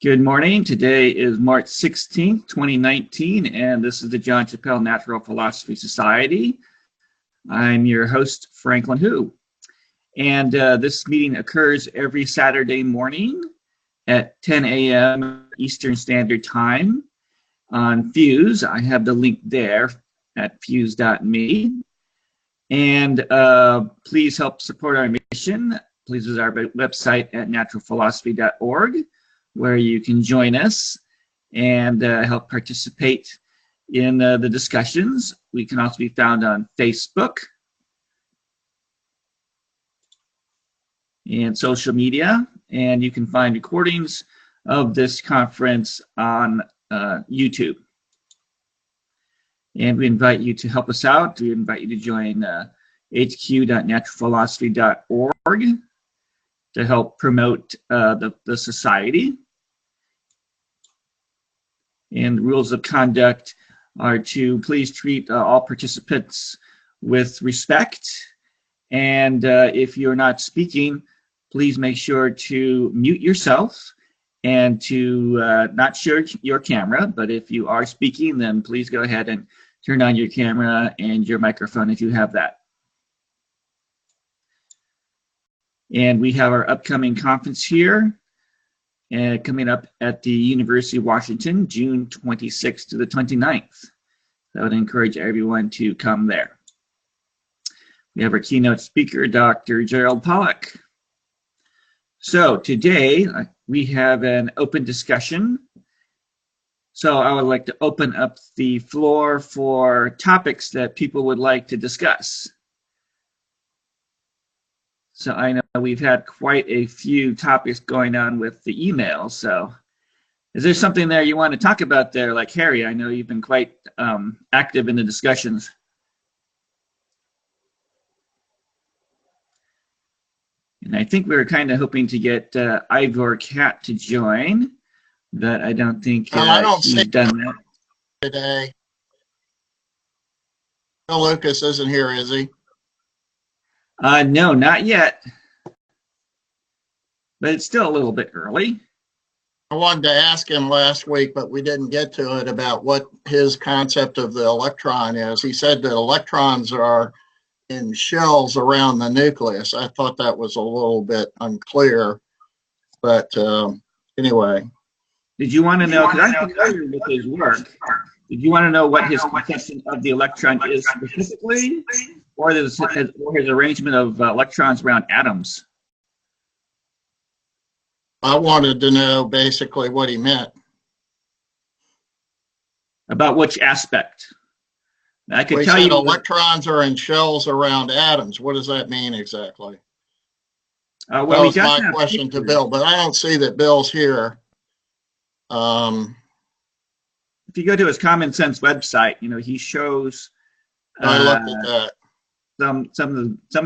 Good morning. Today is March 16th, 2019, and this is the John Chappell Natural Philosophy Society. I'm your host, Franklin Hu. And this meeting occurs every Saturday morning at 10 a.m. Eastern Standard Time on Fuse. I have the link there at fuse.me. And please help support our mission. Please visit our website at naturalphilosophy.org, where you can join us and help participate in the discussions. We can also be found on Facebook and social media, and you can find recordings of this conference on YouTube. And we invite you to help us out. We invite you to join hq.naturalphilosophy.org to help promote the society. And rules of conduct are to please treat all participants with respect. And if you're not speaking, please make sure to mute yourself and to not share your camera. But if you are speaking, then please go ahead and turn on your camera and your microphone if you have that. And we have our upcoming conference here coming up at the University of Washington, June 26th to the 29th. I would encourage everyone to come there. We have our keynote speaker, Dr. Gerald Pollack. So today we have an open discussion. So I would like to open up the floor for topics that people would like to discuss. So I know we've had quite a few topics going on with the email. So is there something there you want to talk about there? Like Harry, I know you've been quite active in the discussions. And I think we were kind of hoping to get Ivor Catt to join, but I don't think he's done that today. Bill Lucas isn't here, is he? No, not yet. But it's still a little bit early. I wanted to ask him last week, but we didn't get to it, about what his concept of the electron is. He said that electrons are in shells around the nucleus. I thought that was a little bit unclear, but anyway. Did you want to know, because I'm familiar with his work, did you want to know what his conception of the electron is specifically, or his arrangement of electrons around atoms? I wanted to know basically what he meant. About which aspect? I could Well, tell you electrons are in shells around atoms. What does that mean exactly? Well, that was my question to Bill, but I don't see that Bill's here. If you go to his Common Sense website, you know, he shows I looked at that. some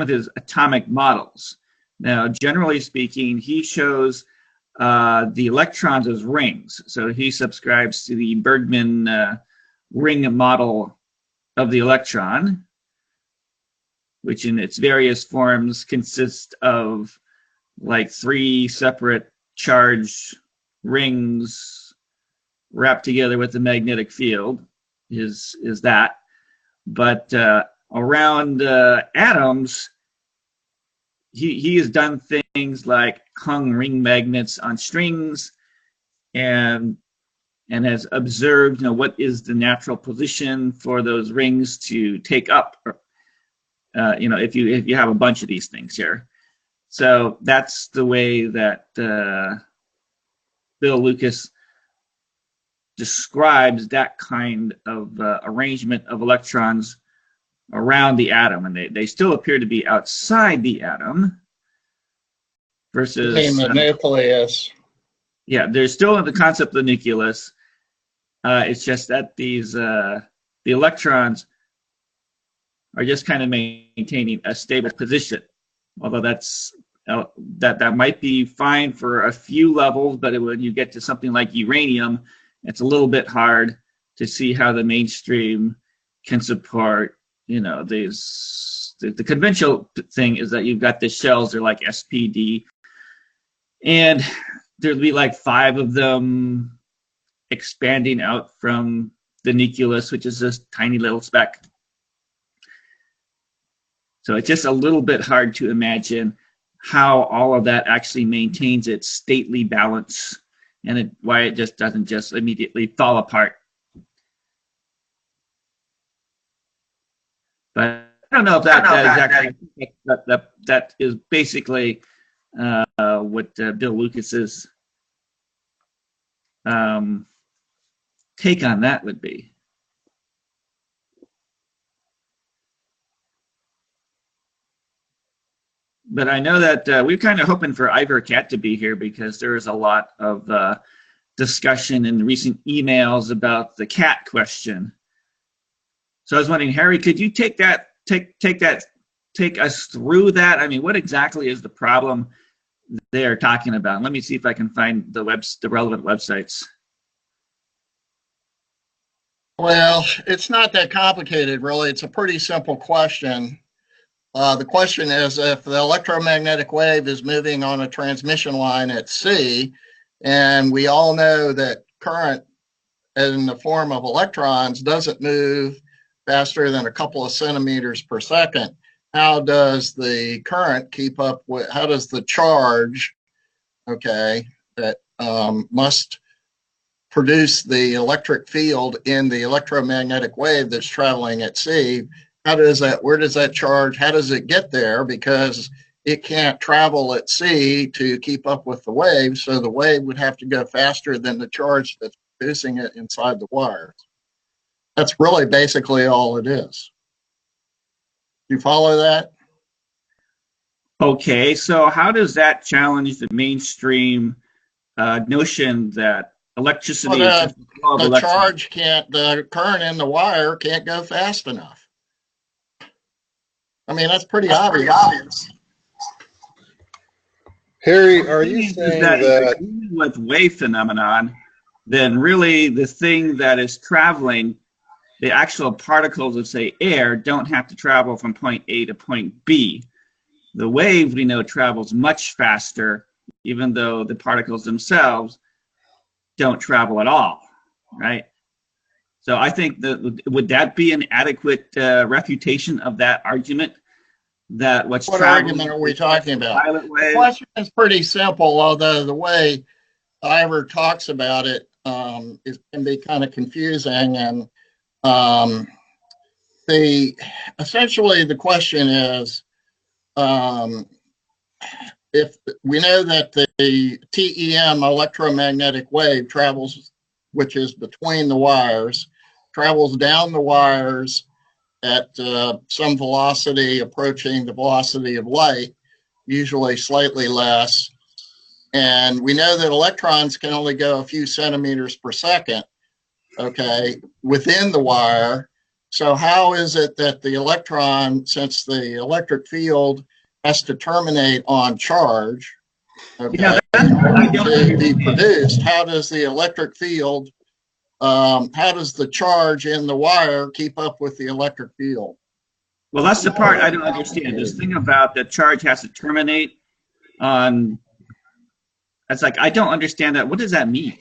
of his atomic models. Now, generally speaking, he shows the electrons as rings. So he subscribes to the Bergman ring model of the electron, which in its various forms consists of like 3 separate charged rings wrapped together with the magnetic field is that. But around atoms, he has done things like hung ring magnets on strings and has observed, you know, what is the natural position for those rings to take up, you know, if you have a bunch of these things here. So that's the way that Bill Lucas describes that kind of arrangement of electrons around the atom, and they still appear to be outside the atom versus the nucleus. Yeah, there's still the concept of the nucleus. It's just that these the electrons are just kind of maintaining a stable position, although that might be fine for a few levels, but when you get to something like uranium, it's a little bit hard to see how the mainstream can support, you know, the conventional thing is that you've got the shells, they're like SPD, and there'd be like 5 of them expanding out from the nucleus, which is this tiny little speck. So it's just a little bit hard to imagine how all of that actually maintains its stately balance, and why it just doesn't just immediately fall apart. But I don't know if that is basically what Bill Lucas's take on that would be. But I know that we're kind of hoping for Ivor Catt to be here, because there is a lot of discussion in recent emails about the Catt question. So I was wondering, Harry, could you take us through that? I mean, what exactly is the problem they're talking about? Let me see if I can find the relevant websites. Well, it's not that complicated, really. It's a pretty simple question. The question is, if the electromagnetic wave is moving on a transmission line at sea, and we all know that current in the form of electrons doesn't move faster than a couple of centimeters per second, how does the current keep up with, how does the charge, okay, that must produce the electric field in the electromagnetic wave that's traveling at sea, where does that charge, how does it get there? Because it can't travel at sea to keep up with the wave, so the wave would have to go faster than the charge that's producing it inside the wires. That's really basically all it is. You follow that? Okay, so how does that challenge the mainstream notion that electricity is just the flow of electrons? The current in the wire can't go fast enough. I mean, that's pretty obvious. Harry, are you saying that with wave phenomenon, then really the thing that is traveling, the actual particles of, say, air, don't have to travel from point A to point B. The wave, we know, travels much faster, even though the particles themselves don't travel at all, right? So I think that, would that be an adequate refutation of that argument? That what argument are we talking about? The question is pretty simple, although the way Ivor talks about it can be kind of confusing. And essentially the question is, if we know that the TEM electromagnetic wave travels, which is between the wires, travels down the wires at some velocity approaching the velocity of light, usually slightly less. And we know that electrons can only go a few centimeters per second, okay, within the wire. So how is it that the electron, since the electric field has to terminate on charge, okay, to be produced, how does the electric field, how does the charge in the wire keep up with the electric field? Well, that's the part I don't understand. This thing about the charge has to terminate on, that's like, I don't understand that. What does that mean?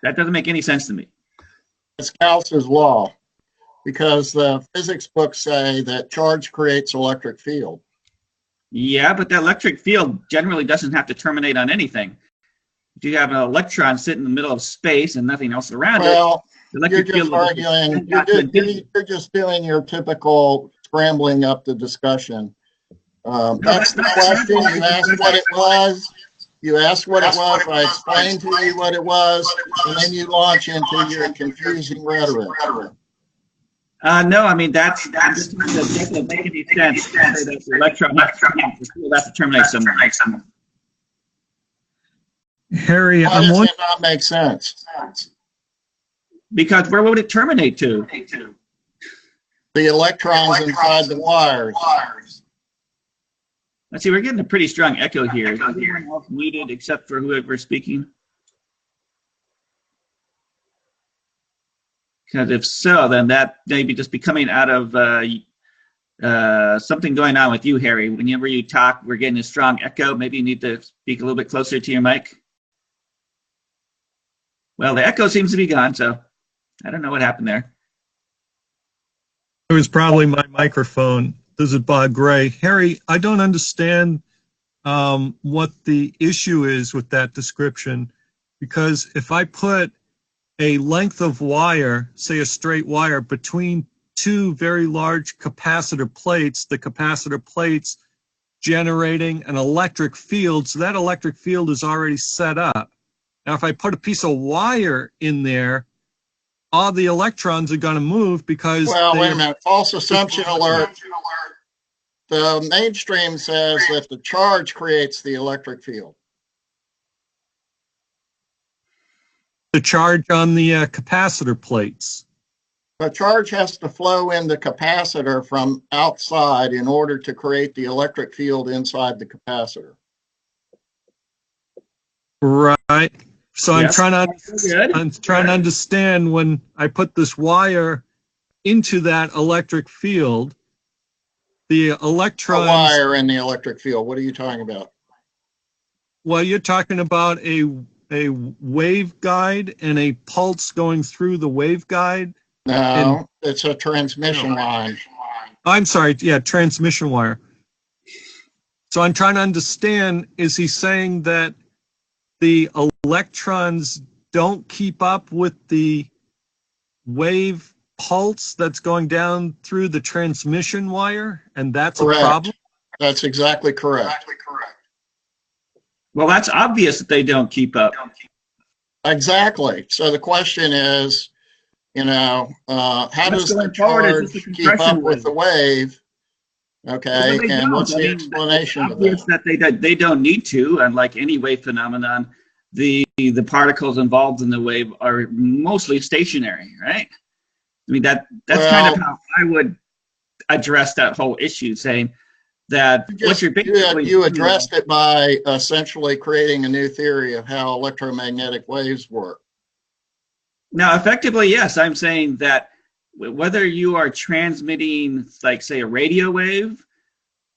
That doesn't make any sense to me. It's Gauss's law, because the physics books say that charge creates electric field. Yeah, but the electric field generally doesn't have to terminate on anything. If you have an electron sit in the middle of space and nothing else around it, you're just arguing, you're just doing your typical scrambling up the discussion. That's the question. You asked what it was. You asked what it was. I explained to you what it was, and then you launch into your confusing rhetoric. No, I mean, that doesn't make any sense. The electron has to terminate somewhere. Harry, why does it not make sense? Because where would it terminate to? The electrons inside the wires. Let's see, we're getting a pretty strong echo here. Is everyone else muted except for whoever's speaking? Because if so, then that may be just be coming out of something going on with you, Harry. Whenever you talk, we're getting a strong echo. Maybe you need to speak a little bit closer to your mic. Well, the echo seems to be gone, so I don't know what happened there. It was probably my microphone. This is Bob Gray. Harry, I don't understand what the issue is with that description, because if I put a length of wire, say a straight wire, between two very large capacitor plates, the capacitor plates generating an electric field, so that electric field is already set up. Now, if I put a piece of wire in there, all the electrons are going to move because... Well, wait a minute. False assumption alert. The mainstream says that the charge creates the electric field. The charge on the capacitor plates. The charge has to flow in the capacitor from outside in order to create the electric field inside the capacitor. Right. So Yes. I'm trying to understand, when I put this wire into that electric field, the electrons... A wire in the electric field. What are you talking about? Well, you're talking about a waveguide and a pulse going through the waveguide. No, it's a transmission line. I'm sorry, yeah, transmission wire. So I'm trying to understand, is he saying that the electrons don't keep up with the wave pulse that's going down through the transmission wire, and that's Correct. A problem? That's exactly correct. Well, that's obvious that they don't keep up. Exactly. So the question is, how does the going forward, is charge this a keep up compression with the wave? Okay, Well, they and don't. what's I the mean, explanation it's of obvious that? that they don't need to. Unlike any wave phenomenon, the particles involved in the wave are mostly stationary, right? I mean, that's kind of how I would address that whole issue, saying that what you're basically you addressed it by essentially creating a new theory of how electromagnetic waves work. Now, effectively, yes, I'm saying that whether you are transmitting, like, say, a radio wave,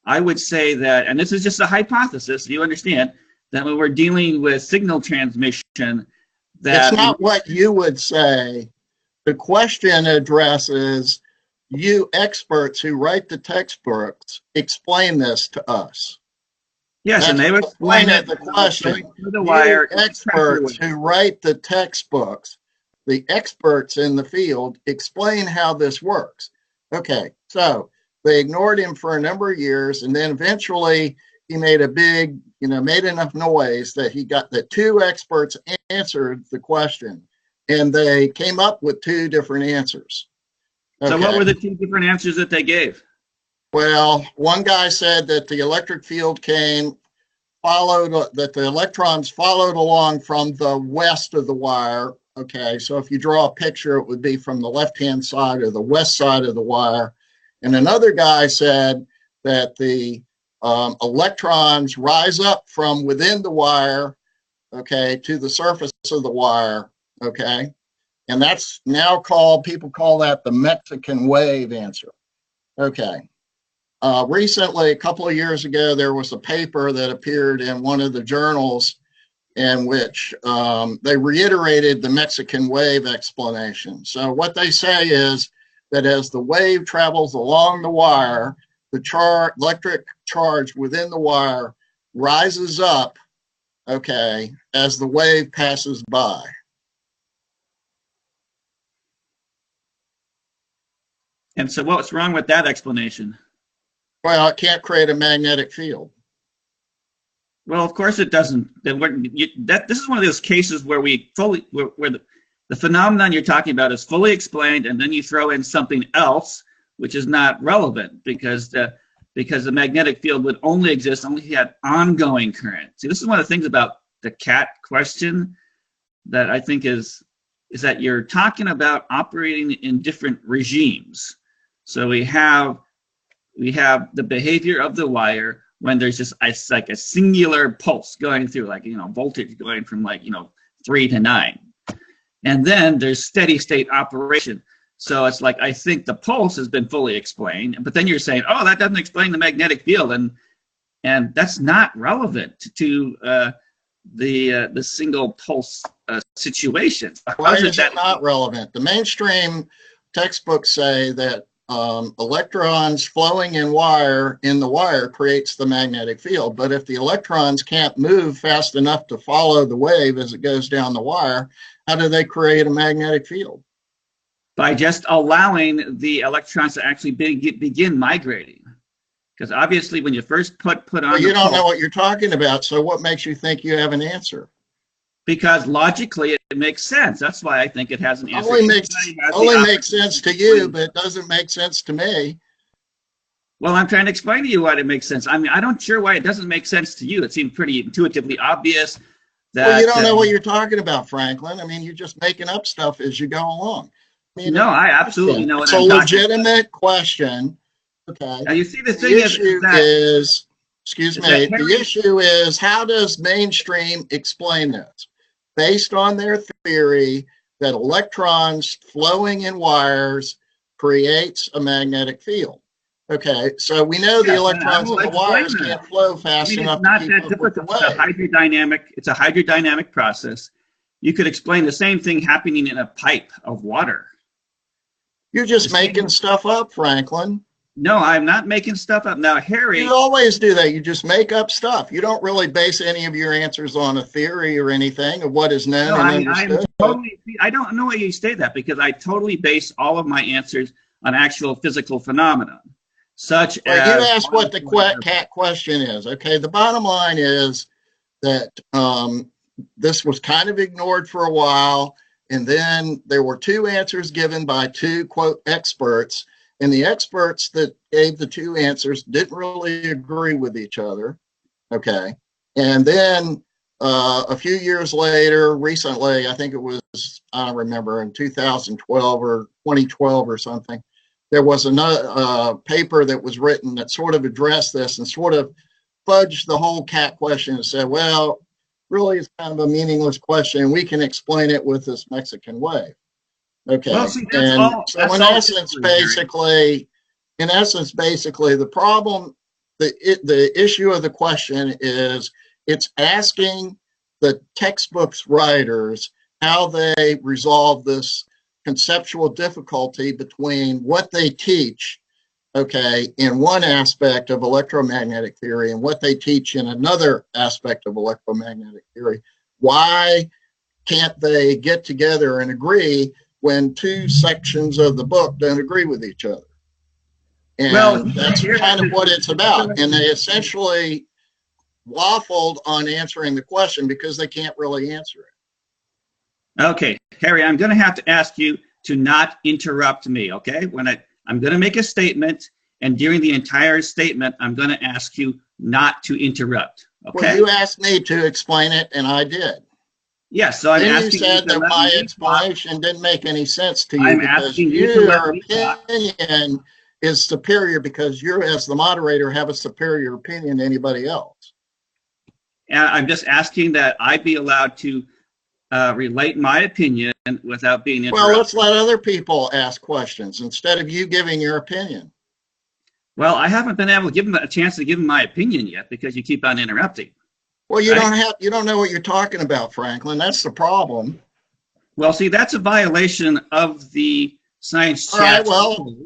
I would say that, and this is just a hypothesis, you understand, that when we're dealing with signal transmission, that... It's not what you would say. The question addresses you experts who write the textbooks, explain this to us. Yes, That's and they would explain it. the question. The wire, you experts who write the textbooks, the experts in the field, explain how this works. Okay, so they ignored him for a number of years, and then eventually he made a big, made enough noise that he got that two experts answered the question, and they came up with two different answers. Okay. So what were the two different answers that they gave? Well, one guy said that the electric field that the electrons followed along from the west of the wire. Okay, so if you draw a picture, it would be from the left-hand side or the west side of the wire. And another guy said that the electrons rise up from within the wire, okay, to the surface of the wire, okay? And that's now people call that the Mexican wave answer. Okay. Recently, a couple of years ago, there was a paper that appeared in one of the journals in which they reiterated the Mexican wave explanation. So what they say is that as the wave travels along the wire, the electric charge within the wire rises up, okay, as the wave passes by. And so what's wrong with that explanation? Well, it can't create a magnetic field. Well, of course it doesn't. This is one of those cases where where the phenomenon you're talking about is fully explained, and then you throw in something else which is not relevant because the magnetic field would only exist only if you had ongoing current. See, this is one of the things about the Catt question that I think is that you're talking about operating in different regimes. So we have the behavior of the wire when there's just like a singular pulse going through, like, voltage going from 3 to 9. And then there's steady state operation. So it's like, I think the pulse has been fully explained, but then you're saying, oh, that doesn't explain the magnetic field. And that's not relevant to the single pulse situation. Why is that not relevant? The mainstream textbooks say that electrons flowing in the wire creates the magnetic field. But if the electrons can't move fast enough to follow the wave as it goes down the wire, how do they create a magnetic field? By just allowing the electrons to actually begin migrating. Because obviously when you first put on well, you don't know what you're talking about, so what makes you think you have an answer? Because logically it makes sense. That's why I think it has an answer. Only makes sense to you, but it doesn't make sense to me. Well, I'm trying to explain to you why it makes sense. I mean, I'm not sure why it doesn't make sense to you. It seemed pretty intuitively obvious that... Well, you don't know what you're talking about, Franklin. I mean, you're just making up stuff as you go along. I mean, no, I absolutely know what I'm talking about. It's a legitimate question. Okay. Now, you see, the thing is, excuse me, the issue is, how does mainstream explain this? Based on their theory that electrons flowing in wires creates a magnetic field. Okay, so we know the electrons in the wires can't flow fast enough to keep up with the wave. It's a hydrodynamic process. You could explain the same thing happening in a pipe of water. You're just making stuff up, Franklin. No, I'm not making stuff up. Now, Harry... You always do that. You just make up stuff. You don't really base any of your answers on a theory or anything of what is known and understood. I don't know why you say that, because I totally base all of my answers on actual physical phenomena, such as... You asked what the Catt question is. Okay, the bottom line is that this was kind of ignored for a while, and then there were two answers given by two, quote, experts. And the experts that gave the two answers didn't really agree with each other, okay? And then a few years later, recently, I think it was, I don't remember, in 2012 or 2012 or something, there was another paper that was written that sort of addressed this and sort of fudged the whole Catt question and said, well, really it's kind of a meaningless question. We can explain it with this Mexican wave. Okay, well, see, in essence, basically, the problem, the issue of the question is it's asking the textbook's writers how they resolve this conceptual difficulty between what they teach, okay, in one aspect of electromagnetic theory and what they teach in another aspect of electromagnetic theory. Why can't they get together and agree when two sections of the book don't agree with each other? And that's kind of what it's about. And they essentially waffled on answering the question because they can't really answer it. Okay, Harry, I'm going to have to ask you to not interrupt me, okay? I'm going to make a statement, and during the entire statement, I'm going to ask you not to interrupt, okay? Well, you asked me to explain it, and I did. Yes, so I'm asking you said that my explanation didn't make any sense to you. I'm asking you to let me talk. Your opinion is superior because you, as the moderator, have a superior opinion to anybody else. And I'm just asking that I be allowed to relate my opinion without being interrupted. Well, let's let other people ask questions instead of you giving your opinion. Well, I haven't been able to give them a chance to give them my opinion yet because you keep on interrupting. Well, you don't know what you're talking about, Franklin. That's the problem. Well, see, that's a violation of the science chat. All right, well,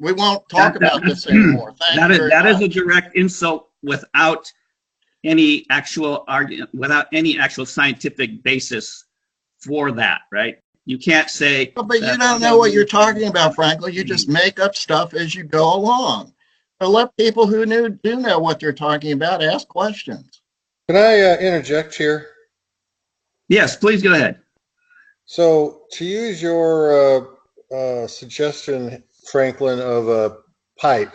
we won't talk about this anymore. That is a direct insult without any actual argument, without any actual scientific basis for that, right? You can't say... But you don't know what you're talking about, Franklin. You just make up stuff as you go along. So let people who do know what they're talking about ask questions. Can I interject here? Yes, please go ahead. So to use your suggestion, Franklin, of a pipe,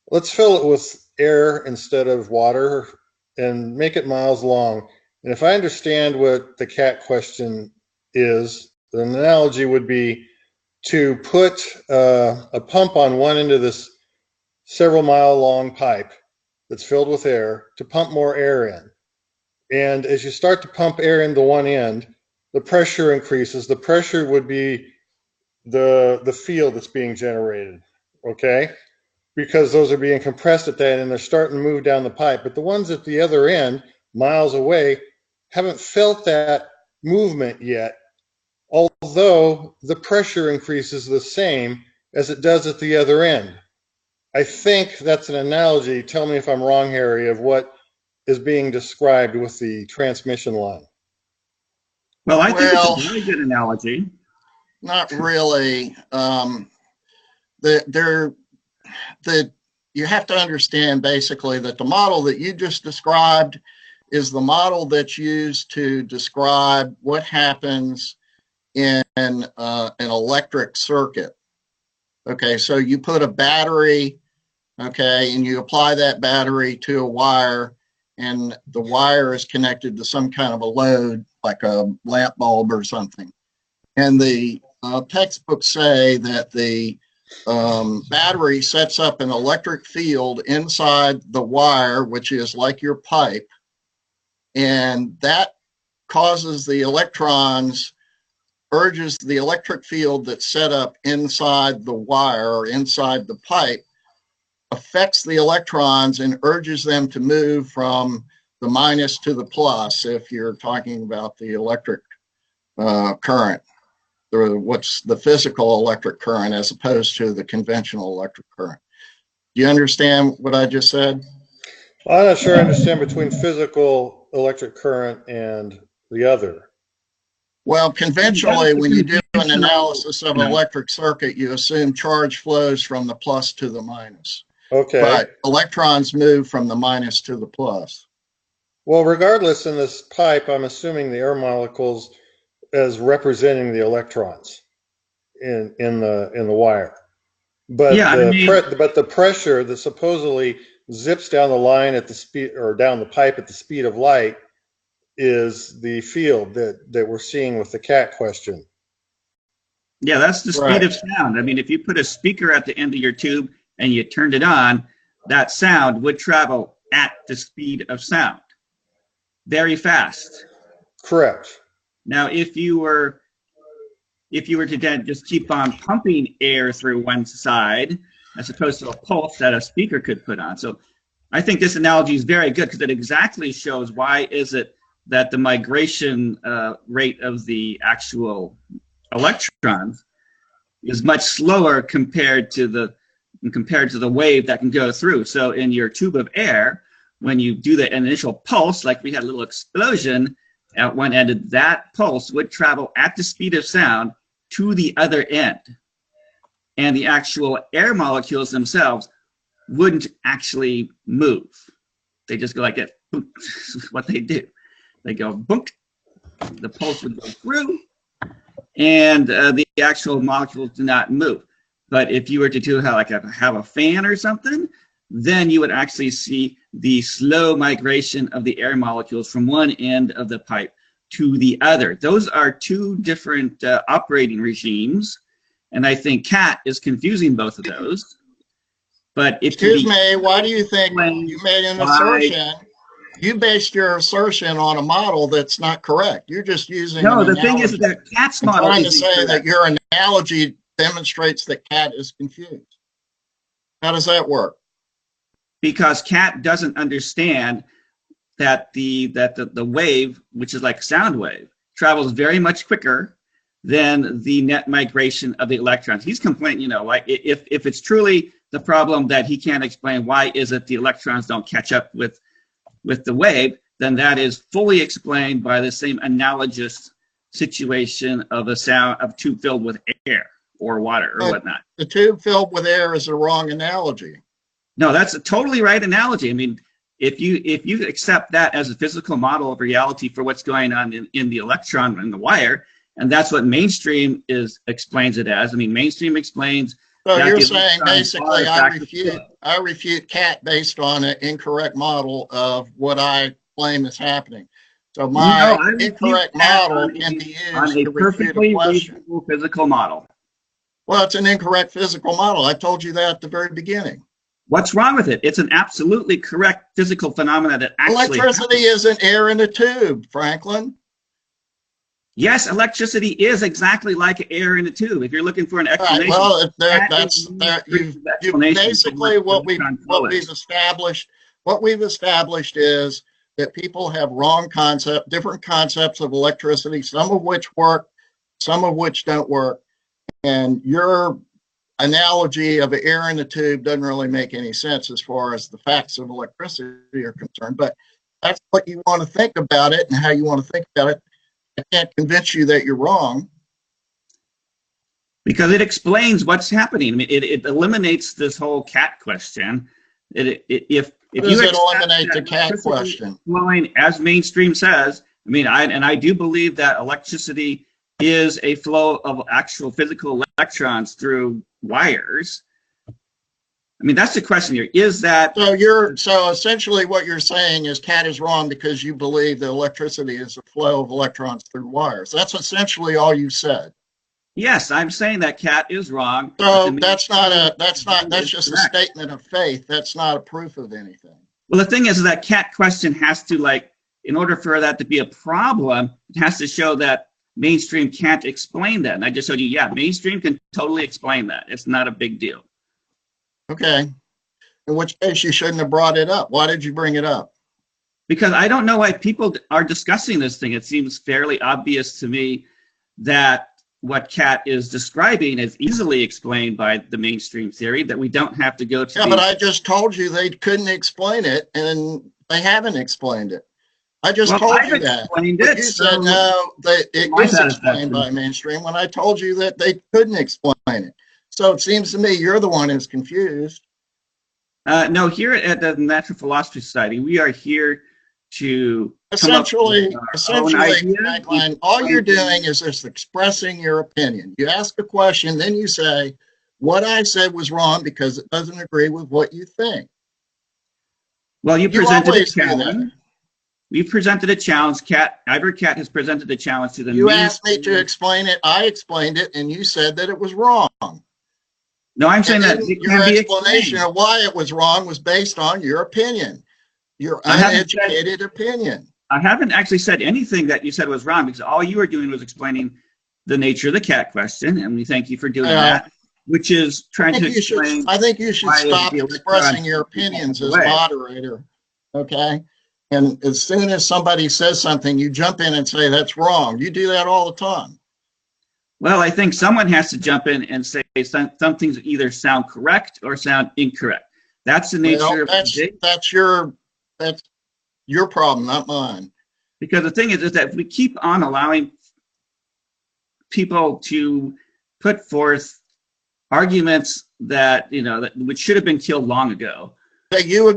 let's fill it with air instead of water and make it miles long. And if I understand what the Catt question is, the analogy would be to put a pump on one end of this several mile long pipe that's filled with air to pump more air in. And as you start to pump air into one end, the pressure increases. The pressure would be the field that's being generated, okay? Because those are being compressed at that and they're starting to move down the pipe. But the ones at the other end, miles away, haven't felt that movement yet, although the pressure increases the same as it does at the other end. I think that's an analogy, tell me if I'm wrong, Harry, of what is being described with the transmission line. Well, I think Well, it's a very good analogy. not really. You have to understand basically that the model that you just described is the model that's used to describe what happens in an electric circuit. Okay, so you put a battery, okay, and you apply that battery to a wire, and the wire is connected to some kind of a load, like a lamp bulb or something. And the textbooks say that the battery sets up an electric field inside the wire, which is like your pipe, and that causes the electrons, urges the electric field that's set up inside the wire or inside the pipe, affects the electrons and urges them to move from the minus to the plus, if you're talking about the electric current, what's the physical electric current as opposed to the conventional electric current. Do you understand what I just said? Well, I'm not sure I understand between physical electric current and the other. Well, conventionally, when you do an analysis of an electric circuit, you assume charge flows from the plus to the minus. Okay. But electrons move from the minus to the plus. Well, regardless, in this pipe, I'm assuming the air molecules as representing the electrons in the wire. But Yeah, but the pressure that supposedly zips down the line at the speed, or down the pipe at the speed of light, is the field that we're seeing with the Catt question. Yeah, that's the speed of sound. I mean, if you put a speaker at the end of your tube and you turned it on, that sound would travel at the speed of sound, very fast. Correct. Now, if you were to then just keep on pumping air through one side, as opposed to a pulse that a speaker could put on. So I think this analogy is very good because it exactly shows why is it that the migration rate of the actual electrons is much slower compared to the wave that can go through. So in your tube of air, when you do the initial pulse, like we had a little explosion at one end, that pulse would travel at the speed of sound to the other end. And the actual air molecules themselves wouldn't actually move. They just go like that. What they do. They go boom, the pulse would go through, and the actual molecules do not move. But if you were to do have a fan or something, then you would actually see the slow migration of the air molecules from one end of the pipe to the other. Those are two different operating regimes, and I think Catt is confusing both of those. But excuse me, why do you think you made an assertion? You based your assertion on a model that's not correct. You're just using the thing is that Catt's model trying to say that your analogy demonstrates that Catt is confused. How does that work? Because Catt doesn't understand that the wave, which is like sound wave, travels very much quicker than the net migration of the electrons. He's complaining, like if it's truly the problem that he can't explain why is it the electrons don't catch up with the wave, then that is fully explained by the same analogous situation of a tube filled with air or water or whatnot. The tube filled with air is the wrong analogy. No, that's a totally right analogy. I mean, if you accept that as a physical model of reality for what's going on in the electron and the wire, and that's what mainstream explains it as. I mean, mainstream explains. So you're saying basically I refute Catt based on an incorrect model of what I claim is happening. So my incorrect model can be used to refute a question. Physical model. Well, it's an incorrect physical model. I told you that at the very beginning. What's wrong with it? It's an absolutely correct physical phenomena that actually electricity isn't air in a tube, Franklin. Yes, electricity is exactly like air in a tube. If you're looking for an explanation, well, that's basically what we've established. What we've established is that people have different concepts of electricity, some of which work, some of which don't work. And your analogy of air in the tube doesn't really make any sense as far as the facts of electricity are concerned. But that's what you want to think about it and how you want to think about it. I can't convince you that you're wrong. Because it explains what's happening. I mean, it eliminates this whole Catt question. If How does it eliminate the Catt question? Flowing, as mainstream says, I mean, I do believe that electricity is a flow of actual physical electrons through wires. I mean, that's the question here. Is that so essentially what you're saying is Catt is wrong because you believe that electricity is a flow of electrons through wires. That's essentially all you said. Yes, I'm saying that Catt is wrong. So that's just a statement of faith. That's not a proof of anything. Well, the thing is that Catt question has to, like, in order for that to be a problem, it has to show that mainstream can't explain that. And I just showed you, yeah, mainstream can totally explain that. It's not a big deal. Okay. In which case you shouldn't have brought it up. Why did you bring it up? Because I don't know why people are discussing this thing. It seems fairly obvious to me that what Catt is describing is easily explained by the mainstream theory, that we don't have to go to. Yeah, but I just told you they couldn't explain it, and they haven't explained it. I just told you that. But you said no, it is explained by mainstream when I told you that they couldn't explain it. So it seems to me you're the one who's confused. No, here at the Natural Philosophy Society, we are here to essentially, Franklin, all you're doing is just expressing your opinion. You ask a question, then you say, what I said was wrong because it doesn't agree with what you think. Well, you presented a challenge. We presented a challenge. Ivor Catt has presented a challenge to the You asked me to explain it. I explained it, and you said that it was wrong. No, I'm saying that it your explanation of why it was wrong was based on your opinion. Your uneducated opinion. I haven't actually said anything that you said was wrong, because all you were doing was explaining the nature of the Catt question, and we thank you for doing that, which is trying to explain. I think you should stop expressing your opinions as moderator, okay? And as soon as somebody says something, you jump in and say, that's wrong. You do that all the time. Well, I think someone has to jump in and say some things either sound correct or sound incorrect. That's the nature of that's your problem, not mine. Because the thing is that if we keep on allowing people to put forth arguments that, which should have been killed long ago. That you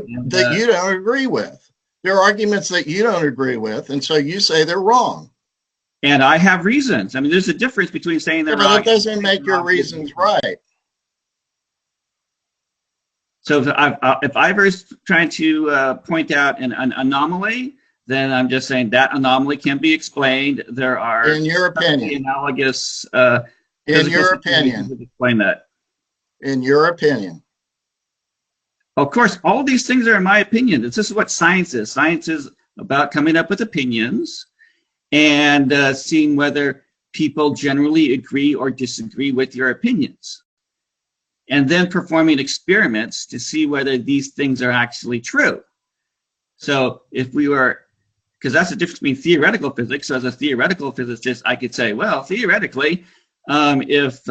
don't agree with. There are arguments that you don't agree with, and so you say they're wrong. And I have reasons. I mean, there's a difference between saying they're wrong. But it doesn't make your reasons right. So if Ivor's trying to point out an anomaly, then I'm just saying that anomaly can be explained. There are, in your opinion, analogous. In your opinion, to explain that. In your opinion. Of course, all these things are in my opinion. This is what science is. Science is about coming up with opinions and seeing whether people generally agree or disagree with your opinions, and then performing experiments to see whether these things are actually true. So if we were, because that's the difference between theoretical physics. So as a theoretical physicist, I could say, well, theoretically, if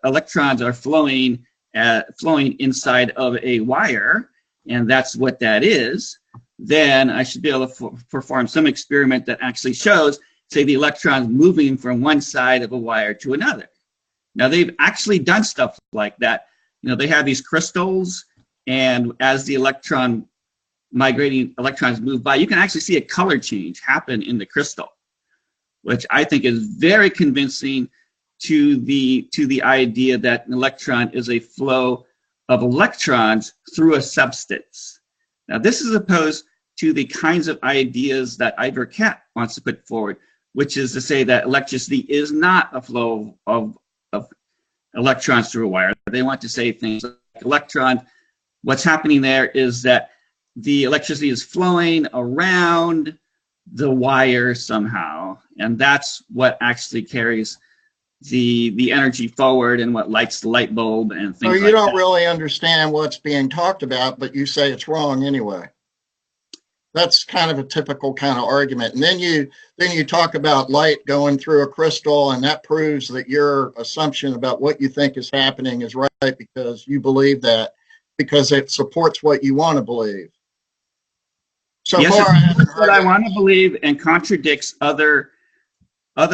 electrons are flowing inside of a wire, and that's what that is, then I should be able to perform some experiment that actually shows, say, the electrons moving from one side of a wire to another. Now, they've actually done stuff like that. They have these crystals, and as the migrating electrons move by, you can actually see a color change happen in the crystal, which I think is very convincing to the idea that an electron is a flow of electrons through a substance. Now, this is opposed to the kinds of ideas that Ivor Catt wants to put forward, which is to say that electricity is not a flow of electrons through a wire. They want to say things like electron. What's happening there is that the electricity is flowing around the wire somehow, and that's what actually carries the energy forward and what lights the light bulb and things like that. So you don't really understand what's being talked about, but you say it's wrong anyway. That's kind of a typical kind of argument. And then you talk about light going through a crystal, and that proves that your assumption about what you think is happening is right because you believe that, because it supports what you want to believe. So yes, far, I haven't heard what I want to believe and contradicts other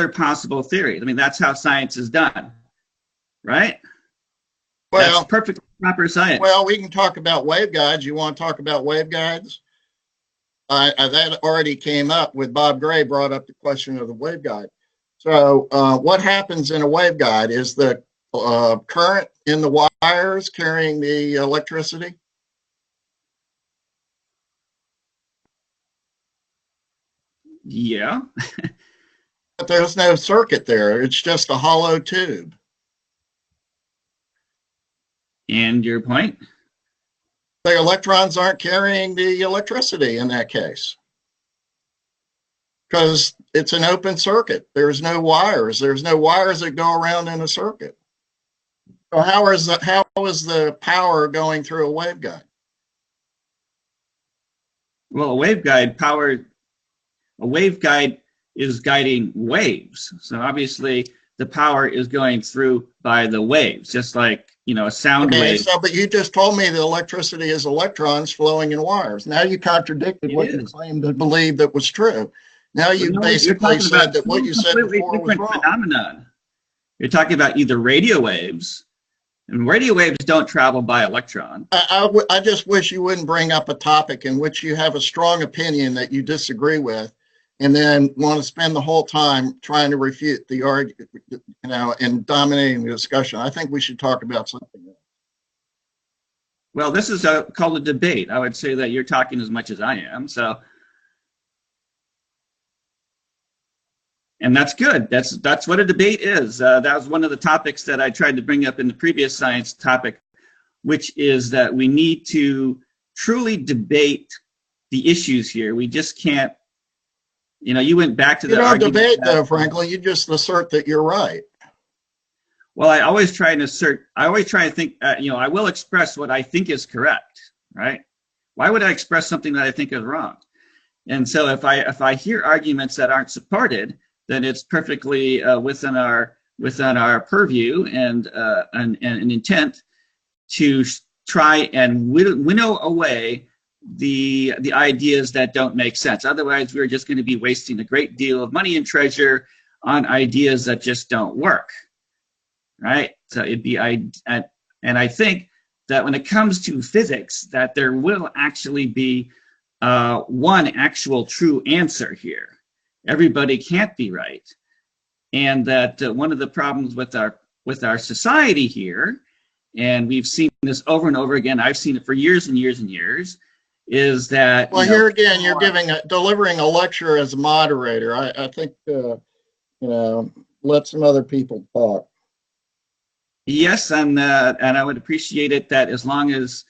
possible theories. I mean, that's how science is done, right? Well, that's perfectly proper science. Well, we can talk about waveguides. You want to talk about waveguides? That already came up with Bob Gray brought up the question of the waveguide. So what happens in a waveguide is the current in the wires carrying the electricity. Yeah. But there's no circuit there. It's just a hollow tube. And your point? The electrons aren't carrying the electricity in that case because it's an open circuit. There's no wires. There's no wires that go around in a circuit. So how is the power going through a waveguide? Well, a waveguide is guiding waves. So obviously the power is going through by the waves, just like, a sound wave. So, but you just told me the electricity is electrons flowing in wires. Now you contradicted what you claimed to believe that was true. Now you basically said that what you said before was wrong. Phenomenon. You're talking about either radio waves, and radio waves don't travel by electron. I just wish you wouldn't bring up a topic in which you have a strong opinion that you disagree with, and then want to spend the whole time trying to refute the argument, and dominating the discussion. I think we should talk about something else. Well, this is called a debate. I would say that you're talking as much as I am, so. And that's good. That's what a debate is. That was one of the topics that I tried to bring up in the previous science topic, which is that we need to truly debate the issues here. We just can't, you went back to the argument. You don't debate, though, Franklin. You just assert that you're right. Well, I always try to think, I will express what I think is correct, right? Why would I express something that I think is wrong? And so if I hear arguments that aren't supported, then it's perfectly within our purview and intent to try and winnow away the ideas that don't make sense. Otherwise, we're just going to be wasting a great deal of money and treasure on ideas that just don't work, right? So and I think that when it comes to physics, that there will actually be one actual true answer here. Everybody can't be right, and that one of the problems with our society here, and we've seen this over and over again. I've seen it for years and years and years. Is that here again? You're delivering a lecture as a moderator. I think let some other people talk. Yes, and I would appreciate it that as long as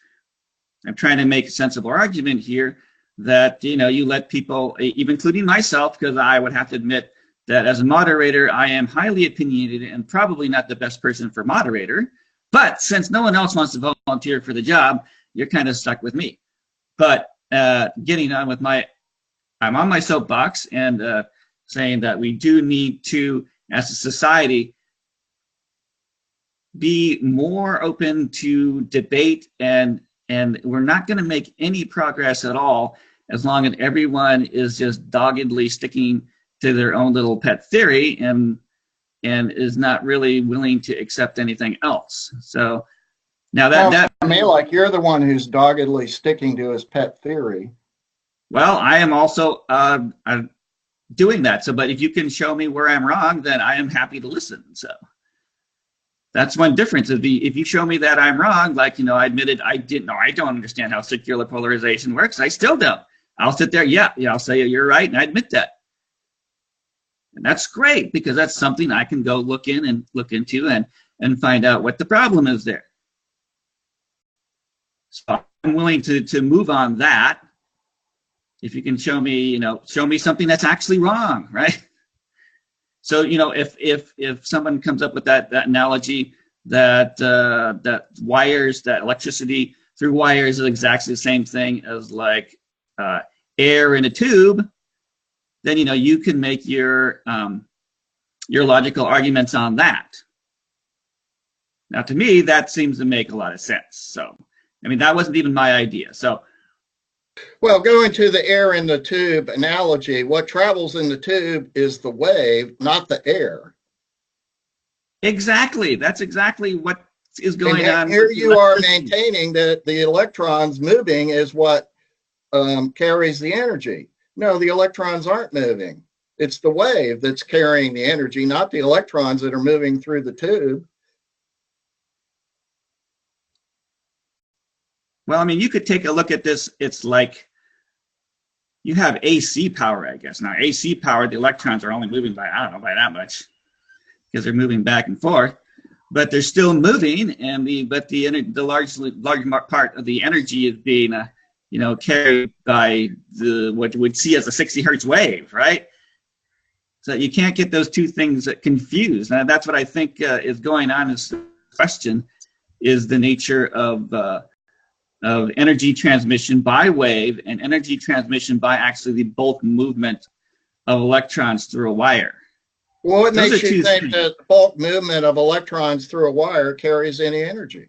I'm trying to make a sensible argument here, that you let people, even including myself, because I would have to admit that as a moderator, I am highly opinionated and probably not the best person for moderator. But since no one else wants to volunteer for the job, you're kind of stuck with me. But getting on with I'm on my soapbox and saying that we do need to, as a society, be more open to debate, and we're not going to make any progress at all as long as everyone is just doggedly sticking to their own little pet theory and is not really willing to accept anything else. So now that I mean, like you're the one who's doggedly sticking to his pet theory. Well, I am also doing that. So, but if you can show me where I'm wrong, then I am happy to listen. So that's one difference. If you show me that I'm wrong, like, I admitted I don't understand how circular polarization works. I still don't. I'll sit there. Yeah, I'll say you're right, and I admit that. And that's great, because that's something I can go look into and find out what the problem is there. So I'm willing to move on that. If you can show me something that's actually wrong, right? So, if someone comes up with that analogy that electricity through wires is exactly the same thing as like air in a tube, then you can make your logical arguments on that. Now, to me, that seems to make a lot of sense. So, I mean, that wasn't even my idea. So, well, going to the air in the tube analogy, what travels in the tube is the wave, not the air. exactly. That's exactly what is going on. Here you are maintaining that the electrons moving is what carries the energy. No, the electrons aren't moving. It's the wave that's carrying the energy, not the electrons that are moving through the tube. Well, I mean, you could take a look at this. It's like you have AC power, I guess. Now, AC power, the electrons are only moving by, I don't know, by that much, because they're moving back and forth. But they're still moving, and the large part of the energy is being, carried by what you would see as a 60 hertz wave, right? So you can't get those two things confused. And that's what I think is going on in this question, is the nature of energy transmission by wave and energy transmission by actually the bulk movement of electrons through a wire. Well, what makes you think that the bulk movement of electrons through a wire carries any energy?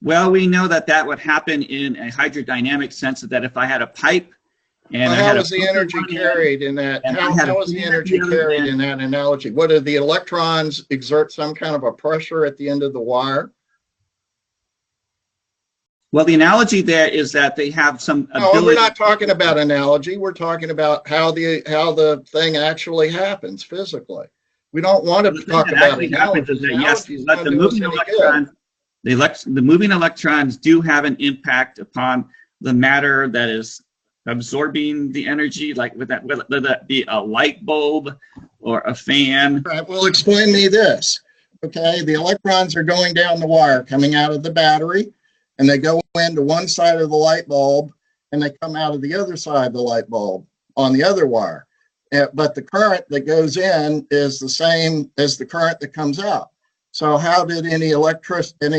Well, we know that would happen in a hydrodynamic sense, that if I had a pipe and how is the energy carried in that? How is the energy carried in that analogy? What, do the electrons exert some kind of a pressure at the end of the wire? Well, the analogy there is that they have some ability. No, we're not talking about analogy. We're talking about how the thing actually happens physically. We don't want to talk about analogy. Yes, let the moving electrons. The moving electrons do have an impact upon the matter that is absorbing the energy, like whether that be a light bulb or a fan. Right. Well, explain me this. Okay, the electrons are going down the wire, coming out of the battery, and they go into one side of the light bulb, and they come out of the other side of the light bulb on the other wire. But the current that goes in is the same as the current that comes out. So how did any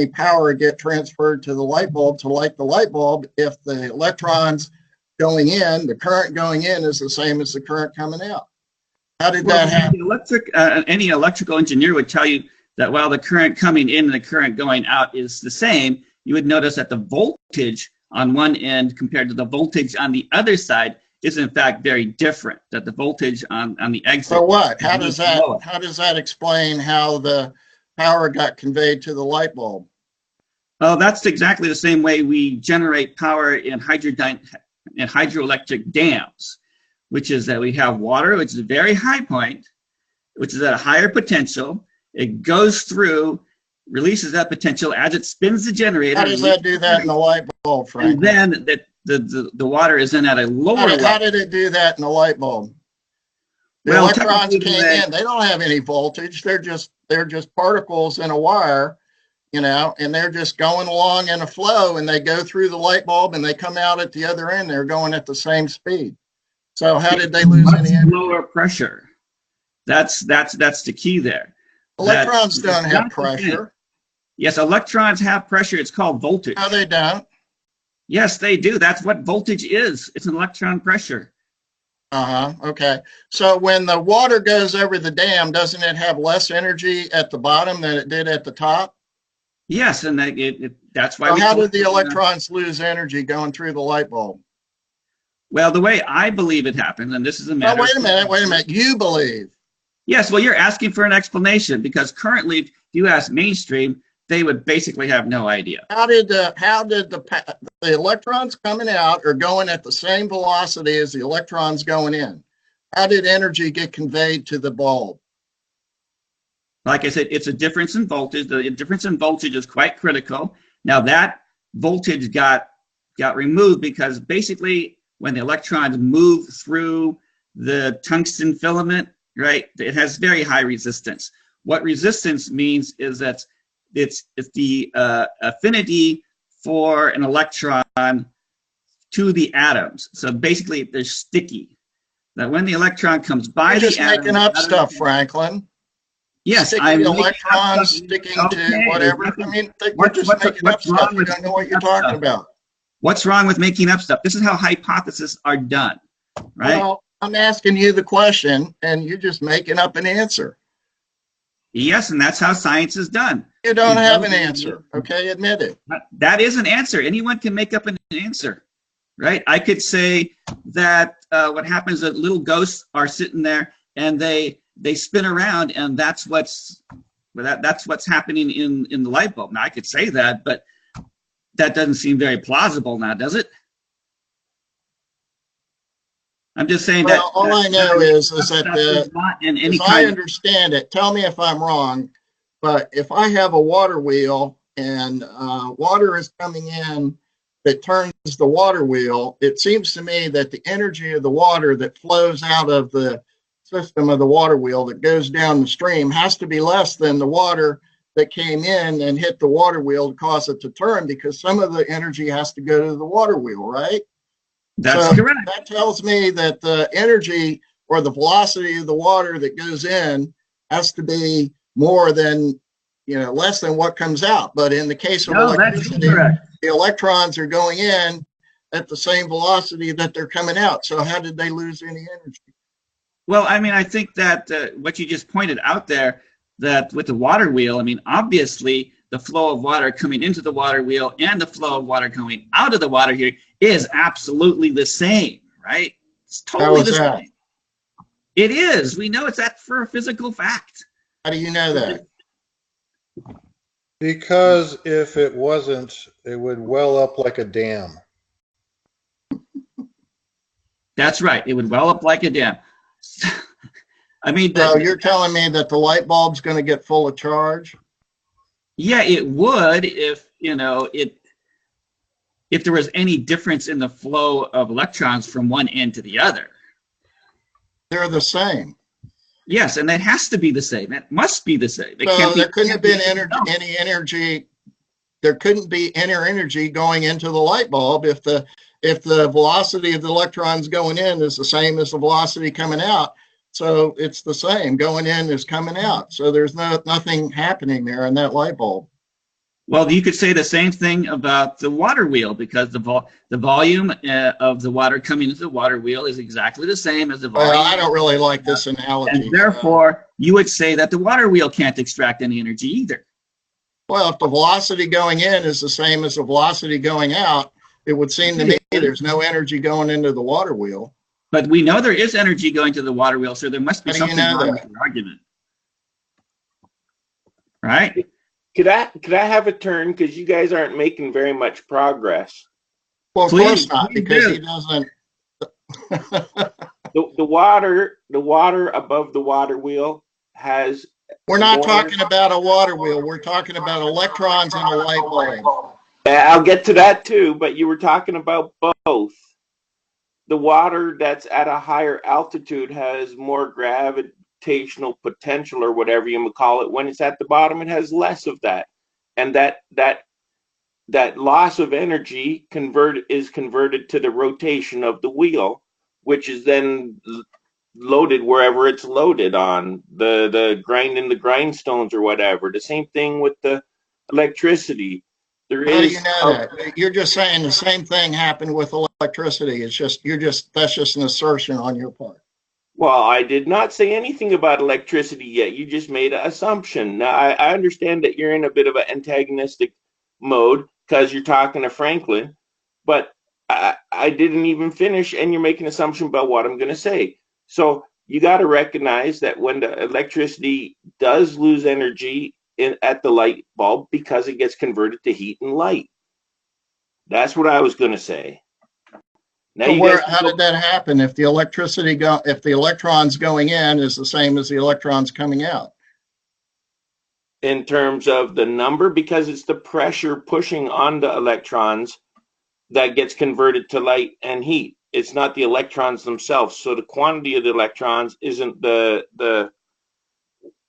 power get transferred to the light bulb to light the light bulb if the electrons going in, the current going in is the same as the current coming out? How did that happen? Any electrical engineer would tell you that while the current coming in and the current going out is the same, you would notice that the voltage on one end compared to the voltage on the other side is in fact very different, that the voltage on the exit. So what? How does that explain how the power got conveyed to the light bulb? Oh, that's exactly the same way we generate power in hydroelectric dams, which is that we have water, which is a very high point, which is at a higher potential. It goes through, releases that potential as it spins the generator. How does that do that in the light bulb, Frank? And then the water is then at a lower level. How did it do that in the light bulb? The electrons came in. They don't have any voltage. They're just particles in a wire, and they're just going along in a flow, and they go through the light bulb and they come out at the other end. They're going at the same speed. So how did they lose any energy? Lower pressure. That's the key there. Electrons don't have pressure. Yes, electrons have pressure. It's called voltage. No, they don't. Yes, they do. That's what voltage is. It's an electron pressure. Okay. So when the water goes over the dam, doesn't it have less energy at the bottom than it did at the top? Yes, and that's why. So how did the electrons lose energy going through the light bulb? Well, the way I believe it happened, and this is a matter. Oh, wait a minute. You believe? Yes. Well, you're asking for an explanation because currently, if you ask mainstream, they would basically have no idea. How did the electrons coming out are going at the same velocity as the electrons going in? How did energy get conveyed to the bulb? Like I said, it's a difference in voltage. The difference in voltage is quite critical. Now that voltage got removed because basically when the electrons move through the tungsten filament, right, it has very high resistance. What resistance means is that it's the affinity for an electron to the atoms. So basically, they're sticky. That when the electron comes by You're just making up stuff, Franklin. Yes, I'm electrons sticking to whatever. I mean, you're just making up stuff. You don't know what you're talking about. What's wrong with making up stuff? This is how hypotheses are done, right? Well, I'm asking you the question, and you're just making up an answer. Yes, and that's how science is done. You don't have an answer, okay? Admit it. That is an answer. Anyone can make up an answer, right? I could say that what happens is that little ghosts are sitting there and they spin around, and that's what's happening in the light bulb. Now I could say that, but that doesn't seem very plausible now, does it? I'm just saying that. Well, all I know is that not in any as I understand it, tell me if I'm wrong, but if I have a water wheel and water is coming in that turns the water wheel, it seems to me that the energy of the water that flows out of the system of the water wheel that goes down the stream has to be less than the water that came in and hit the water wheel to cause it to turn, because some of the energy has to go to the water wheel, right? That's correct. That tells me that the energy or the velocity of the water that goes in has to be more than, less than what comes out. But in the case of electricity, the electrons are going in at the same velocity that they're coming out. So how did they lose any energy? Well, I mean, I think that what you just pointed out there, that with the water wheel, I mean, obviously the flow of water coming into the water wheel and the flow of water coming out of the water here is absolutely the same, right? It's totally the same. It is. We know it's that for a physical fact. How do you know that? Because if it wasn't, it would well up like a dam. That's right. It would well up like a dam. I mean, so you're telling me that the light bulb's going to get full of charge? Yeah, it would if if there was any difference in the flow of electrons from one end to the other. They're the same. Yes, and it has to be the same. It must be the same. So there couldn't have been any energy. There couldn't be any energy going into the light bulb if the velocity of the electrons going in is the same as the velocity coming out. So it's the same. Going in is coming out. So there's nothing happening there in that light bulb. Well, you could say the same thing about the water wheel, because the volume of the water coming into the water wheel is exactly the same as the volume. Well, I don't really like this analogy. And therefore, you would say that the water wheel can't extract any energy either. Well, if the velocity going in is the same as the velocity going out, it would seem to me there's no energy going into the water wheel. But we know there is energy going to the water wheel, so there must be something wrong with your argument. Right? Could I have a turn? Because you guys aren't making very much progress. Well, of course not, because he doesn't. the water above the water wheel has. We're not talking about a water wheel. We're talking about electrons in a light bulb. I'll get to that too, but you were talking about both. The water that's at a higher altitude has more gravitational potential, or whatever you would call it. When it's at the bottom, it has less of that, and that loss of energy is converted to the rotation of the wheel, which is then loaded wherever it's loaded on the grindstones or whatever. The same thing with the electricity. How do you know that? You're just saying the same thing happened with electricity. It's just that's just an assertion on your part. Well, I did not say anything about electricity yet. You just made an assumption. Now, I understand that you're in a bit of an antagonistic mode because you're talking to Franklin, but I didn't even finish, and you're making an assumption about what I'm going to say. So you got to recognize that when the electricity does lose energy at the light bulb, because it gets converted to heat and light. That's what I was going to say. Now, so how did that happen? If the electrons going in is the same as the electrons coming out? In terms of the number, because it's the pressure pushing on the electrons that gets converted to light and heat. It's not the electrons themselves. So the quantity of the electrons isn't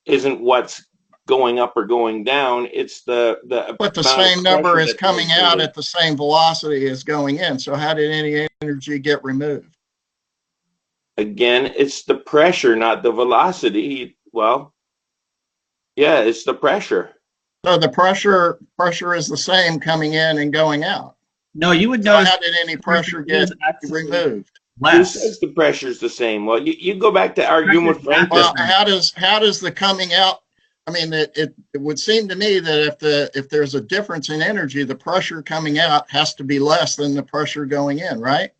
isn't what's going up or going down. It's but the same number is coming out at the same velocity as going in. So how did any energy get removed? Again, it's the pressure, not the velocity. Well, yeah, it's the pressure. So the pressure is the same coming in and going out. No, you would So notice how did any pressure get actually removed? Who less. says the pressure's the same? Well, you go back to arguing with Frank. Well, how does the coming out? I mean, it would seem to me that if there's a difference in energy, the pressure coming out has to be less than the pressure going in, right?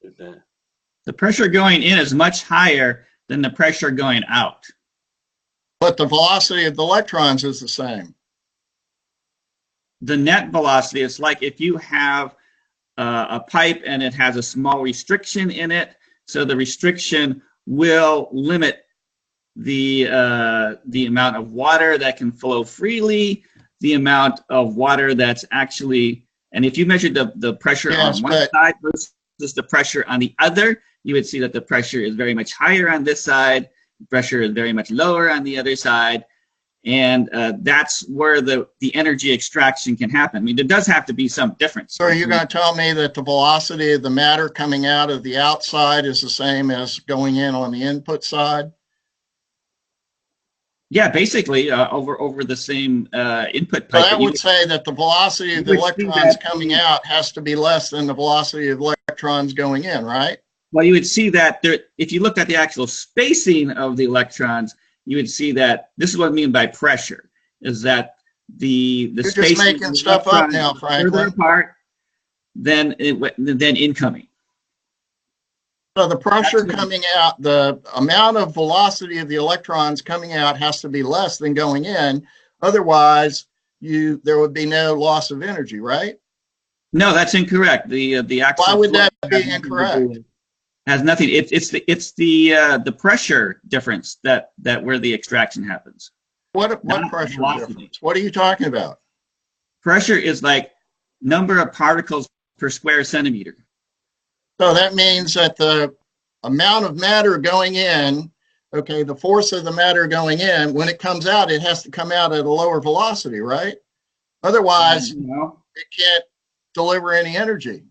The pressure going in is much higher than the pressure going out. But the velocity of the electrons is the same. The net velocity is like if you have a pipe and it has a small restriction in it, so the restriction will limit the amount of water that can flow freely, the amount of water that's actually, and if you measure the pressure on one side versus the pressure on the other, you would see that the pressure is very much higher on this side, the pressure is very much lower on the other side, and that's where the energy extraction can happen. I mean, there does have to be some difference. So are you going to tell me that the velocity of the matter coming out of the outside is the same as going in on the input side? Yeah, basically over the same input pipe. So that would say that the velocity of the electrons coming out has to be less than the velocity of electrons going in, right? Well, you would see that there, if you looked at the actual spacing of the electrons, you would see that this is what I mean by pressure, is that the You're spacing just making stuff up now, Franklin. further apart than incoming. So the pressure coming out, the amount of velocity of the electrons coming out has to be less than going in. Otherwise, there would be no loss of energy, right? No, that's incorrect. The actual. Why would that be incorrect? Has nothing. It's the pressure difference that where the extraction happens. What pressure difference? What are you talking about? Pressure is like number of particles per square centimeter. So that means that the amount of matter going in, okay, the force of the matter going in, when it comes out, it has to come out at a lower velocity, right? Otherwise, it can't deliver any energy.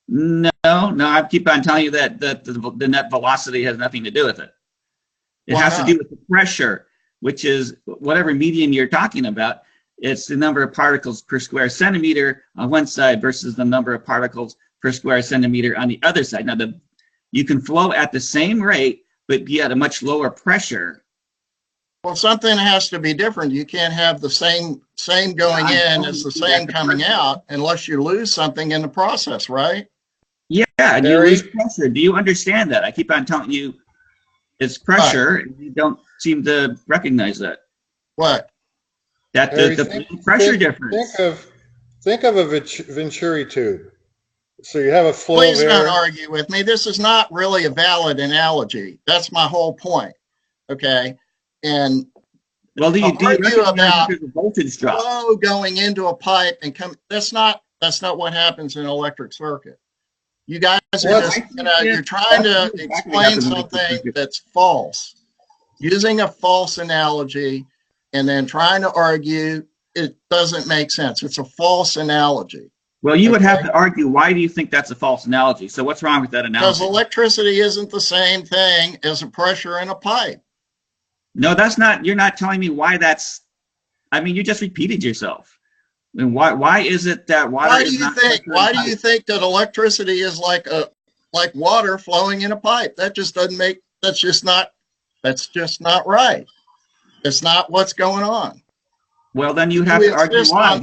No, I keep on telling you that the net velocity has nothing to do with it. It has to do with the pressure, which is whatever medium you're talking about. It's the number of particles per square centimeter on one side versus the number of particles per square centimeter on the other side. Now, you can flow at the same rate, but be at a much lower pressure. Well, something has to be different. You can't have the same going in as the same coming out unless you lose something in the process, right? Yeah, and you lose pressure. Do you understand that? I keep on telling you it's pressure, and you don't seem to recognize that. What? That the pressure difference. Think of a Venturi tube. So you have a flow of air. Please don't argue with me. This is not really a valid analogy. That's my whole point. Okay, and well, do you argue about the voltage drop? Flow going into a pipe and come. That's not what happens in an electric circuit. You guys are just, you're trying to explain something that's false, using a false analogy, and then trying to argue it doesn't make sense. It's a false analogy. Well, you would have to argue, why do you think that's a false analogy? So what's wrong with that analogy? Because electricity isn't the same thing as a pressure in a pipe. No, that's not. You're not telling me why that's. I mean, you just repeated yourself. I mean, why is it that water Why do you think that electricity is like water flowing in a pipe? That just doesn't make. That's just not right. It's not what's going on. Well, then you have to argue why.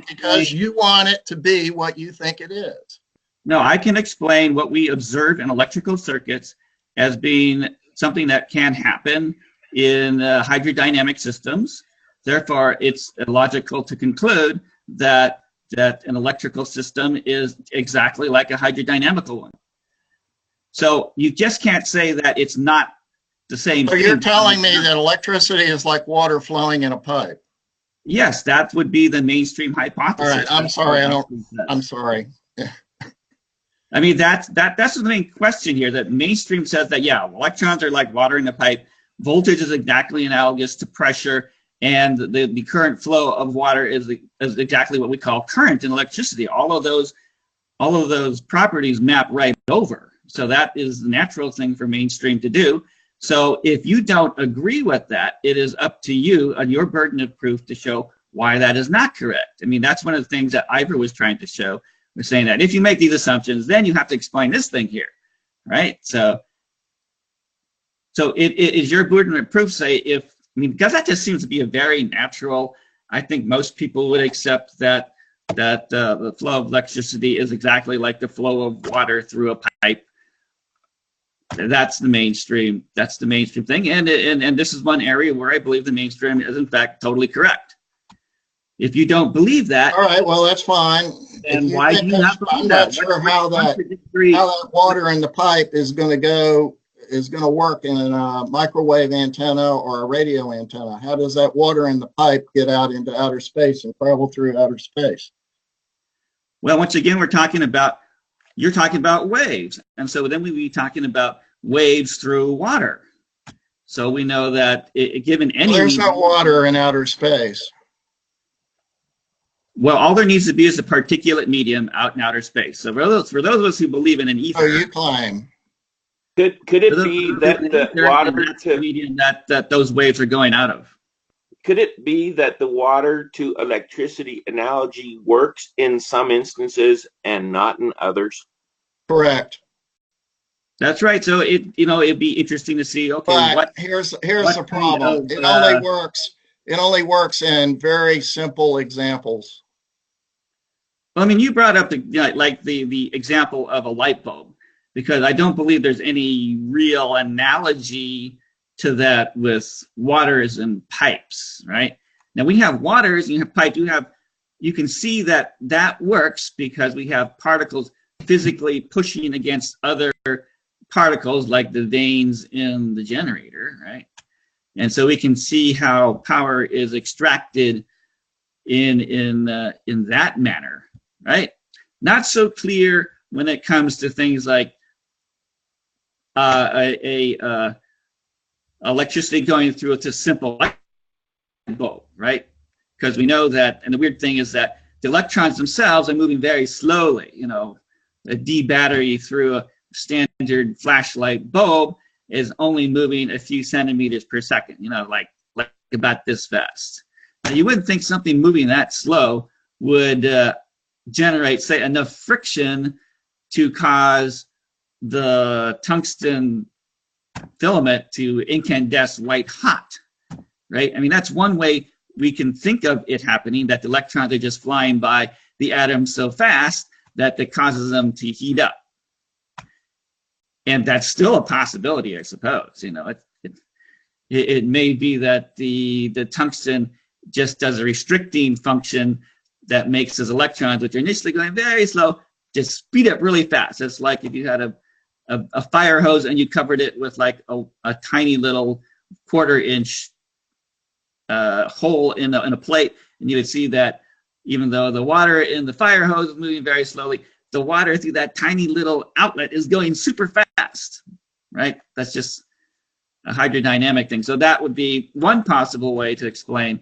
Because you want it to be what you think it is. No, I can explain what we observe in electrical circuits as being something that can happen in hydrodynamic systems. Therefore, it's logical to conclude that an electrical system is exactly like a hydrodynamical one. So you just can't say that it's not the same thing. So you're telling me that electricity is like water flowing in a pipe? Yes, that would be the mainstream hypothesis. All right, I'm sorry. I'm sorry. I mean, that's the main question here, that mainstream says that, yeah, electrons are like water in a pipe. Voltage is exactly analogous to pressure, and the current flow of water is exactly what we call current in electricity. All of those properties map right over. So that is the natural thing for mainstream to do. So if you don't agree with that, it is up to you on your burden of proof to show why that is not correct. I mean, that's one of the things that Ivor was trying to show. We're saying that if you make these assumptions, then you have to explain this thing here, right? So it is your burden of proof, say, because that just seems to be a very natural, I think most people would accept that the flow of electricity is exactly like the flow of water through a pipe. That's the mainstream thing. And this is one area where I believe the mainstream is in fact totally correct. If you don't believe that, all right, well, that's fine. And why do you not believe I'm that? not sure how that water in the pipe is going to work in a microwave antenna or a radio antenna. How does that water in the pipe get out into outer space and travel through outer space? Well, once again, you're talking about waves. And so then we'd be talking about waves through water. So we know that given any... There's no water in outer space. Well, all there needs to be is a particulate medium out in outer space. So for those of us who believe in an ether... Oh, you claim. Could it be that the water to medium that those waves are going out of? Could it be that the water to electricity analogy works in some instances and not in others? Correct. That's right. So it'd be interesting to see. Okay, but here's the problem. It only works in very simple examples. Well, I mean, you brought up the example of a light bulb, because I don't believe there's any real analogy to that with waters and pipes, right? Now we have waters, and you have pipes. You can see that works because we have particles physically pushing against other particles, like the vanes in the generator, right? And so we can see how power is extracted in that manner, right? Not so clear when it comes to things like electricity going through a simple light bulb, right? Because we know that, and the weird thing is that the electrons themselves are moving very slowly. A D battery through a standard flashlight bulb is only moving a few centimeters per second, like about this fast. Now, you wouldn't think something moving that slow would generate, say, enough friction to cause the tungsten filament to incandesce white hot, right? I mean, that's one way we can think of it happening, that the electrons are just flying by the atoms so fast that it causes them to heat up. And that's still a possibility, I suppose. It may be that the tungsten just does a restricting function that makes those electrons, which are initially going very slow, just speed up really fast. It's like if you had a fire hose and you covered it with like a tiny little 1/4 inch hole in a plate, and you would see that even though the water in the fire hose is moving very slowly, the water through that tiny little outlet is going super fast, right? That's just a hydrodynamic thing. So that would be one possible way to explain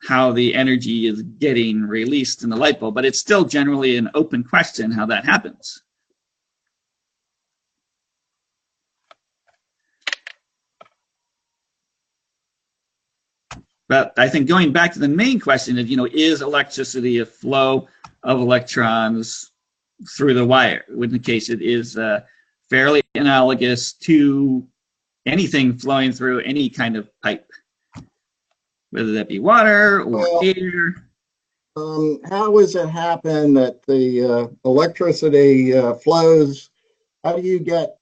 how the energy is getting released in the light bulb, but it's still generally an open question how that happens. But I think going back to the main question of, is electricity a flow of electrons through the wire? In the case, it is fairly analogous to anything flowing through any kind of pipe, whether that be water or air. How does it happen that the electricity flows? How do you get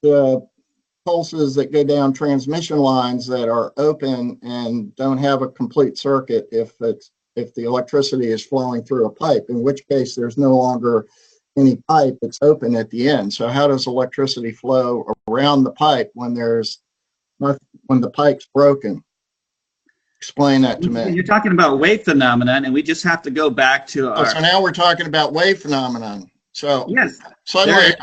pulses that go down transmission lines that are open and don't have a complete circuit if the electricity is flowing through a pipe, in which case there's no longer any pipe, it's open at the end? So how does electricity flow around the pipe when the pipe's broken? Explain that to me. You're talking about wave phenomenon, and we just have to go back to our... So now we're talking about wave phenomenon. So yes, suddenly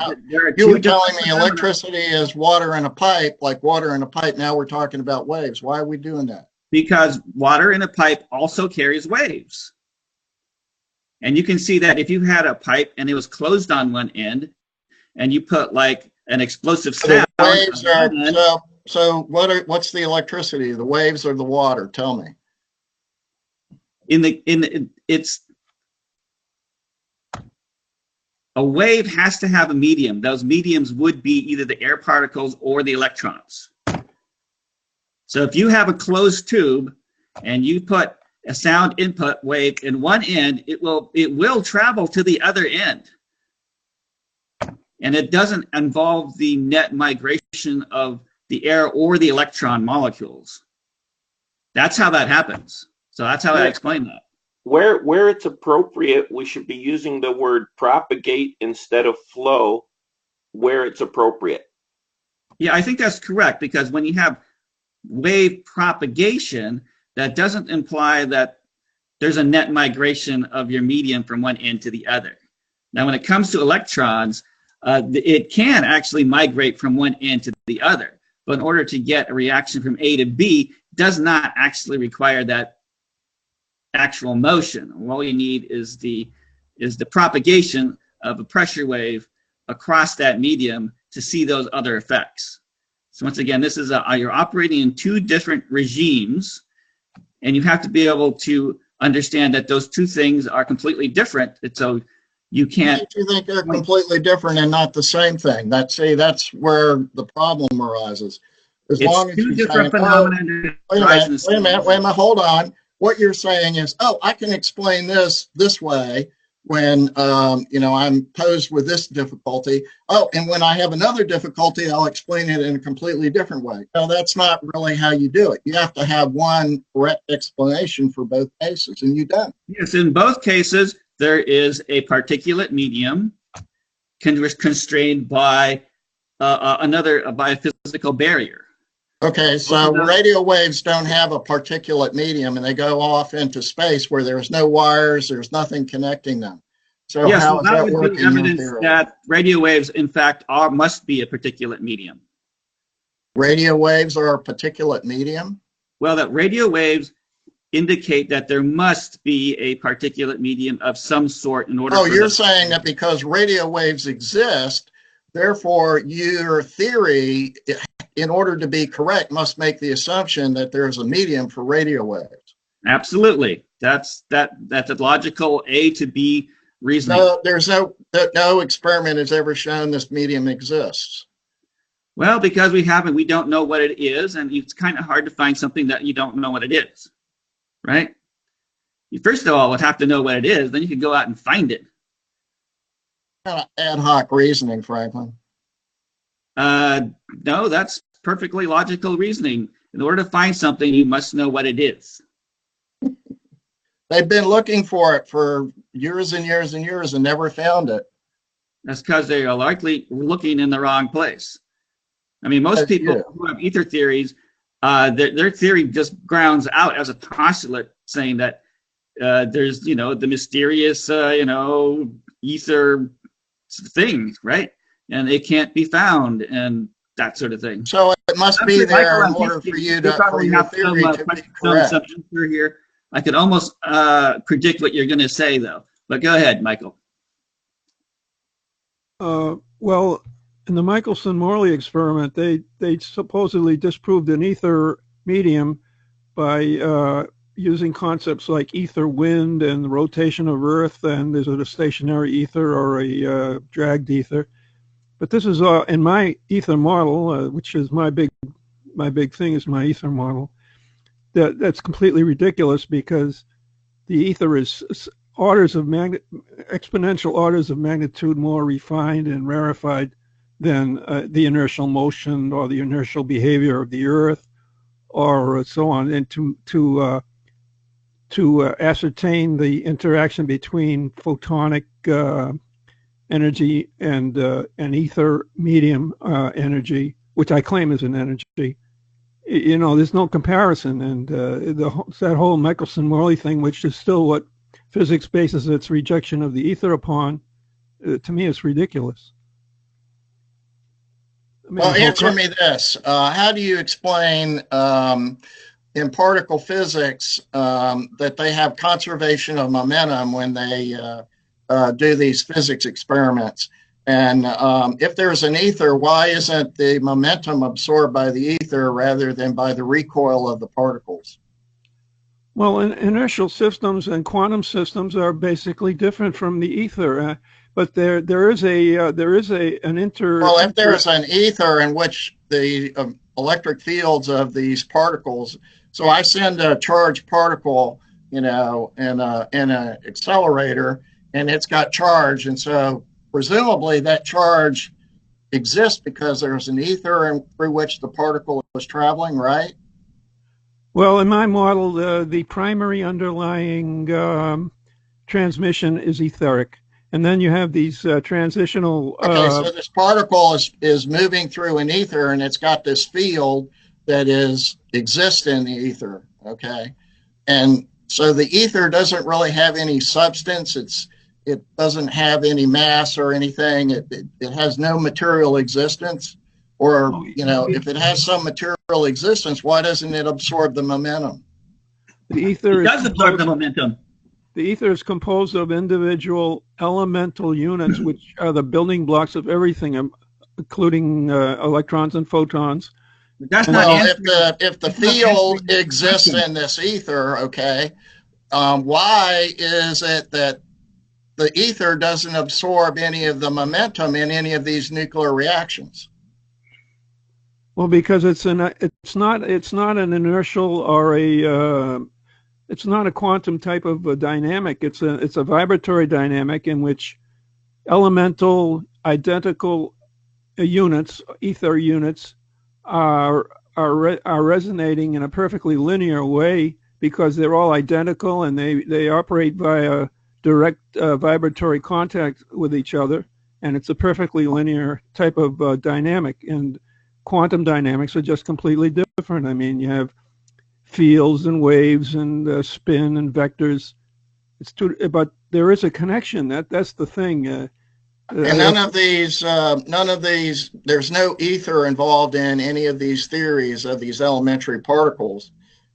you were telling me electricity is water in a pipe, like water in a pipe. Now we're talking about waves. Why are we doing that? Because water in a pipe also carries waves. And you can see that if you had a pipe and it was closed on one end, and you put like an explosive sound. So what's the electricity? The waves or the water? Tell me. it's a wave has to have a medium. Those mediums would be either the air particles or the electrons. So if you have a closed tube and you put a sound input wave in one end, it will travel to the other end. And it doesn't involve the net migration of the air or the electron molecules. That's how that happens. So that's how I explain that. Where it's appropriate, we should be using the word propagate instead of flow where it's appropriate. Yeah, I think that's correct, because when you have wave propagation, that doesn't imply that there's a net migration of your medium from one end to the other. Now, when it comes to electrons, it can actually migrate from one end to the other. But in order to get a reaction from A to B, does not actually require that actual motion. All you need is the propagation of a pressure wave across that medium to see those other effects. So once again, this is you're operating in two different regimes, and you have to be able to understand that those two things are completely different. So you can't. You think they're completely different and not the same thing? That's where the problem arises. As long as two you're different saying, phenomena. wait a minute, hold on. What you're saying is, I can explain this way when I'm posed with this difficulty. And when I have another difficulty, I'll explain it in a completely different way. No, that's not really how you do it. You have to have one correct explanation for both cases, and you don't. Yes, in both cases, there is a particulate medium constrained by by a physical barrier. Okay, so radio waves don't have a particulate medium, and they go off into space where there's no wires, there's nothing connecting them. So yes, how does that would work be in your evidence theory? that radio waves, in fact, must be a particulate medium. Radio waves are a particulate medium? Well, that radio waves indicate that there must be a particulate medium of some sort in order. You're saying that because radio waves exist, therefore your theory, in order to be correct, must make the assumption that there's a medium for radio waves. Absolutely. That's a logical A to B reasoning. No, there's no experiment has ever shown this medium exists. Well, because we don't know what it is, and it's kind of hard to find something that you don't know what it is, right? You first of all would have to know what it is, then you can go out and find it. Kind of ad hoc reasoning, Franklin. No, that's perfectly logical reasoning. In order to find something, you must know what it is. They've been looking for it for years and years and years and never found it. That's because they are likely looking in the wrong place. I mean, most people who have ether theories, their theory just grounds out as a postulate saying that there's, the mysterious, ether thing, right? And it can't be found and that sort of thing. So it must be there in order for you to, for your theory to be correct. Here. I could almost predict what you're going to say, though. But go ahead, Michael. Well, in the Michelson Morley experiment, they supposedly disproved an ether medium by using concepts like ether wind and the rotation of Earth, and is it a stationary ether or a dragged ether? But this is in my ether model, which is my big thing is my ether model. That's completely ridiculous, because the ether is exponential orders of magnitude more refined and rarefied than the inertial motion or the inertial behavior of the Earth, or so on. And to ascertain the interaction between photonic energy and an ether medium energy, which I claim is an energy, there's no comparison. And that whole Michelson Morley thing, which is still what physics bases its rejection of the ether upon, to me, it's ridiculous. Well, answer me this. How do you explain in particle physics that they have conservation of momentum when they do these physics experiments? And if there's an ether, why isn't the momentum absorbed by the ether rather than by the recoil of the particles? Well, inertial systems and quantum systems are basically different from the ether, but there is an Well, if there's an ether in which the electric fields of these particles, so I send a charged particle, in a accelerator, and it's got charge, and so presumably that charge exists because there's an ether through which the particle is traveling, right? Well, in my model, the primary underlying transmission is etheric, and then you have these transitional. Okay, so this particle is moving through an ether, and it's got this field that exists in the ether. Okay, and so the ether doesn't really have any substance. It doesn't have any mass or anything. It has no material existence. Or, if it has some material existence, why doesn't it absorb the momentum? The ether does absorb the momentum. The ether is composed of individual elemental units, which are the building blocks of everything, including electrons and photons. That's well, if the field exists in this ether, okay, why is it that the ether doesn't absorb any of the momentum in any of these nuclear reactions? Well, because it's not an inertial or it's not a quantum type of a dynamic. It's a vibratory dynamic in which elemental identical units, ether units, are resonating in a perfectly linear way because they're all identical and they operate via direct vibratory contact with each other, and it's a perfectly linear type of dynamic. And quantum dynamics are just completely different. I mean, you have fields and waves and spin and vectors. But there is a connection. That's the thing. And none of these, there's no ether involved in any of these theories of these elementary particles.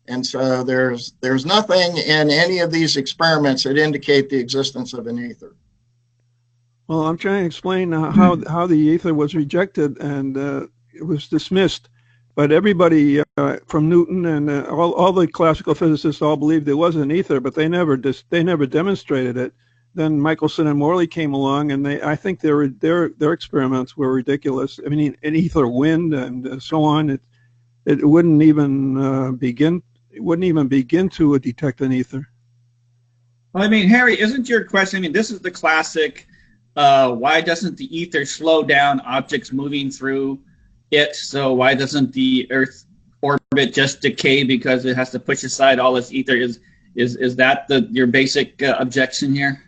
And so there's nothing in any of these experiments that indicate the existence of an ether. Well, I'm trying to explain how the ether was rejected and it was dismissed, but everybody from Newton and all the classical physicists all believed there was an ether, but they never demonstrated it. Then Michelson and Morley came along, and I think their experiments were ridiculous. I mean, an ether wind and so on. It wouldn't even begin. It wouldn't even begin to detect an ether. Well, I mean, Harry, isn't your question? I mean, this is the classic. Why doesn't the ether slow down objects moving through it? So why doesn't the Earth orbit just decay because it has to push aside all this ether? Is that your basic objection here?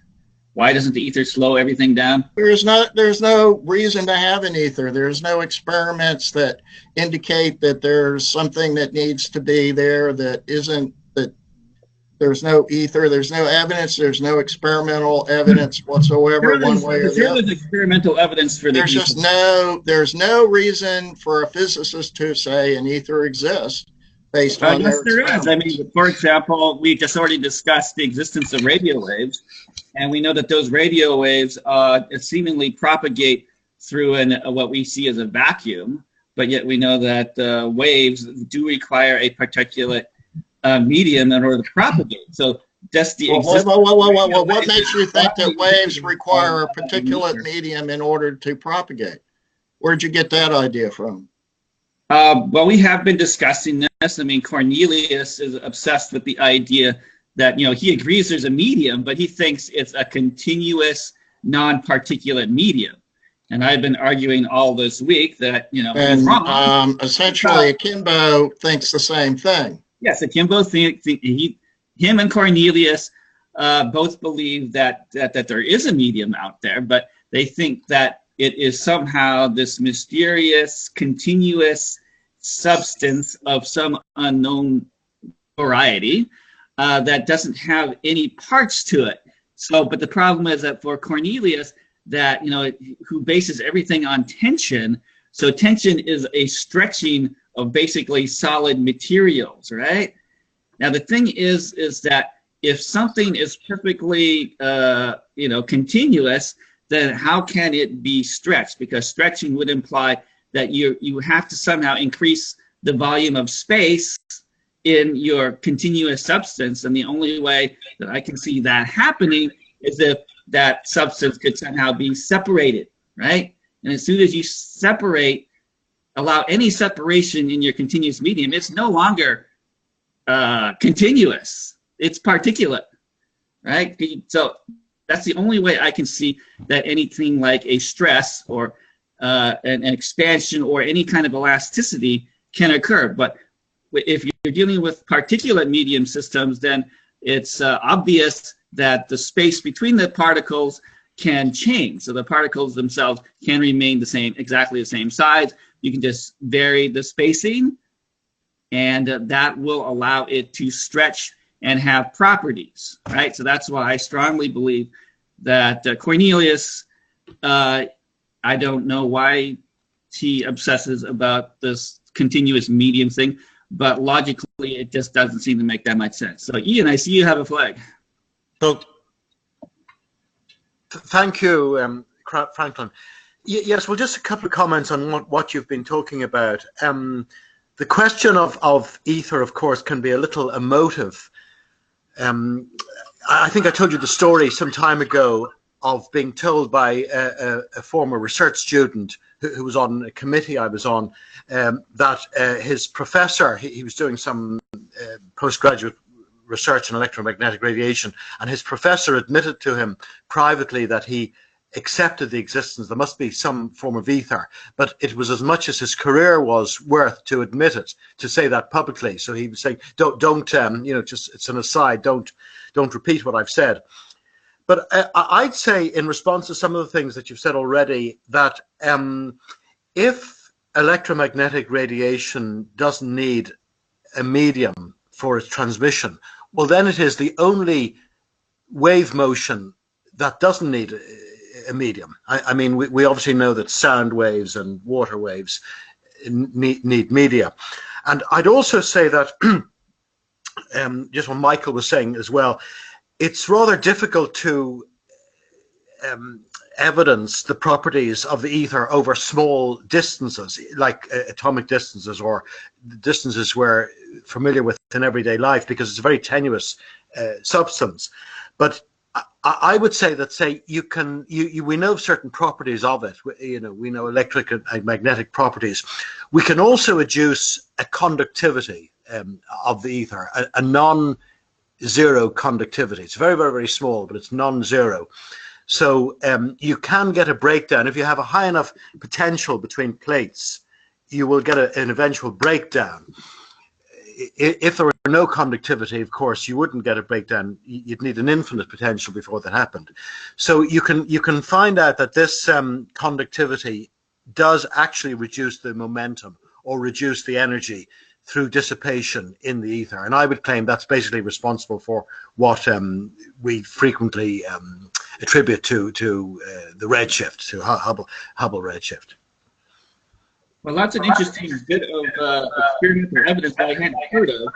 Why doesn't the ether slow everything down? There's no reason to have an ether. There's no experiments that indicate that there's something that needs to be there that isn't, that there's no ether. There's no evidence. There's no experimental evidence whatsoever one way or the other. There's experimental evidence for there's just there's no reason for a physicist to say an ether exists based on yes, there is. I mean, for example, we just already discussed the existence of radio waves, and we know that those radio waves seemingly propagate through what we see as a vacuum, but yet we know that waves do require a particulate medium in order to propagate. So that's the what makes you think that waves require a particulate medium in order to propagate? Where'd you get that idea from? Well, we have been discussing this. I mean, Cornelius is obsessed with the idea that, he agrees there's a medium, but he thinks it's a continuous, non-particulate medium. And I've been arguing all this week that, he's wrong. Essentially, Akimbo thinks the same thing. Yes, Akimbo him and Cornelius both believe that there is a medium out there, but they think that it is somehow this mysterious, continuous substance of some unknown variety that doesn't have any parts to it. So, but the problem is that for Cornelius, that, who bases everything on tension, so tension is a stretching of basically solid materials, right? Now, the thing is that if something is perfectly, continuous, then how can it be stretched? Because stretching would imply that you have to somehow increase the volume of space in your continuous substance. And the only way that I can see that happening is if that substance could somehow be separated, right? And as soon as you allow any separation in your continuous medium, it's no longer continuous. It's particulate, right? So that's the only way I can see that anything like a stress or an expansion or any kind of elasticity can occur. But if you're dealing with particulate medium systems, then it's obvious that the space between the particles can change. So the particles themselves can remain exactly the same size. You can just vary the spacing, and that will allow it to stretch and have properties, right? So that's why I strongly believe that Cornelius, I don't know why he obsesses about this continuous medium thing, but logically it just doesn't seem to make that much sense. So Ian, I see you have a flag. So, thank you, Franklin. Yes, well, just a couple of comments on what you've been talking about. The question of ether, of course, can be a little emotive. I think I told you the story some time ago of being told by a former research student who was on a committee I was on, that his professor, he was doing some postgraduate research in electromagnetic radiation, and his professor admitted to him privately that he accepted the existence, there must be some form of ether, but it was as much as his career was worth to admit it, to say that publicly. So he was saying, don't you know, just, it's an aside, don't repeat what I've said. But I'd say, in response to some of the things that you've said already, that if electromagnetic radiation doesn't need a medium for its transmission, well, then it is the only wave motion that doesn't need a medium. I mean, we obviously know that sound waves and water waves need media. And I'd also say that, just what Michael was saying as well, it's rather difficult to evidence the properties of the ether over small distances, like atomic distances or distances we're familiar with in everyday life, because it's a very tenuous substance. But I would say that, say, we know certain properties of it. You know, we know electric and magnetic properties. We can also adduce a conductivity of the ether, a non-zero conductivity. It's very, very, very small, but it's non-zero. So you can get a breakdown. If you have a high enough potential between plates, you will get an eventual breakdown. If there were no conductivity, of course, you wouldn't get a breakdown. You'd need an infinite potential before that happened. So you can find out that this conductivity does actually reduce the momentum or reduce the energy through dissipation in the ether. And I would claim that's basically responsible for what we frequently attribute to the redshift, to Hubble redshift. Well, that's an interesting bit of experimental evidence that I hadn't heard of,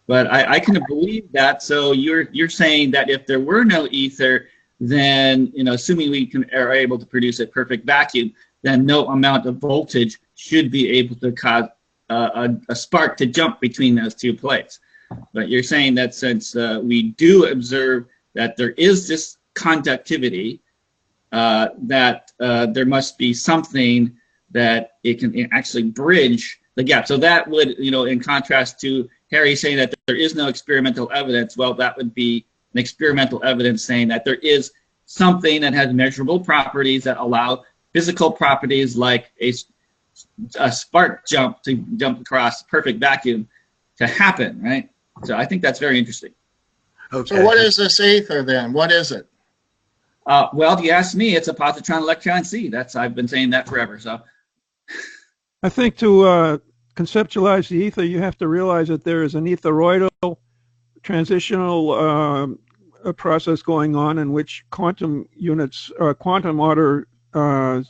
but I can believe that. So you're saying that if there were no ether, then, you know, assuming we are able to produce a perfect vacuum, then no amount of voltage should be able to cause a spark to jump between those two plates. But you're saying that since we do observe that there is this conductivity, that there must be something that it can actually bridge the gap. So that would, you know, in contrast to Harry saying that there is no experimental evidence, well, that would be an experimental evidence saying that there is something that has measurable properties that allow physical properties like a spark jump to jump across perfect vacuum to happen, right? So I think that's very interesting. Okay. So what is this ether then? What is it? Well, if you ask me, it's a positron electron C. I've been saying that forever. So I think to conceptualize the ether, you have to realize that there is an etheroidal transitional process going on in which quantum units, quantum order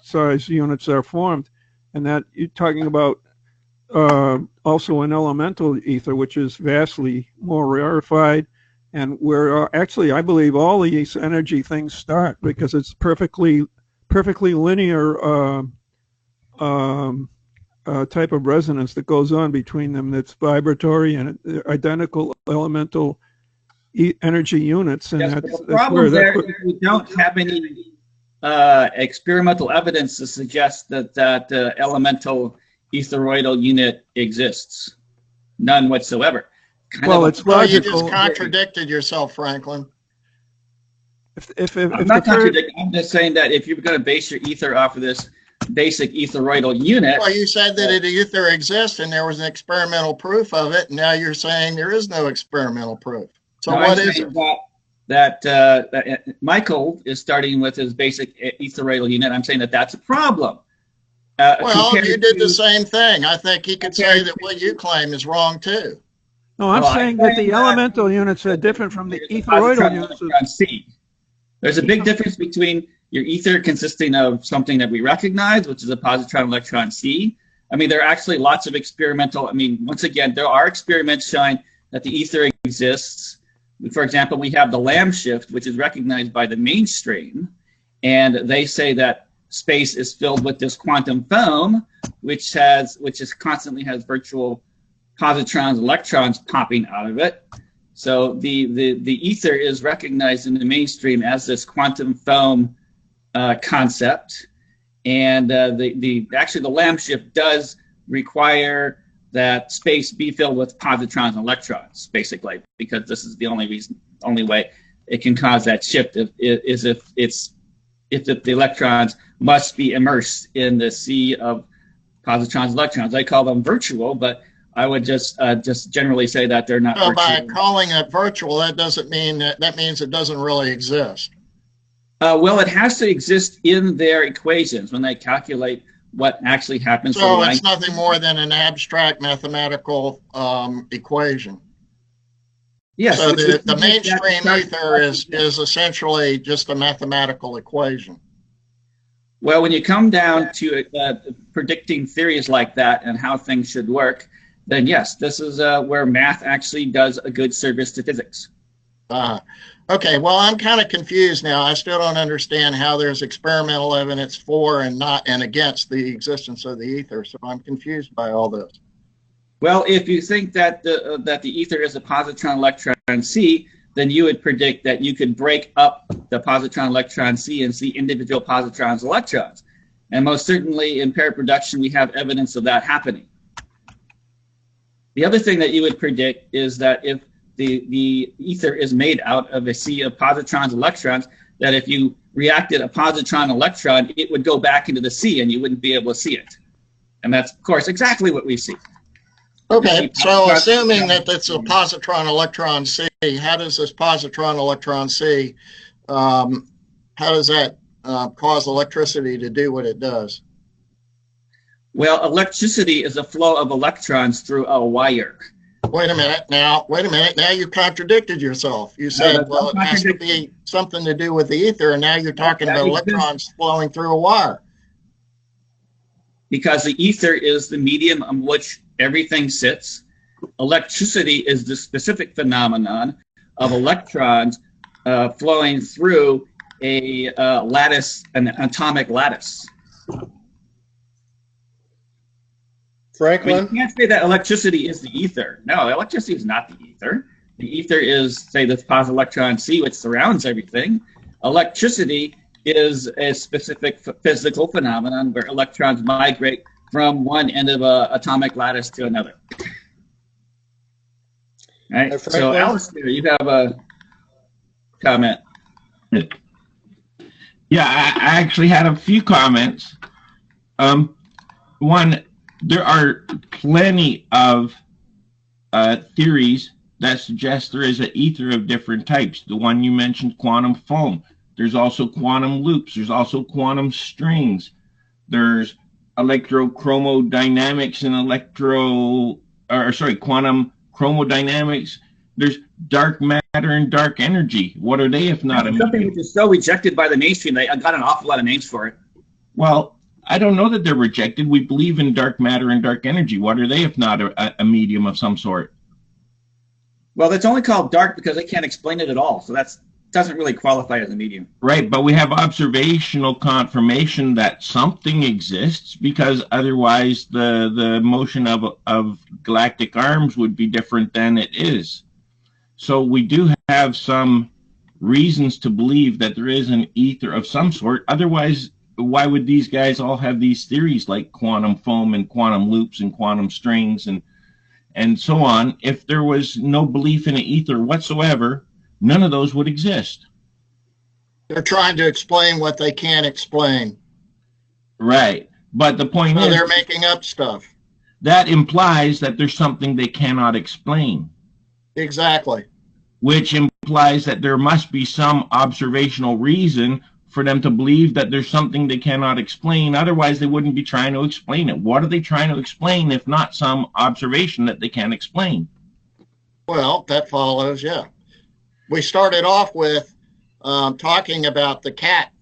size units are formed, and that you're talking about also an elemental ether, which is vastly more rarefied, and where actually I believe all these energy things start, because it's perfectly linear type of resonance that goes on between them that's vibratory and they're identical elemental energy units. And Yes, that's, but the that's problem where there is we don't have any experimental evidence to suggest that elemental etheroidal unit exists. None whatsoever. well, it's Well, you logical. just contradicted yourself, Franklin. I'm not contradicting. I'm just saying that if you're going to base your ether off of this basic etheroidal unit. Well, you said that an ether exists and there was an experimental proof of it. And now you're saying there is no experimental proof. So No, what I'm is saying it? that Michael is starting with his basic etheroidal unit. I'm saying that that's a problem. Well, you did the to- same thing. I think he could say that what you claim is wrong too. No, I'm Well, saying I'm that the saying that elemental units are different from the there's a etheroidal positron units. electron C. There's a big difference between your ether consisting of something that we recognize, which is a positron electron C. I mean, there are actually lots of experimental, once again, there are experiments showing that the ether exists. For example, we have the Lamb shift, which is recognized by the mainstream, and they say that space is filled with this quantum foam, which constantly has virtual positrons, electrons popping out of it. So the ether is recognized in the mainstream as this quantum foam concept, and actually the Lamb shift does require that space be filled with positrons and electrons, basically, because this is the only way it can cause that shift if the electrons must be immersed in the sea of positrons and electrons. I call them virtual, but I would just generally say that they're not So virtual. by calling it virtual, that doesn't mean that means it doesn't really exist. Well, it has to exist in their equations when they calculate what actually happens. So it's nothing more than an abstract mathematical equation. Yes. So the mainstream ether is essentially just a mathematical equation. Well, when you come down to predicting theories like that and how things should work, then yes, this is where math actually does a good service to physics. Okay, well, I'm kind of confused now. I still don't understand how there's experimental evidence for and against the existence of the ether. So I'm confused by all this. Well, if you think that the ether is a positron electron C, then you would predict that you could break up the positron electron C and see individual positrons electrons. And most certainly in pair production, we have evidence of that happening. The other thing that you would predict is that if the ether is made out of a sea of positrons and electrons, that if you reacted a positron electron, it would go back into the sea and you wouldn't be able to see it. And that's, of course, exactly what we see. Okay, so assuming that it's a positron electron C, how does this positron electron C, how does that cause electricity to do what it does? Well, electricity is a flow of electrons through a wire. Wait a minute. Now you contradicted yourself. You said, well, it has to be something to do with the ether, and now you're talking about electrons flowing through a wire. Because the ether is the medium on which everything sits. Electricity is the specific phenomenon of electrons flowing through a lattice, an atomic lattice. Franklin? You can't say that electricity is the ether. No, electricity is not the ether. The ether is, say, this positive electron C, which surrounds everything. Electricity is a specific physical phenomenon where electrons migrate from one end of an atomic lattice to another. Right? So, Alistair, you have a comment. Yeah, I actually had a few comments. One, there are plenty of theories that suggest there is an ether of different types. The one you mentioned, quantum foam. There's also quantum loops. There's also quantum strings. There's electrochromodynamics and quantum chromodynamics. There's dark matter and dark energy. What are they if not something which is so rejected by the mainstream? They got an awful lot of names for it. Well, I don't know that they're rejected. We believe in dark matter and dark energy. What are they if not a medium of some sort? Well, it's only called dark because they can't explain it at all. So that's doesn't really qualify as a medium. Right, but we have observational confirmation that something exists, because otherwise the motion of galactic arms would be different than it is. So we do have some reasons to believe that there is an ether of some sort. Otherwise, why would these guys all have these theories like quantum foam and quantum loops and quantum strings and so on? If there was no belief in an ether whatsoever, none of those would exist. They're trying to explain what they can't explain. Right. But the point is, they're making up stuff. That implies that there's something they cannot explain. Exactly. Which implies that there must be some observational reason for them to believe that there's something they cannot explain. Otherwise, they wouldn't be trying to explain it. What are they trying to explain if not some observation that they can't explain? Well, that follows, yeah. We started off with talking about the Catt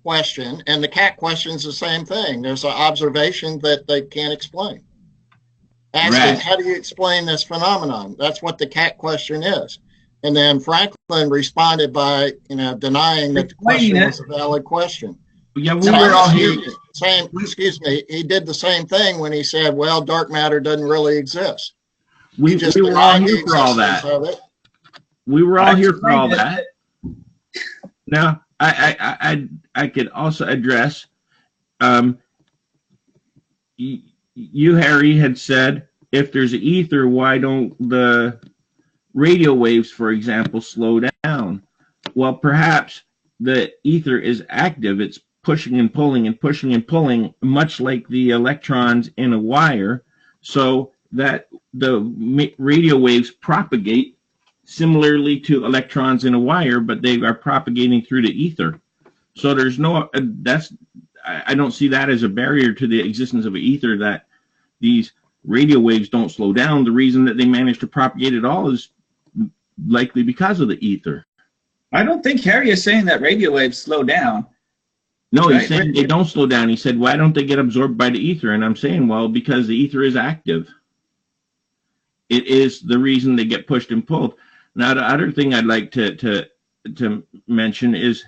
question, and the Catt question is the same thing. There's an observation that they can't explain. Asking, right, how do you explain this phenomenon? That's what the Catt question is. And then Franklin responded by, denying that the question was a valid question. Yeah, we were all here. He did the same thing when he said, well, dark matter doesn't really exist. We were all here for all that. We were all here for all that. Now, I could also address, you, Harry, had said, if there's an ether, why don't the radio waves, for example, slow down? Well, perhaps the ether is active. It's pushing and pulling and pushing and pulling, much like the electrons in a wire, so that the radio waves propagate similarly to electrons in a wire, but they are propagating through the ether. So there's no, I don't see that as a barrier to the existence of an ether, that these radio waves don't slow down. The reason that they manage to propagate at all is likely because of the ether. I don't think Harry is saying that radio waves slow down. No, he's saying they don't slow down. He said, why don't they get absorbed by the ether? And I'm saying, well, because the ether is active. It is the reason they get pushed and pulled. Now, the other thing I'd like to mention is,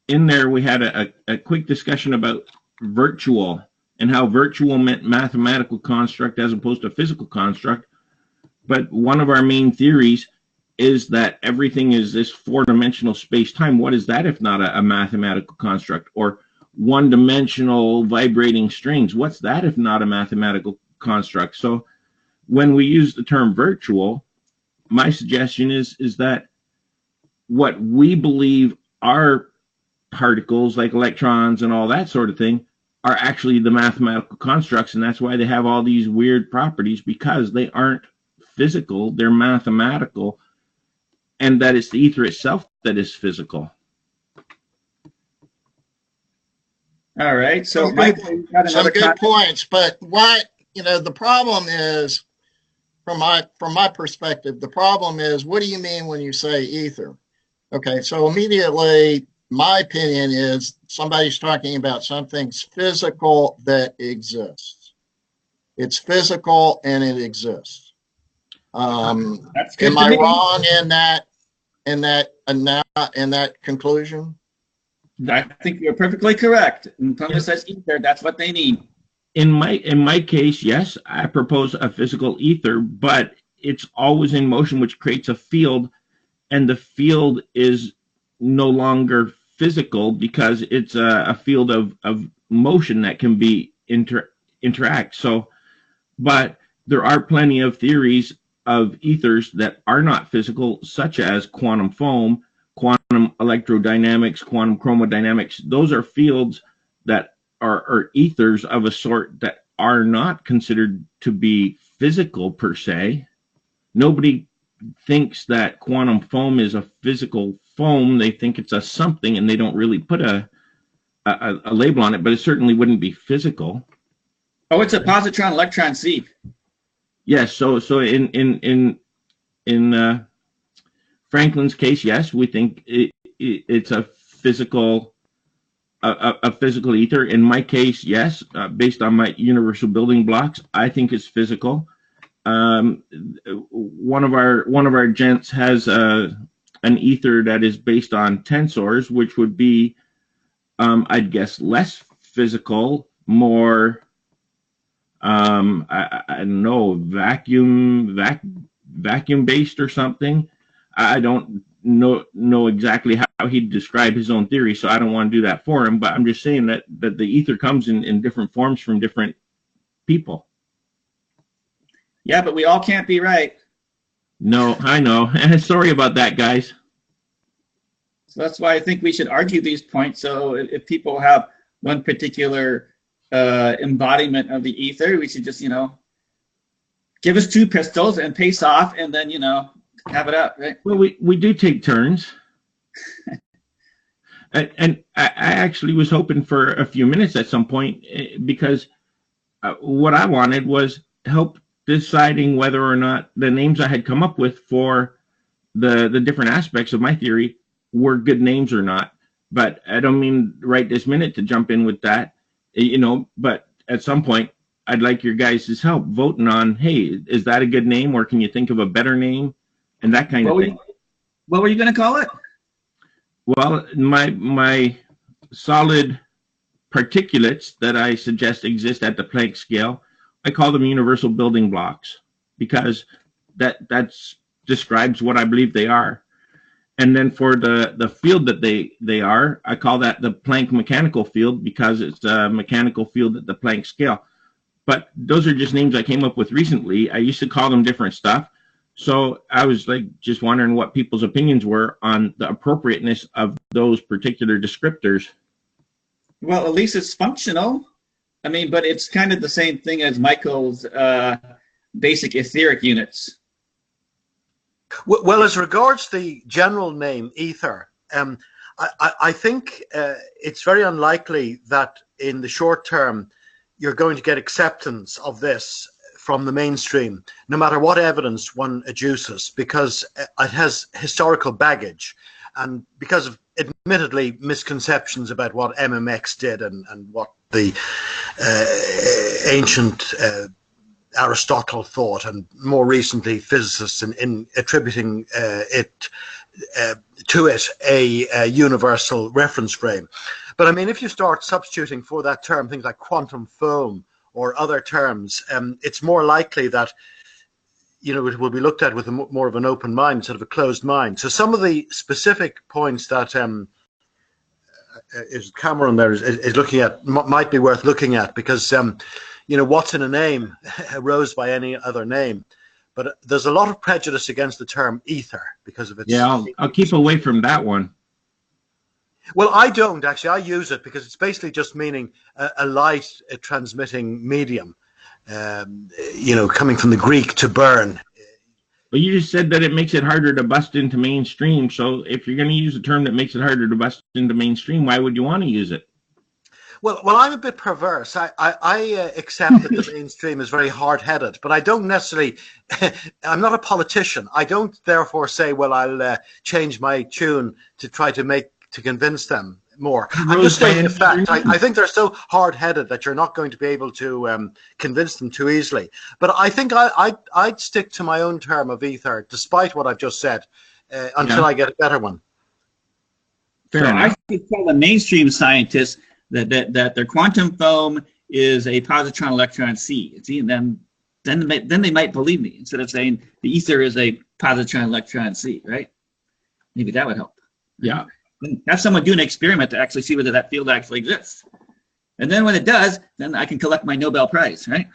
in there we had a quick discussion about virtual and how virtual meant mathematical construct as opposed to physical construct. But one of our main theories is that everything is this four-dimensional space-time. What is that if not a mathematical construct? Or one-dimensional vibrating strings. What's that if not a mathematical construct? So when we use the term virtual, my suggestion is that what we believe are particles like electrons and all that sort of thing are actually the mathematical constructs, and that's why they have all these weird properties, because they aren't physical, they're mathematical, and that it's the ether itself that is physical. All right, so some good points, but why, the problem is, from my perspective, the problem is, what do you mean when you say ether? Okay, so immediately, my opinion is somebody's talking about something's physical that exists. It's physical and it exists. Am I wrong in that conclusion? I think you're perfectly correct. When someone says ether, that's what they need. In my case, yes, I propose a physical ether, but it's always in motion, which creates a field, and the field is no longer physical because it's a field of motion that can be interact. So, but there are plenty of theories of ethers that are not physical, such as quantum foam, quantum electrodynamics, quantum chromodynamics. Those are fields that are ethers of a sort that are not considered to be physical per se. Nobody thinks that quantum foam is a physical foam. They think it's a something, and they don't really put a label on it, but it certainly wouldn't be physical. Oh, it's a positron electron seep. Yes, so in Franklin's case, yes, we think it's a physical ether. In my case, yes, based on my universal building blocks, I think it's physical. One of our gents has an ether that is based on tensors, which would be, I'd guess, less physical, more, I don't know, vacuum based or something. I don't know exactly how he'd describe his own theory, so I don't want to do that for him. But I'm just saying that the ether comes in different forms from different people. Yeah, but we all can't be right. No, I know. Sorry about that, guys. So that's why I think we should argue these points. So if people have one particular embodiment of the ether, we should just, give us 2 pistols and pace off, and then, have it up, right? Well, we do take turns. And I actually was hoping for a few minutes at some point, because what I wanted was help deciding whether or not the names I had come up with for the different aspects of my theory were good names or not. But I don't mean right this minute to jump in with that, but at some point, I'd like your guys' help voting on, hey, is that a good name, or can you think of a better name, and that kind of thing. What were you going to call it? Well, my solid particulates that I suggest exist at the Planck scale, I call them universal building blocks, because that describes what I believe they are. And then for the field that they are, I call that the Planck mechanical field, because it's a mechanical field at the Planck scale. But those are just names I came up with recently. I used to call them different stuff. So I was just wondering what people's opinions were on the appropriateness of those particular descriptors. Well, at least it's functional. I mean, but it's kind of the same thing as Michael's basic etheric units. Well, as regards the general name ether, I think it's very unlikely that in the short term you're going to get acceptance of this from the mainstream, no matter what evidence one adduces, because it has historical baggage, and because of admittedly misconceptions about what MMX did and what the ancient Aristotle thought, and more recently physicists in attributing to it a universal reference frame. But I mean, if you start substituting for that term things like quantum foam or other terms, it's more likely that it will be looked at with more of an open mind instead of a closed mind. So some of the specific points that is Cameron there is looking at might be worth looking at, because what's in a name arose by any other name. But there's a lot of prejudice against the term ether because of its... Yeah, I'll keep away from that one. Well, I don't actually. I use it because it's basically just meaning a light transmitting medium, coming from the Greek to burn. Well, you just said that it makes it harder to bust into mainstream. So if you're going to use a term that makes it harder to bust into mainstream, why would you want to use it? Well, I'm a bit perverse. I accept that the mainstream is very hard-headed, but I don't necessarily. I'm not a politician. I don't therefore say, well, I'll change my tune to try to convince them more. I'm just stating the fact. I think they're so hard-headed that you're not going to be able to convince them too easily. But I think I'd stick to my own term of ether, despite what I've just said, until I get a better one. Fair enough. I should tell the mainstream scientists that their quantum foam is a positron electron C. See, and then they might believe me instead of saying the ether is a positron electron C, right? Maybe that would help. Yeah. Have someone do an experiment to actually see whether that field actually exists. And then when it does, then I can collect my Nobel Prize, right?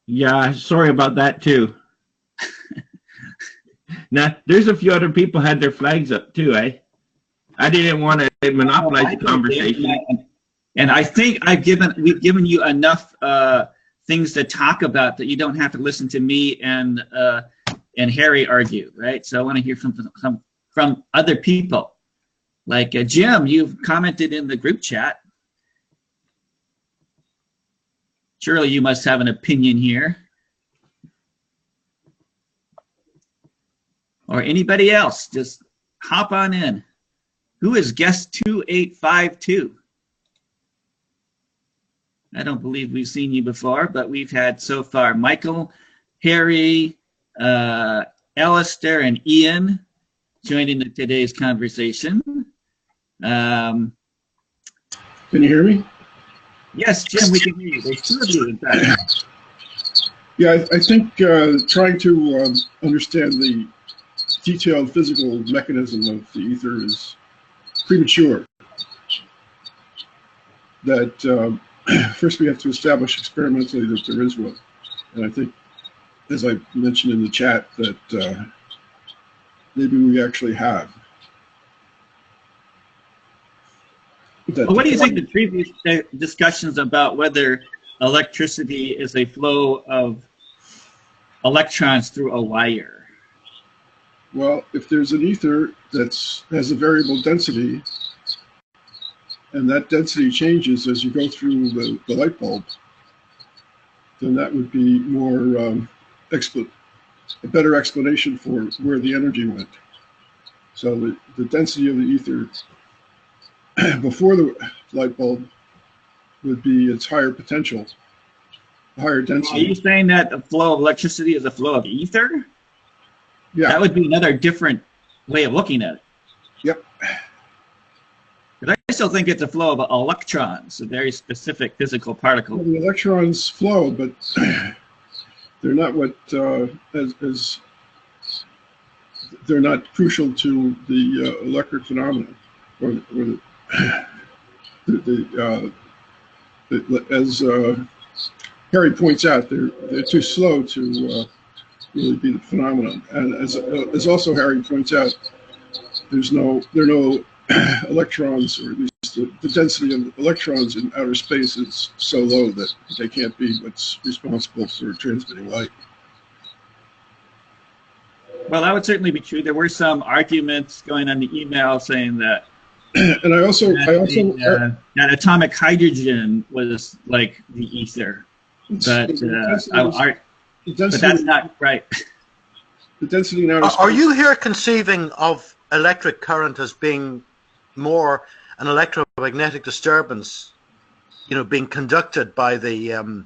Yeah, sorry about that too. Now, there's a few other people had their flags up too, eh? I didn't want to monopolize the conversation. And I think we've given you enough things to talk about that you don't have to listen to me and Harry argue, right? So I want to hear from other people. Like Jim, you've commented in the group chat. Surely you must have an opinion here. Or anybody else, just hop on in. Who is guest 2852? I don't believe we've seen you before, but we've had so far Michael, Harry, Alistair, and Ian. joining today's conversation. Can you hear me? Yes, Jim, we can hear you. There's two of you, in fact. Yeah, I think trying to understand the detailed physical mechanism of the ether is premature. That first we have to establish experimentally that there is one. And I think, as I mentioned in the chat, that maybe we actually have. Well, what do you think the previous discussions about whether electricity is a flow of electrons through a wire? Well, if there's an ether that has a variable density, and that density changes as you go through the light bulb, then that would be more a better explanation for where the energy went. So the density of the ether before the light bulb would be its higher potential, higher density. Are you saying that the flow of electricity is a flow of ether? Yeah. That would be another different way of looking at it. Yep. But I still think it's a flow of electrons, a very specific physical particle. Well, the electrons flow, but they're not what they're not crucial to the electric phenomenon, or as Harry points out, they're too slow to really be the phenomenon. And as also Harry points out, there are no electrons, or at least the density of electrons in outer space is so low that they can't be what's responsible for transmitting light. Well, that would certainly be true. There were some arguments going on the email saying that and that atomic hydrogen was like the ether, but that's not right. The density in outer space. Are you here conceiving of electric current as being more an electromagnetic disturbance, being conducted by the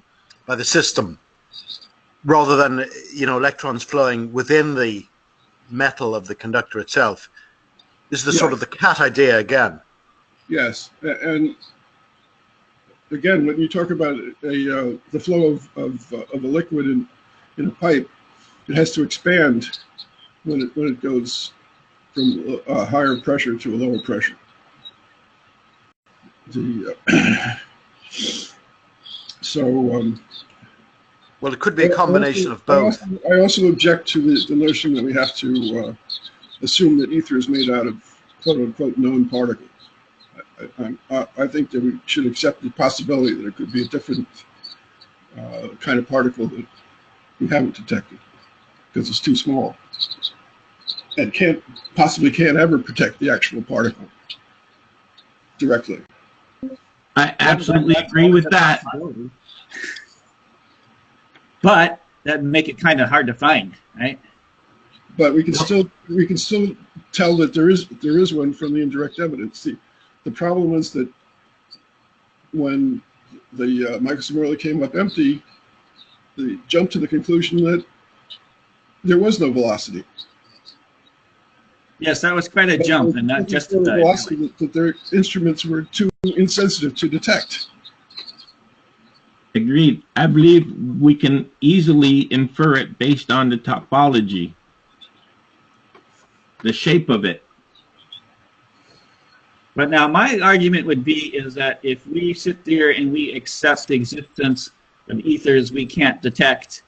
system, rather than electrons flowing within the metal of the conductor itself? This is sort of the Catt idea again. Yes, and again, when you talk about the flow of a liquid in a pipe, it has to expand when it goes from a higher pressure to a lower pressure. Well, it could be a combination of both. I also object to the notion that we have to assume that ether is made out of quote-unquote known particles. I think that we should accept the possibility that it could be a different kind of particle that we haven't detected because it's too small and can't ever protect the actual particle directly. I absolutely agree with that. But that would make it kind of hard to find, right? But we can still tell that there is one from the indirect evidence. The problem is that when the Michelson Morley came up empty, they jumped to the conclusion that there was no velocity. Yes, that was quite a jump, and not just the velocity that their instruments were too insensitive to detect. Agreed. I believe we can easily infer it based on the topology, the shape of it. But now my argument would be is that if we sit there and we accept the existence of ethers we can't detect,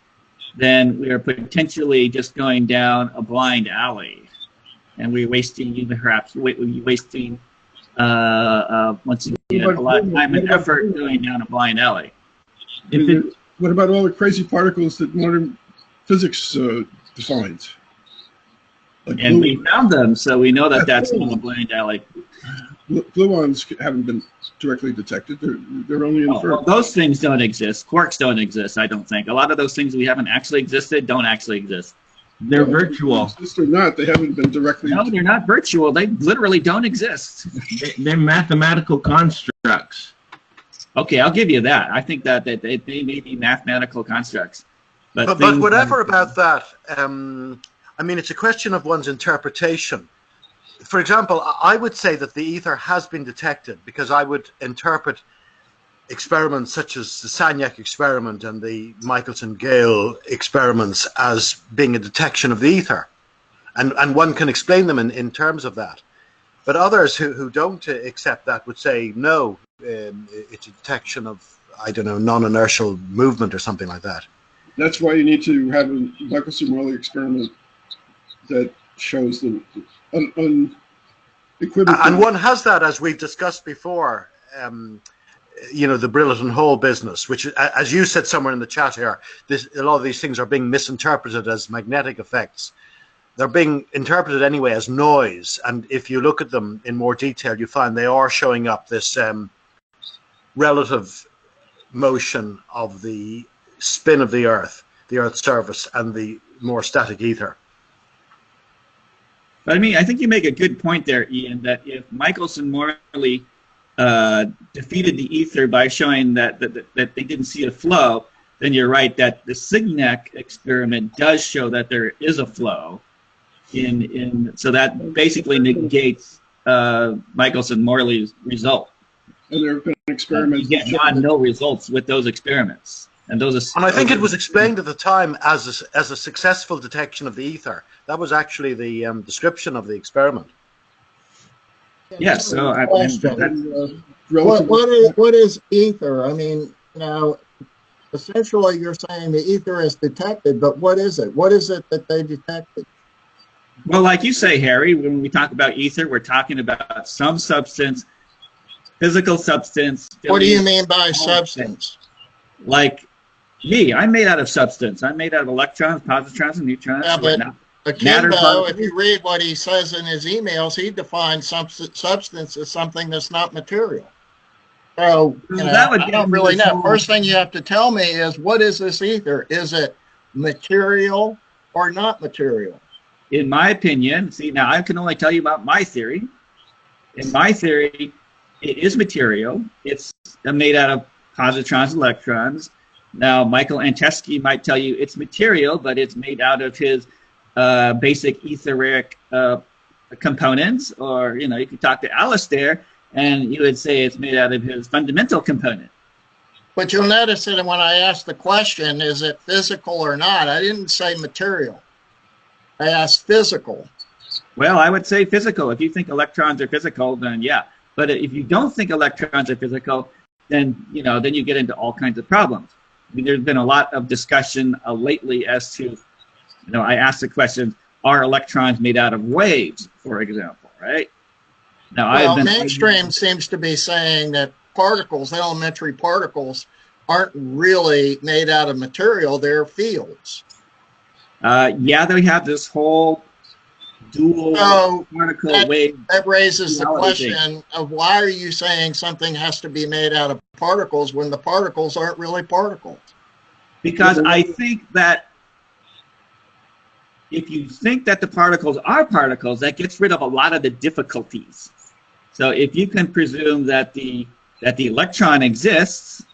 then we are potentially just going down a blind alley. And we're wasting, perhaps, wasting, once again, a lot of time and effort going down a blind alley. What about all the crazy particles that modern physics defines? Like and we found them, so we know that that's not a blind alley. Gluons haven't been directly detected. They're only inferred. Well, those things don't exist. Quarks don't exist, I don't think. A lot of those things we haven't actually existed don't actually exist. They're virtual. Exist or not, they haven't been directly. No, they're not virtual. They literally don't exist. They're mathematical constructs. Okay, I'll give you that. I think that they may be mathematical constructs. But whatever about that, I mean, it's a question of one's interpretation. for example, I would say that the ether has been detected, because I would interpret experiments such as the Sagnac experiment and the Michelson-Gale experiments as being a detection of the ether. And one can explain them in terms of that. But others who don't accept that would say, no, it's a detection of, I don't know, non-inertial movement or something like that. That's why you need to have a Michelson Morley experiment that shows the unequivocal. And one has that, as we've discussed before, you know, the Brillerton Hall business, which, as you said somewhere in the chat here, a lot of these things are being misinterpreted as magnetic effects. They're being interpreted anyway as noise, and if you look at them in more detail, you find they are showing up this relative motion of the spin of the Earth's surface, and the more static ether. But I mean, I think you make a good point there, Ian, that if Michelson Morley defeated the ether by showing that they didn't see a flow, then you're right that the Sagnac experiment does show that there is a flow. So that basically negates Michelson Morley's result. And there have been experiments. You get no results with those experiments. And I think it was explained at the time as a successful detection of the ether. That was actually the description of the experiment. Yes. So what is ether? I mean, now, essentially, you're saying the ether is detected, but what is it? What is it that they detected? Well, like you say, Harry, when we talk about ether, we're talking about some substance, physical substance. What do you mean by substance? Like me, I'm made out of substance. I'm made out of electrons, positrons, and neutrons. Yeah, but Akimbo, if you read what he says in his emails, he defines substance as something that's not material. So, I don't really know. First thing you have to tell me is, what is this ether? Is it material or not material? In my opinion, see, now I can only tell you about my theory. In my theory, it is material. It's made out of positrons, electrons. Now, Michael Antesky might tell you it's material, but it's made out of his basic etheric components. Or, you could talk to Alistair, and you would say it's made out of his fundamental component. But you'll notice that when I asked the question, is it physical or not, I didn't say material. I asked physical. Well, I would say physical. If you think electrons are physical, then yeah. But if you don't think electrons are physical, then then you get into all kinds of problems. I mean, there's been a lot of discussion lately as to, I asked the question, are electrons made out of waves, for example, right? Now, mainstream seems to be saying that particles, elementary particles, aren't really made out of material, they're fields. Yeah, they have this whole dual particle wave. That raises the question of, why are you saying something has to be made out of particles when the particles aren't really particles? Because I think that if you think that the particles are particles, that gets rid of a lot of the difficulties. So if you can presume that the electron exists,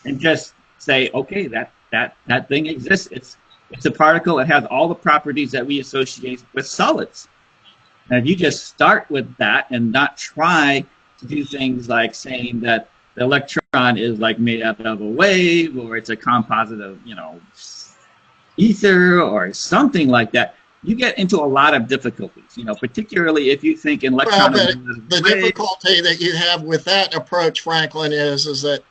and just say, okay, that thing exists, it's a particle. It has all the properties that we associate with solids. And if you just start with that and not try to do things like saying that the electron is like made up of a wave, or it's a composite of, ether or something like that, you get into a lot of difficulties, particularly if you think an electron is the difficulty that you have with that approach, Franklin, is that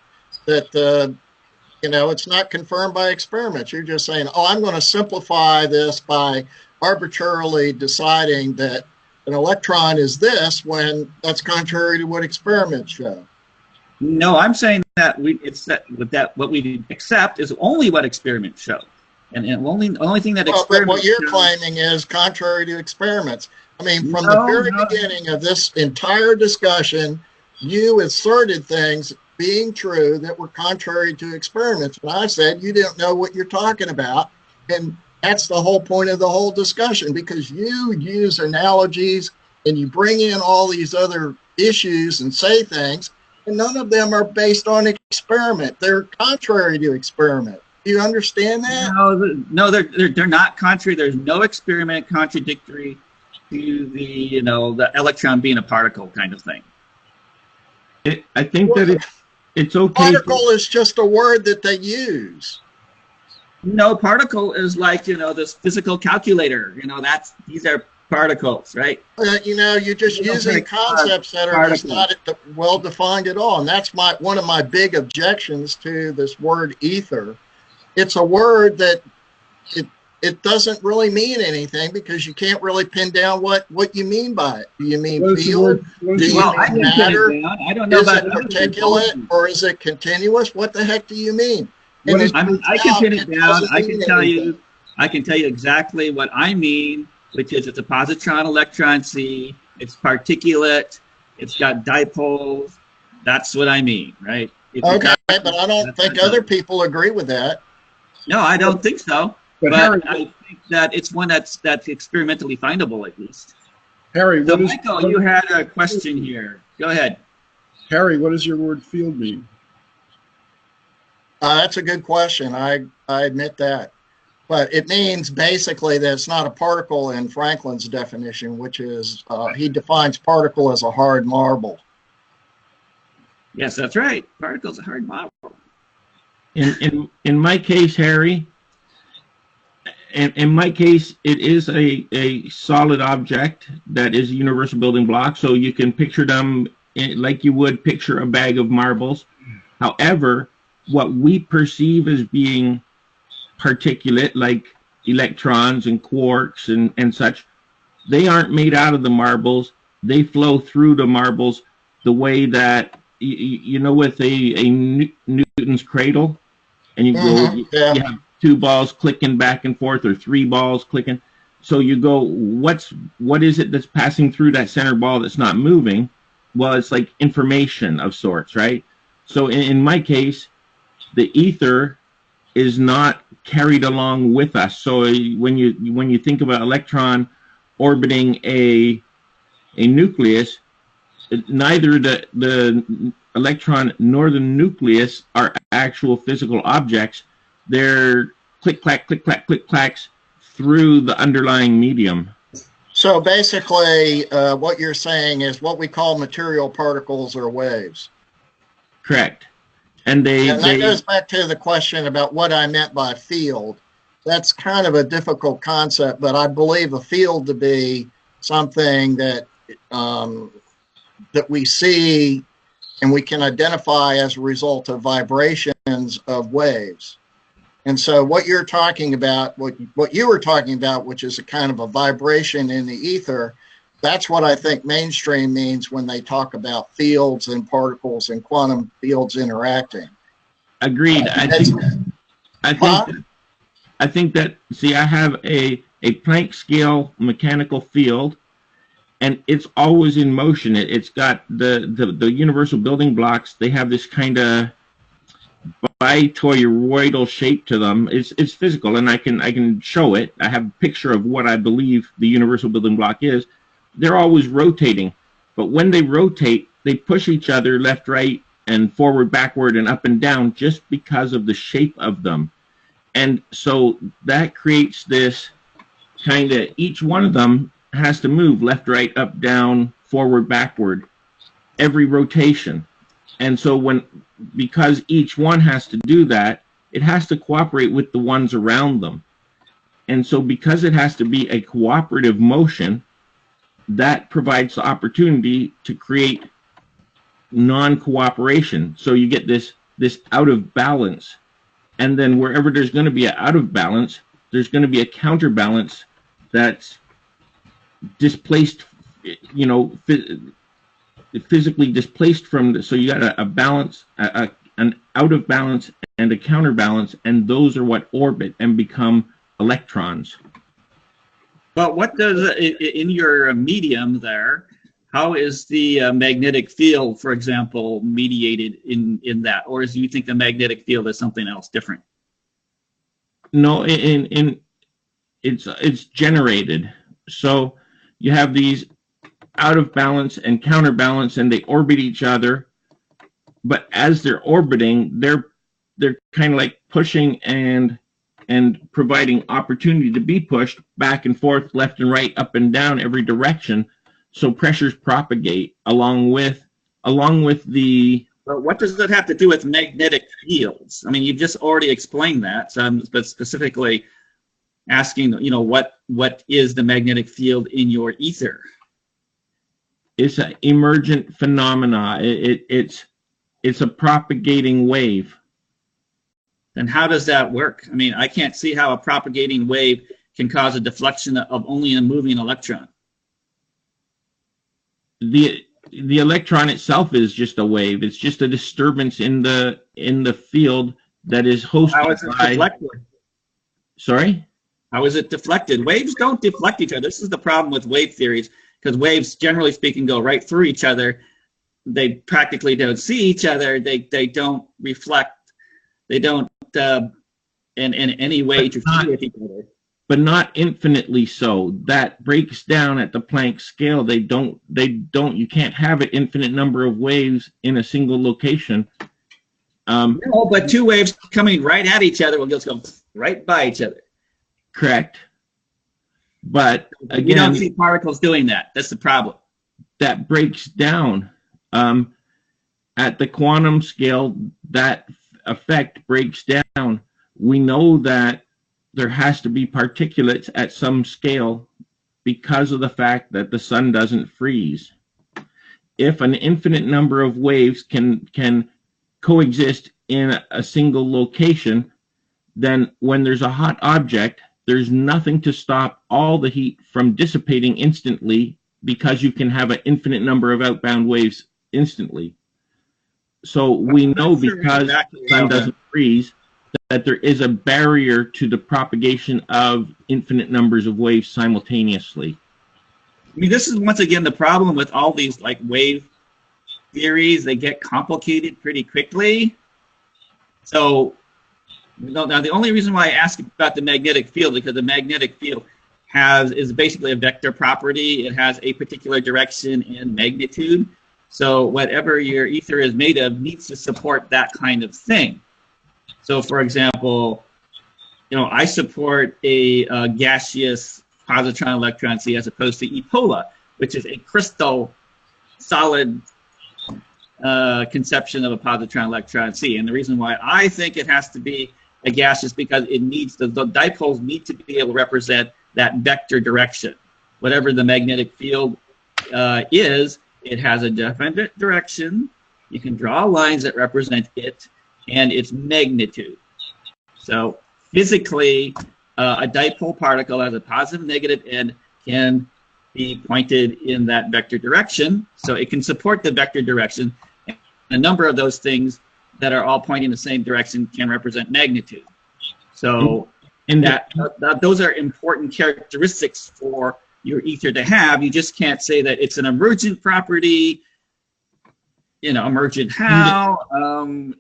it's not confirmed by experiments. You're just saying, I'm going to simplify this by arbitrarily deciding that an electron is this, when that's contrary to what experiments show. No, I'm saying that what we accept is only what experiments show. And the only thing that experiments what you're claiming is contrary to experiments. I mean, from the very beginning of this entire discussion, you asserted things being true that were contrary to experiments. And I said, you don't know what you're talking about. And that's the whole point of the whole discussion, because you use analogies and you bring in all these other issues and say things, and none of them are based on experiment. They're contrary to experiment. Do you understand that? No, they're not contrary. There's no experiment contradictory to the the electron being a particle kind of thing. I think that it's okay. Particle is just a word that they use. No, particle is like this physical calculator. These are particles, right? You're just using concepts that are just not well defined at all, and that's one of my big objections to this word ether. It's a word that it doesn't really mean anything because you can't really pin down what you mean by it. Do you mean field? Do you mean matter? I don't know about it particulate or is it continuous? What the heck do you mean? I can pin it down. I can tell you exactly what I mean, which is it's a positron electron C. It's particulate. It's got dipoles. That's what I mean, right? Okay, but I don't think other people agree with that. No, I don't think so. But Harry, I think that it's one that's experimentally findable, at least. Harry, so Michael, you had a question here. Go ahead. Harry, what does your word field mean? That's a good question. I admit that. But it means basically that it's not a particle in Franklin's definition, which is he defines particle as a hard marble. Yes, that's right. Particle's a hard marble. In my case, Harry, in my case, it is a solid object that is a universal building block. So you can picture them like you would picture a bag of marbles. However, what we perceive as being particulate, like electrons and quarks and such, they aren't made out of the marbles. They flow through the marbles the way that, with a Newton's cradle, and you go, you have 2 balls clicking back and forth or 3 balls clicking. So you go, what is it that's passing through that center ball that's not moving? Well, it's like information of sorts, right? So in my case, the ether is not carried along with us. So when you think about electron orbiting a nucleus, neither the electron nor the nucleus are actual physical objects. They're click clack click clacks through the underlying medium. So basically, what you're saying is what we call material particles or waves. Correct. And that goes back to the question about what I meant by field. That's kind of a difficult concept, but I believe a field to be something that that we see and we can identify as a result of vibrations of waves. And so what you're talking about, what you were talking about, which is a kind of a vibration in the ether, that's what I think mainstream means when they talk about fields and particles and quantum fields interacting. Agreed. I think that see, I have a Planck scale mechanical field, and it's always in motion. It's got the universal building blocks. They have this kind of bitoroidal shape to them. It's physical, and I can show it. I have a picture of what I believe the universal building block is. They're always rotating, but when they rotate, they push each other left, right, and forward, backward, and up and down just because of the shape of them. And so that creates this kind of, each one of them has to move left, right, up, down, forward, backward, every rotation. And so because each one has to do that, it has to cooperate with the ones around them. And so because it has to be a cooperative motion, that provides the opportunity to create non-cooperation. So you get this out of balance. And then wherever there's going to be an out of balance, there's going to be a counterbalance that's displaced, physically displaced from so you got a balance, an out of balance and a counterbalance, and those are what orbit and become electrons. Well, what does in your medium there? How is the magnetic field, for example, mediated in that, or do you think the magnetic field is something else different? No, it's generated. So you have these out of balance and counterbalance, and they orbit each other. But as they're orbiting, they're kind of like pushing and and providing opportunity to be pushed back and forth, left and right, up and down, every direction. So pressures propagate along with the. But what does that have to do with magnetic fields? I mean, you've just already explained that. So I'm specifically asking, what is the magnetic field in your ether? It's an emergent phenomena. It's a propagating wave. Then how does that work? I mean, I can't see how a propagating wave can cause a deflection of only a moving electron. The electron itself is just a wave. It's just a disturbance in the field that is hosted How is it deflected? Sorry? How is it deflected? Waves don't deflect each other. This is the problem with wave theories, because waves, generally speaking, go right through each other. They practically don't see each other. They don't reflect. They don't in any way interfere with each other. But not infinitely so. That breaks down at the Planck scale. They don't. You can't have an infinite number of waves in a single location. No, but two waves coming right at each other will just go right by each other. Correct. But again, you don't see particles doing that. That's the problem. That breaks down. At the quantum scale, that effect breaks down. We know that there has to be particulates at some scale because of the fact that the sun doesn't freeze. If an infinite number of waves can coexist in a single location, then when there's a hot object, there's nothing to stop all the heat from dissipating instantly, because you can have an infinite number of outbound waves instantly. So we know, because the sun doesn't freeze, that there is a barrier to the propagation of infinite numbers of waves simultaneously. I mean, this is once again the problem with all these wave theories. They get complicated pretty quickly. So now the only reason why I ask about the magnetic field, because the magnetic field is basically a vector property. It has a particular direction and magnitude. So whatever your ether is made of needs to support that kind of thing. So for example, I support a gaseous positron electron C as opposed to ePola, which is a crystal solid conception of a positron electron C. And the reason why I think it has to be a gas is because it needs the dipoles need to be able to represent that vector direction. Whatever the magnetic field is, it has a definite direction. You can draw lines that represent it and its magnitude. So physically, a dipole particle has a positive and negative end, can be pointed in that vector direction. So it can support the vector direction. And a number of those things that are all pointing in the same direction can represent magnitude. So those are important characteristics for your ether to have. You just can't say that it's an emergent property. Emergent how?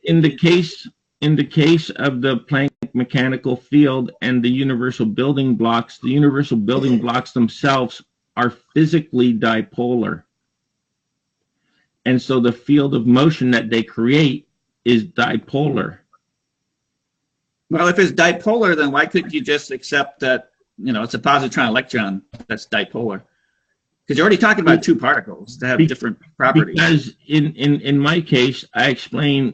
In the case of the Planck mechanical field and the universal building blocks themselves are physically dipolar. And so the field of motion that they create is dipolar. Well, if it's dipolar, then why couldn't you just accept that, it's a positron electron that's dipolar? Because you're already talking about two particles that have different properties. Because in my case, I explain,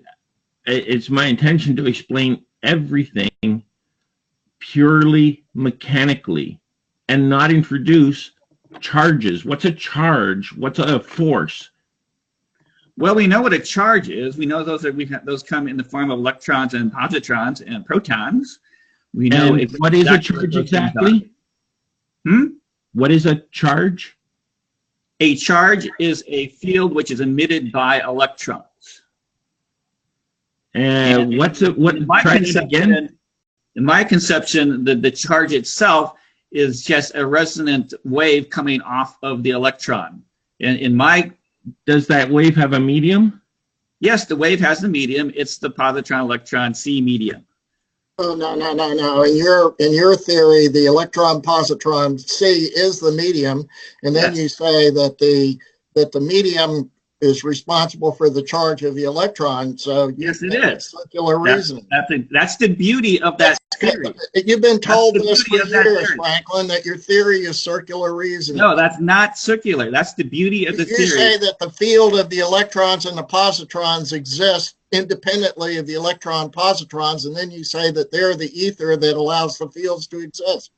it's my intention to explain everything purely mechanically and not introduce charges. What's a charge? What's a force? Well, we know what a charge is. We know those come in the form of electrons and positrons and protons. We know what is a charge exactly? What is a charge? A charge is a field which is emitted by electrons. And try this again? In my conception, the charge itself is just a resonant wave coming off of the electron. Does that wave have a medium? Yes, the wave has a medium. It's the positron electron C medium. Oh, no. In your theory, the electron positron C is the medium, and then you say that the medium is responsible for the charge of the electron. So yes, it is circular reasoning. That's the beauty of that theory. You've been told this for years, theory. Franklin, that your theory is circular reasoning. No, that's not circular. That's the beauty of the theory. You say that the field of the electrons and the positrons exist independently of the electron positrons, and then you say that they're the ether that allows the fields to exist.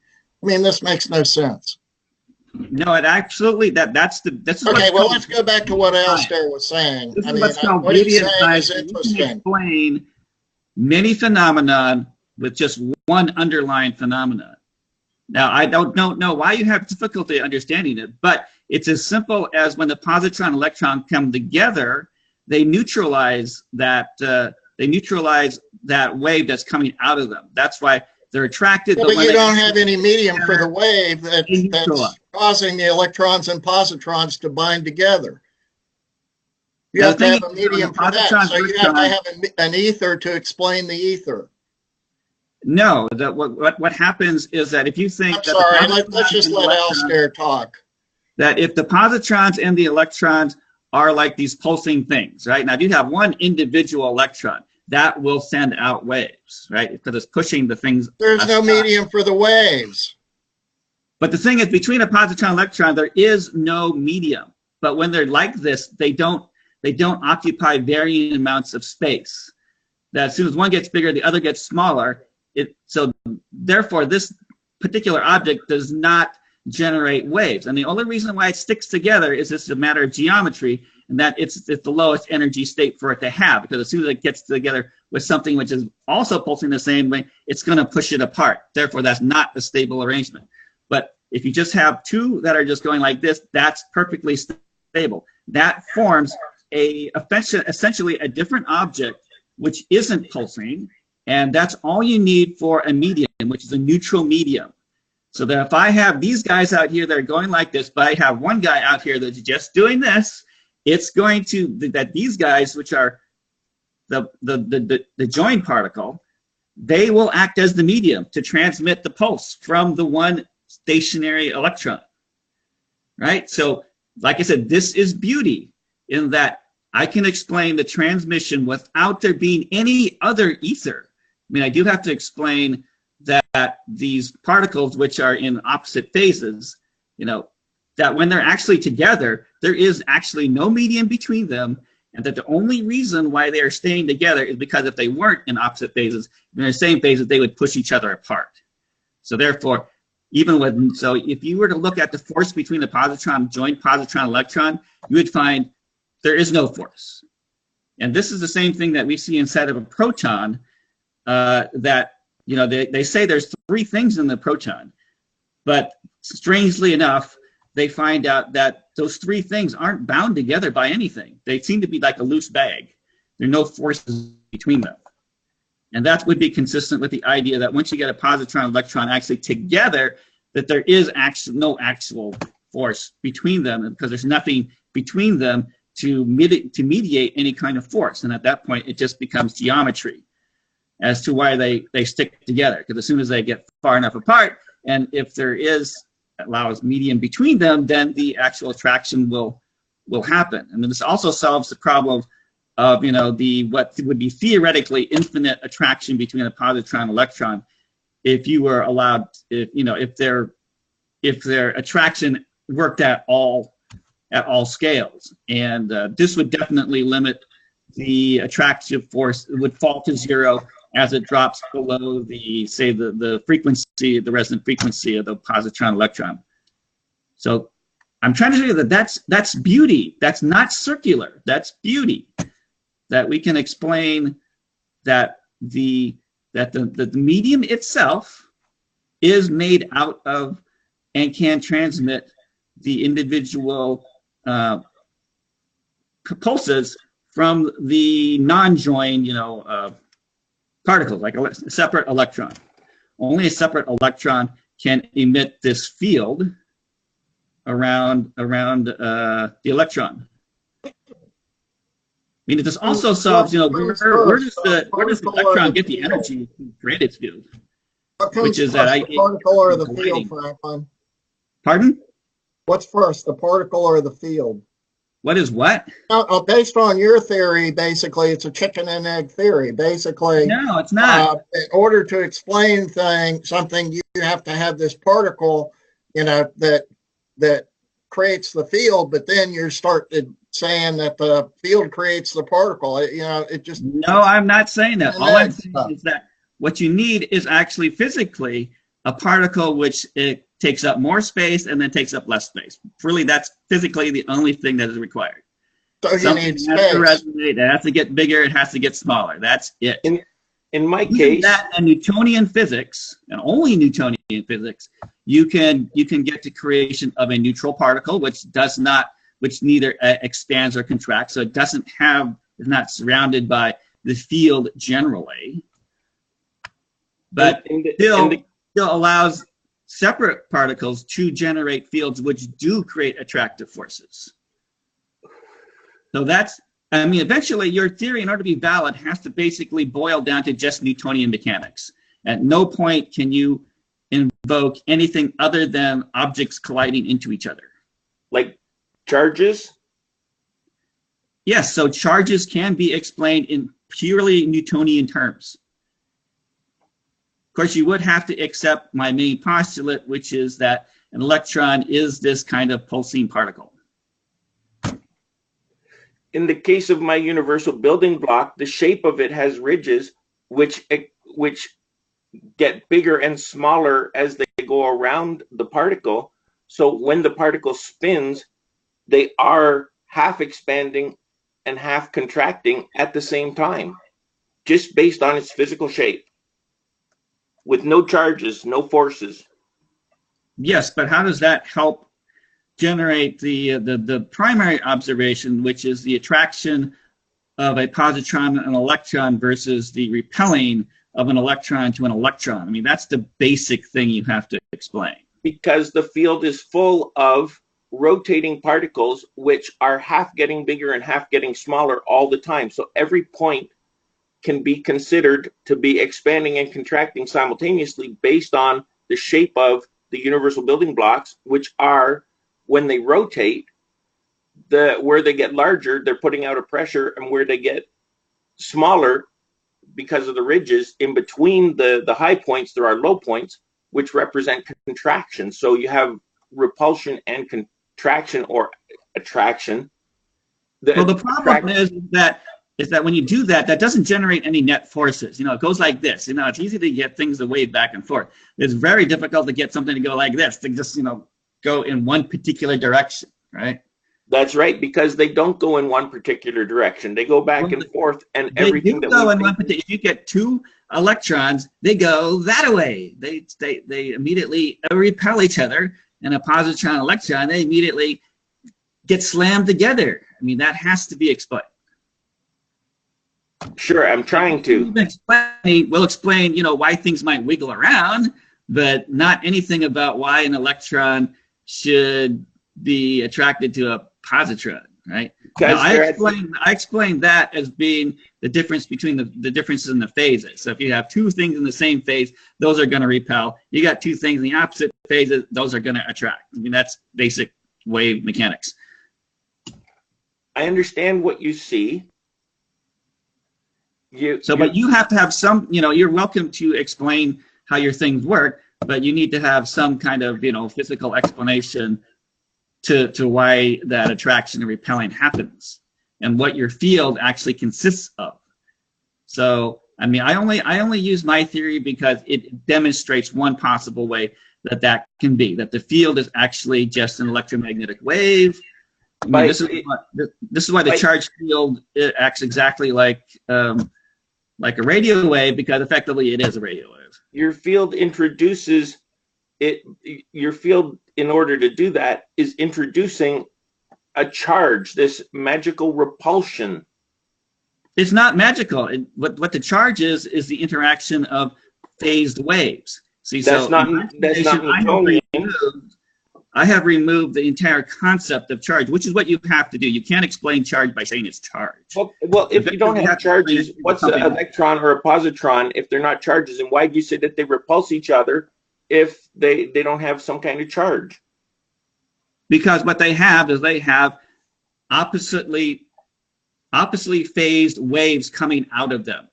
I mean, this makes no sense. No, it absolutely that's okay. Well, let's go back to what Alistair was saying. This is what's called beauty of science. You can explain many phenomenon with just one underlying phenomenon. Now, I don't know why you have difficulty understanding it, but it's as simple as when the positron and electron come together, they neutralize that wave that's coming out of them. That's why they're attracted. But you don't have any medium for the wave that's causing the electrons and positrons to bind together. You have to have a medium for that. So you have to have an ether to explain the ether. No, what happens is that if you think I'm sorry, let's just let Alistair talk. That if the positrons and the electrons are like these pulsing things, right? Now, if you have one individual electron, that will send out waves, right? Because it's pushing the things. There's no medium for the waves. But the thing is, between a positron and electron, there is no medium. But when they're like this, they don't occupy varying amounts of space. That as soon as one gets bigger, the other gets smaller. So therefore, this particular object does not generate waves. And the only reason why it sticks together is it's a matter of geometry, and that it's the lowest energy state for it to have, because as soon as it gets together with something which is also pulsing the same way, it's going to push it apart. Therefore, that's not a stable arrangement. But if you just have two that are just going like this, that's perfectly stable. That forms essentially a different object which isn't pulsing, and that's all you need for a medium, which is a neutral medium. So that if I have these guys out here that are going like this, but I have one guy out here that's just doing this, it's going to, that these guys, which are the joined particle, they will act as the medium to transmit the pulse from the one stationary electron, right? So, like I said, this is beauty in that I can explain the transmission without there being any other ether. I mean, I do have to explain that these particles, which are in opposite phases, that when they're actually together, there is actually no medium between them, and that the only reason why they are staying together is because if they weren't in opposite phases, in the same phases, they would push each other apart. So therefore, so if you were to look at the force between the joint positron electron, you would find there is no force. And this is the same thing that we see inside of a proton, that they say there's three things in the proton, but strangely enough, they find out that those three things aren't bound together by anything. They seem to be like a loose bag. There are no forces between them. And that would be consistent with the idea that once you get a positron and electron actually together, that there is no actual force between them, because there's nothing between them to mediate any kind of force. And at that point, it just becomes geometry as to why they stick together. Because as soon as they get far enough apart, and if there allows medium between them, then the actual attraction will happen. And then this also solves the problem of what would be theoretically infinite attraction between a positron and electron, if you were allowed, if their attraction worked at all scales. And this would definitely limit the attractive force. It would fall to zero as it drops below the frequency, the resonant frequency of the positron electron. So I'm trying to show you that that's beauty. That's not circular. That's beauty. That we can explain that the medium itself is made out of and can transmit the individual pulses from the non-joined, particles, like a separate electron. Only a separate electron can emit this field around the electron. I mean, this also solves, where does the electron get the energy to create its field? Which is that the particle or the field, Franklin? Pardon? What's first, the particle or the field? What is what? Based on your theory, basically, it's a chicken and egg theory. Basically, No, it's not. In order to explain something, you have to have this particle, that creates the field. But then you start saying that the field creates the particle. It just. No, I'm not saying that. All I'm saying is that what you need is actually physically a particle which it takes up more space and then takes up less space. Really, that's physically the only thing that is required. So you Something need space. has to resonate, it has to get bigger, it has to get smaller. That's it. In my Using case, that and Newtonian physics, and only Newtonian physics, you can get to creation of a neutral particle, which neither expands or contracts, so it is not surrounded by the field generally, but still allows separate particles to generate fields which do create attractive forces. So eventually your theory, in order to be valid, has to basically boil down to just Newtonian mechanics. At no point can you invoke anything other than objects colliding into each other. Like charges? Yes, so charges can be explained in purely Newtonian terms. Of course, you would have to accept my main postulate, which is that an electron is this kind of pulsing particle. In the case of my universal building block, the shape of it has ridges which get bigger and smaller as they go around the particle. So when the particle spins, they are half expanding and half contracting at the same time, just based on its physical shape, with no charges, no forces. Yes, but how does that help generate the primary observation, which is the attraction of a positron and an electron versus the repelling of an electron to an electron? I mean, that's the basic thing you have to explain. Because the field is full of rotating particles which are half getting bigger and half getting smaller all the time. So every point can be considered to be expanding and contracting simultaneously based on the shape of the universal building blocks, which are, when they rotate, where they get larger, they're putting out a pressure, and where they get smaller, because of the ridges in between the high points, there are low points, which represent contraction. So you have repulsion and contraction, or attraction. The problem is that when you do that, that doesn't generate any net forces. It goes like this. It's easy to get things to wave back and forth. It's very difficult to get something to go like this, to just, go in one particular direction, right? That's right, because they don't go in one particular direction. They go back and forth, and everything that go in one particular. If you get two electrons, they go that way. They immediately repel each other, and a positron electron, they immediately get slammed together. I mean, that has to be explained. Sure, I'm trying to. We'll explain, why things might wiggle around, but not anything about why an electron should be attracted to a positron, right? Now, I explained that as being the difference between the differences in the phases. So if you have two things in the same phase, those are going to repel. You got two things in the opposite phases, those are going to attract. I mean, that's basic wave mechanics. I understand what you see. But you have to have some, you're welcome to explain how your things work, but you need to have some kind of, physical explanation to why that attraction and repelling happens and what your field actually consists of. So, I mean, I only use my theory because it demonstrates one possible way that can be, that the field is actually just an electromagnetic wave. I mean, this is why the charge field acts exactly like a radio wave, because effectively it is a radio wave. Your field introduces it. Your field, in order to do that, is introducing a charge, this magical repulsion. It's not magical. What the charge is the interaction of phased waves. See, that's not Newtonian. I have removed the entire concept of charge, which is what you have to do. You can't explain charge by saying it's charge. Well, if you don't have charges, what's an electron or a positron if they're not charges? And why do you say that they repulse each other if they don't have some kind of charge? Because what they have is oppositely phased waves coming out of them.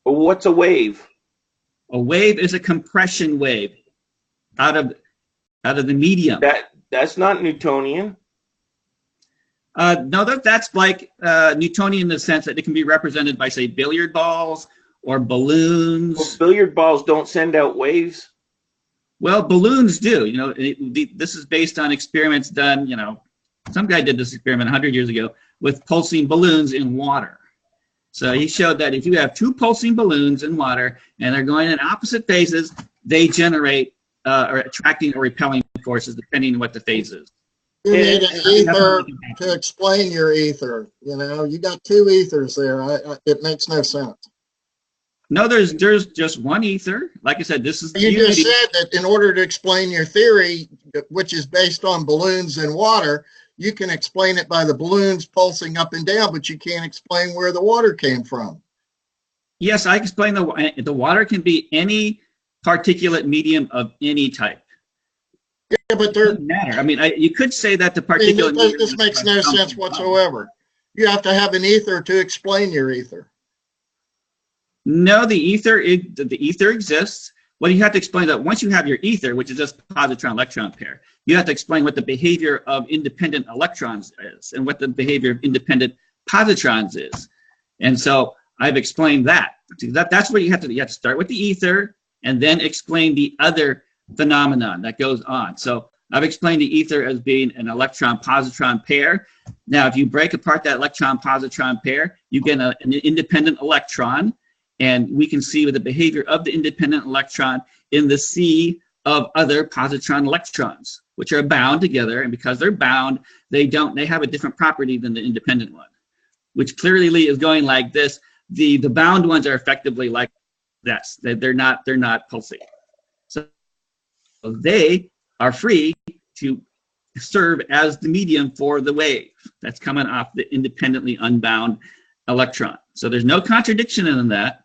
What's a wave? A wave is a compression wave out of the medium. That's not Newtonian. No, that's like Newtonian in the sense that it can be represented by, say, billiard balls or balloons. Well, billiard balls don't send out waves. Well, balloons do. You know, this is based on experiments done. You know, some guy did this experiment 100 years ago with pulsing balloons in water. So he showed that if you have two pulsing balloons in water and they're going in opposite phases, they generate or attracting or repelling forces depending on what the phase is. You need an ether to explain your ether. You know, you got two ethers there. It makes no sense. No, there's just one ether. Like I said, this is you just said that in order to explain your theory, which is based on balloons and water, you can explain it by the balloons pulsing up and down, but you can't explain where the water came from. Yes, I explain the water can be any particulate medium of any type. Yeah, but there doesn't matter. I mean, you could say that the particulate medium. This makes no sense whatsoever. You have to have an ether to explain your ether. No, the ether exists. Well, you have to explain that once you have your ether, which is just positron-electron pair, you have to explain what the behavior of independent electrons is and what the behavior of independent positrons is. And so I've explained that. That's what you have to do. You have to start with the ether and then explain the other phenomenon that goes on. So I've explained the ether as being an electron-positron pair. Now, if you break apart that electron-positron pair, you get an independent electron. And we can see the behavior of the independent electron in the sea of other positron electrons, which are bound together. And because they're bound, they have a different property than the independent one, which clearly is going like this. The bound ones are effectively like this. They're not pulsing. So they are free to serve as the medium for the wave that's coming off the independently unbound electron. So there's no contradiction in that.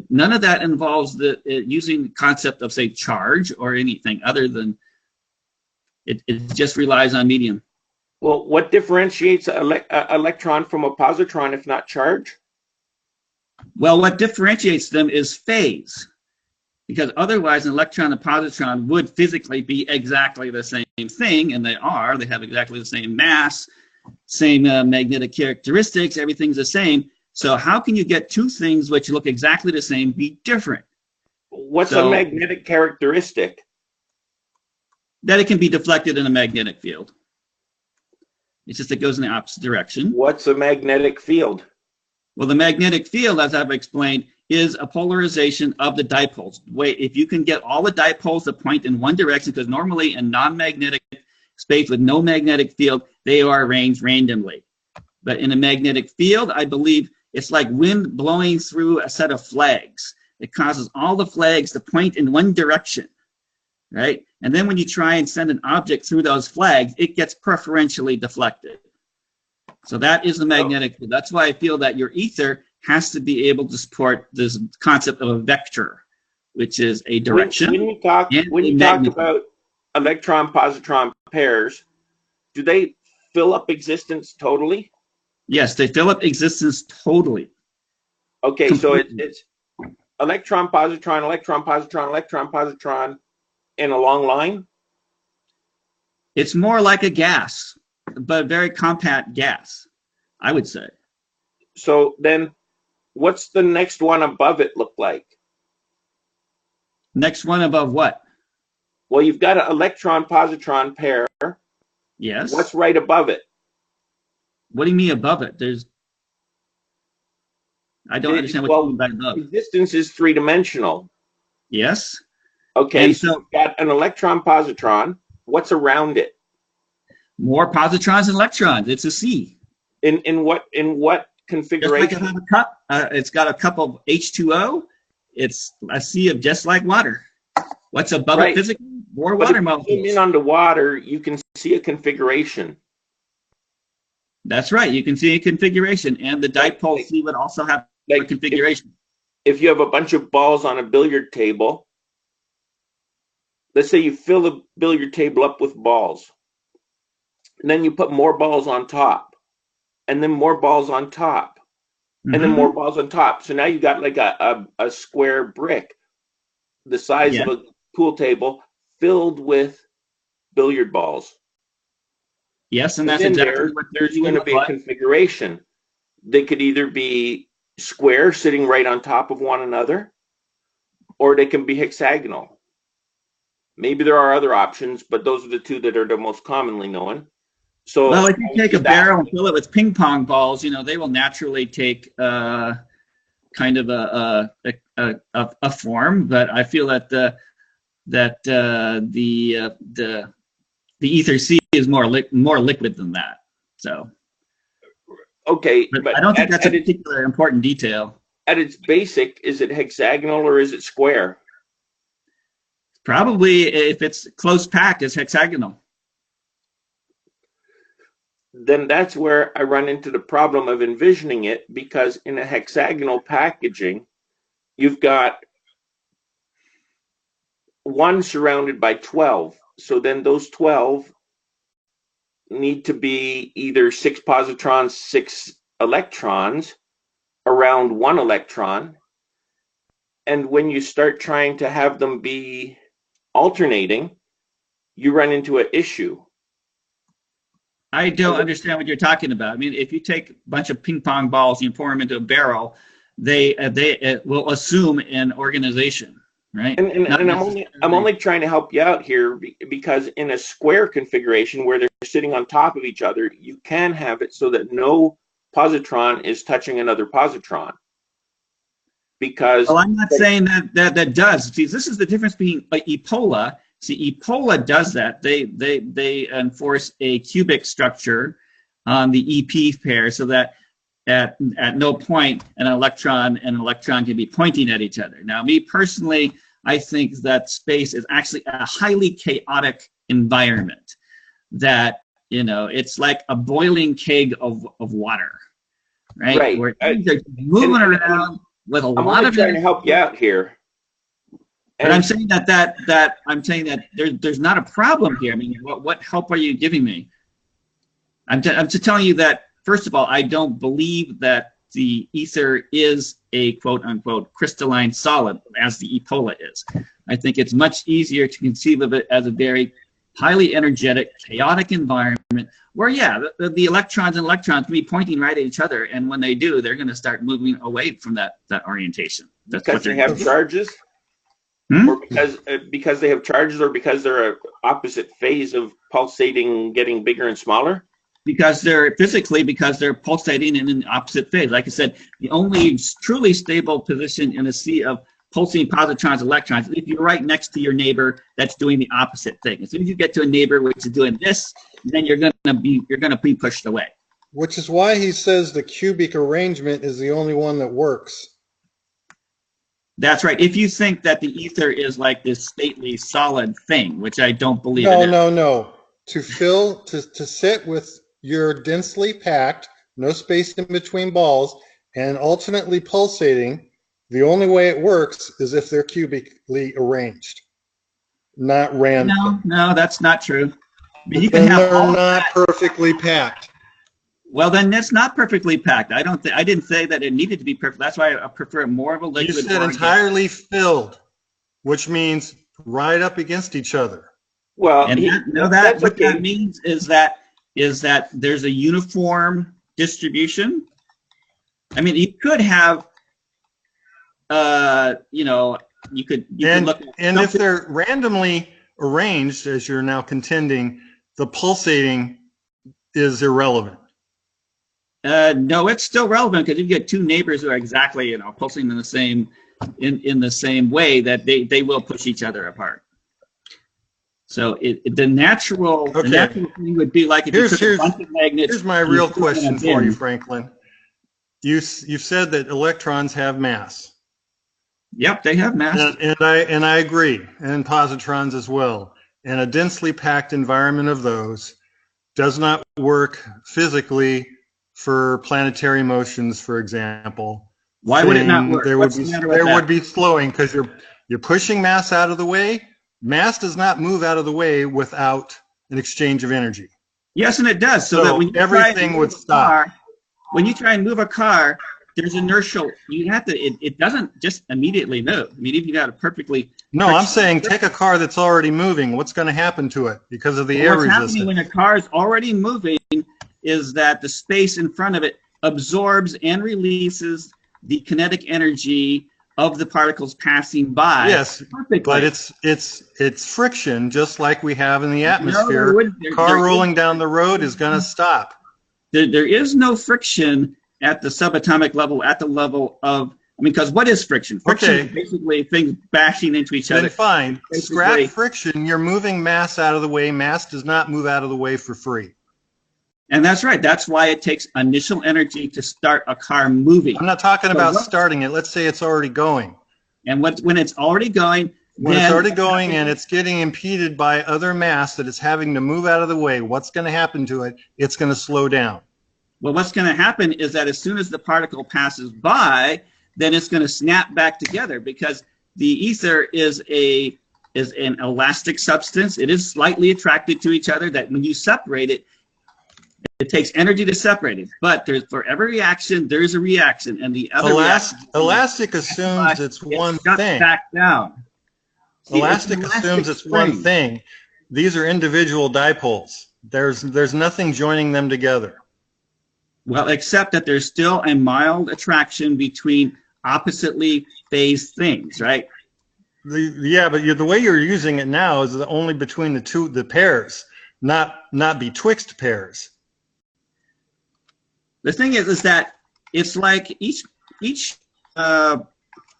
None of that involves using the concept of, say, charge or anything other than it just relies on medium. Well, what differentiates an electron from a positron if not charge? Well, what differentiates them is phase, because otherwise an electron and positron would physically be exactly the same thing, and they have exactly the same mass, same magnetic characteristics, everything's the same. So how can you get two things which look exactly the same be different? What's a magnetic characteristic? That it can be deflected in a magnetic field. It's just it goes in the opposite direction. What's a magnetic field? Well, the magnetic field, as I've explained, is a polarization of the dipoles. If you can get all the dipoles to point in one direction, because normally in non-magnetic space with no magnetic field, they are arranged randomly. But in a magnetic field, I believe it's like wind blowing through a set of flags. It causes all the flags to point in one direction, right? And then when you try and send an object through those flags, it gets preferentially deflected. So that is the magnetic field. That's why I feel that your ether has to be able to support this concept of a vector, which is a direction. When you talk about electron-positron pairs, do they fill up existence totally? Yes, they fill up existence totally. Okay, completely. So it's electron, positron, electron, positron, electron, positron in a long line? It's more like a gas, but very compact gas, I would say. So then what's the next one above it look like? Next one above what? Well, you've got an electron-positron pair. Yes. What's right above it? What do you mean above it? I don't understand what you mean by above. Existence is three-dimensional. Yes. Okay, and so you've got an electron-positron. What's around it? More positrons and electrons. It's a sea. In what configuration? Just like a cup. It's got a cup of H2O. It's a sea of just like water. What's above it physically? More water molecules. If you zoom in on the water, you can see a configuration. That's right. You can see a configuration, and the dipole C would also have a configuration. If you have a bunch of balls on a billiard table, let's say you fill the billiard table up with balls, and then you put more balls on top. and then more balls on top, and then more balls on top. So now you got like a square brick the size of a pool table filled with billiard balls. Yes, and that's exactly what there's going to be a configuration. They could either be square, sitting right on top of one another, or they can be hexagonal. Maybe there are other options, but those are the two that are the most commonly known. So, well, if you take a barrel and fill it with ping pong balls, they will naturally take kind of a form. But I feel that the ether C is more liquid than that. So, okay, but I don't think that's a particular important detail. At its basic, is it hexagonal or is it square? Probably, if it's close packed, it's hexagonal. Then that's where I run into the problem of envisioning it, because in a hexagonal packaging, you've got one surrounded by 12. So then those 12 need to be either 6 positrons, 6 electrons around one electron. And when you start trying to have them be alternating, you run into an issue. I don't understand what you're talking about. I mean, if you take a bunch of ping pong balls and you pour them into a barrel, they will assume an organization, right? And I'm only trying to help you out here, because in a square configuration where they're sitting on top of each other, you can have it so that no positron is touching another positron. Because I'm not saying that does. See, this is the difference between Epola. See, Epola does that. They enforce a cubic structure on the EP pair, so that at no point an electron and an electron can be pointing at each other. Now, me personally, I think that space is actually a highly chaotic environment. That it's like a boiling keg of water, right? Right. Where things are moving around with a lot of. I'm trying to help you out here. But I'm saying that there's not a problem here. I mean, what help are you giving me? I'm just telling you that, first of all, I don't believe that the ether is a quote unquote crystalline solid as the Epola is. I think it's much easier to conceive of it as a very highly energetic, chaotic environment where, the electrons and electrons can be pointing right at each other, and when they do, they're going to start moving away from that orientation. That's because they have charges. Or because they have charges, or because they're an opposite phase of pulsating, getting bigger and smaller? Because they're pulsating in an opposite phase. Like I said, the only truly stable position in a sea of pulsating positrons, electrons, if you're right next to your neighbor that's doing the opposite thing. As soon as you get to a neighbor which is doing this, then you're gonna be pushed away. Which is why he says the cubic arrangement is the only one that works. That's right. If you think that the ether is like this stately, solid thing, which I don't believe it is. No. To sit with your densely packed, no space in between balls, and alternately pulsating, the only way it works is if they're cubically arranged, not random. No, that's not true. I mean, they're not perfectly packed. Well, then it's not perfectly packed. I didn't say that it needed to be perfect. That's why I prefer more of a liquid. You said entirely filled, which means right up against each other. Well, that means is that there's a uniform distribution. I mean, you could have, you could look at and if they're randomly arranged, as you're now contending, the pulsating is irrelevant. No, it's still relevant, because you get two neighbors who are exactly, pulsing in the same way, that they will push each other apart. So the natural thing would be like if you took a bunch of magnets. Here's my real question for you, Franklin. You've said that electrons have mass. Yep, they have mass. And I agree, and positrons as well. And a densely packed environment of those does not work physically for planetary motions, for example. Why would it not work? There would be slowing, because you're pushing mass out of the way. Mass does not move out of the way without an exchange of energy. Yes, and it does. So that when everything would stop. when you try and move a car, there's inertial. You have to. It doesn't just immediately move. I mean, if you got a perfectly. No, I'm saying take a car that's already moving. What's going to happen to it because of the air resistance? What's happening when a car is already moving is that the space in front of it absorbs and releases the kinetic energy of the particles passing by. Yes, perfectly. But it's friction, just like we have in the atmosphere. Car rolling down the road is going to stop. There is no friction at the subatomic level, at the level of, I mean, because what is friction? Friction is basically things bashing into each other. Then fine. Scrap friction, you're moving mass out of the way. Mass does not move out of the way for free. And that's right. That's why it takes initial energy to start a car moving. I'm not talking about starting it. Let's say it's already going. And when it's already going, and it's getting impeded by other mass that it's having to move out of the way, what's going to happen to it? It's going to slow down. Well, what's going to happen is that as soon as the particle passes by, then it's going to snap back together, because the ether is an elastic substance. It is slightly attracted to each other, that when you separate it, it takes energy to separate it. But for every reaction, there's a reaction, and the other elastic assumes it's one thing. Back down. Elastic assumes it's one thing. These are individual dipoles. There's nothing joining them together. Well, except that there's still a mild attraction between oppositely phased things, right? But the way you're using it now is only between the pairs, not betwixt pairs. The thing is that it's like each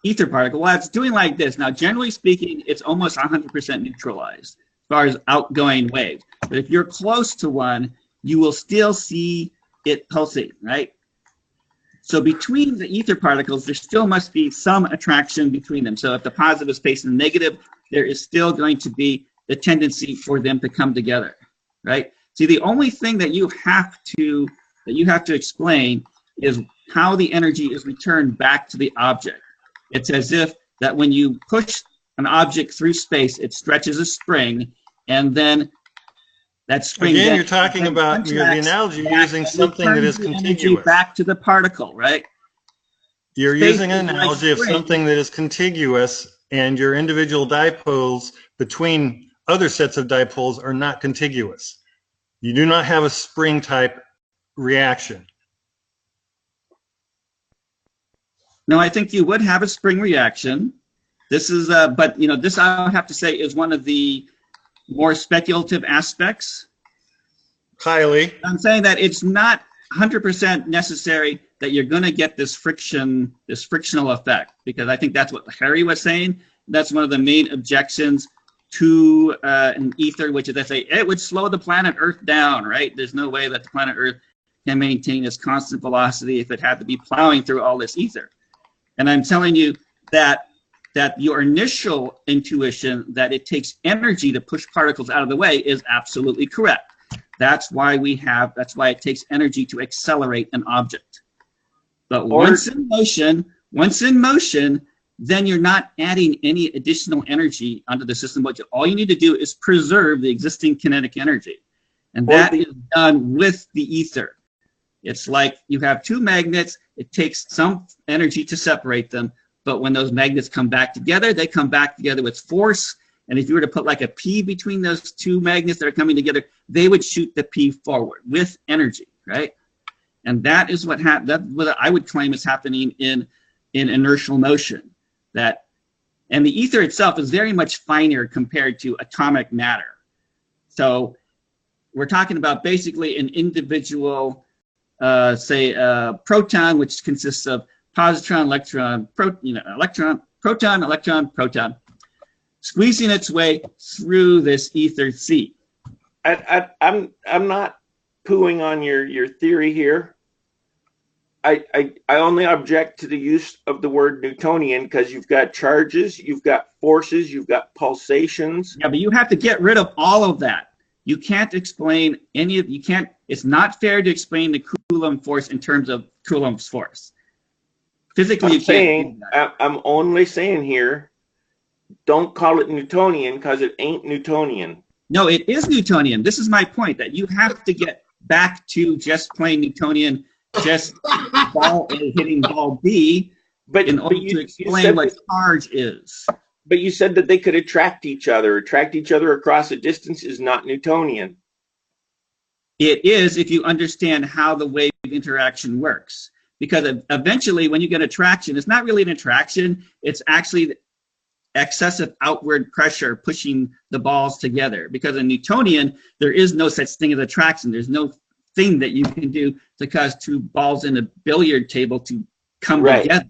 ether particle, well, it's doing like this. Now, generally speaking, it's almost 100% neutralized as far as outgoing waves. But if you're close to one, you will still see it pulsing, right? So between the ether particles, there still must be some attraction between them. So if the positive is facing the negative, there is still going to be the tendency for them to come together, right? See, the only thing that you have to explain is how the energy is returned back to the object. It's as if that when you push an object through space, it stretches a spring, and then that spring. Again, you're talking about the analogy using something that is contiguous. Back to the particle, right? You're using an analogy of something that is contiguous, and your individual dipoles between other sets of dipoles are not contiguous. You do not have a spring type reaction. No, I think you would have a spring reaction. This is, but this I have to say is one of the more speculative aspects. Highly. I'm saying that it's not 100% necessary that you're going to get this frictional effect, because I think that's what Harry was saying. That's one of the main objections to an ether, which is they say it would slow the planet Earth down, right? There's no way that the planet Earth can maintain its constant velocity if it had to be plowing through all this ether. And I'm telling you that your initial intuition that it takes energy to push particles out of the way is absolutely correct. That's why it takes energy to accelerate an object. But once in motion, then you're not adding any additional energy onto the system. All you need to do is preserve the existing kinetic energy. And that is done with the ether. It's like you have two magnets. It takes some energy to separate them. But when those magnets come back together, they come back together with force. And if you were to put like a P between those two magnets that are coming together, they would shoot the P forward with energy, right? And that is what I would claim is happening in inertial motion. And the ether itself is very much finer compared to atomic matter. So we're talking about basically an individual, say, proton, which consists of positron, electron, proton, electron, proton, squeezing its way through this ether sea. I'm not pooing on your theory here. I only object to the use of the word Newtonian because you've got charges, you've got forces, you've got pulsations. Yeah, but you have to get rid of all of that. You can't explain it's not fair to explain the Coulomb force in terms of Coulomb's force. Physically, I'm only saying here, don't call it Newtonian because it ain't Newtonian. No, it is Newtonian. This is my point, that you have to get back to just plain Newtonian just ball A hitting ball B in order to explain what charge is. But you said that they could attract each other. Attract each other across a distance is not Newtonian. It is if you understand how the wave interaction works. Because eventually when you get attraction, it's not really an attraction, it's actually excessive outward pressure pushing the balls together. Because in Newtonian, there is no such thing as attraction. There's no thing that you can do to cause two balls in a billiard table to come together.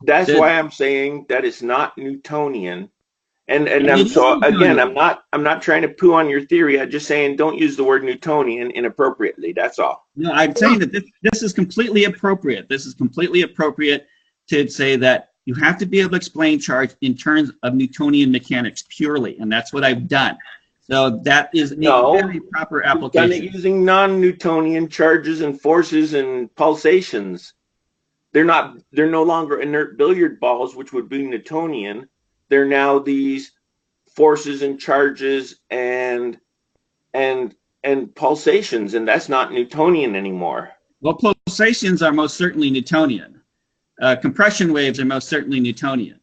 That's why I'm saying that it's not Newtonian. And again, I'm not trying to poo on your theory. I'm just saying don't use the word Newtonian inappropriately. That's all. No, I'm saying that this is completely appropriate. This is completely appropriate to say that you have to be able to explain charge in terms of Newtonian mechanics purely, and that's what I've done. So that is a very proper application. You've done it using non-Newtonian charges and forces and pulsations. They're no longer inert billiard balls, which would be Newtonian. They're now these forces and charges and pulsations, and that's not Newtonian anymore. Well, pulsations are most certainly Newtonian. Compression waves are most certainly Newtonian.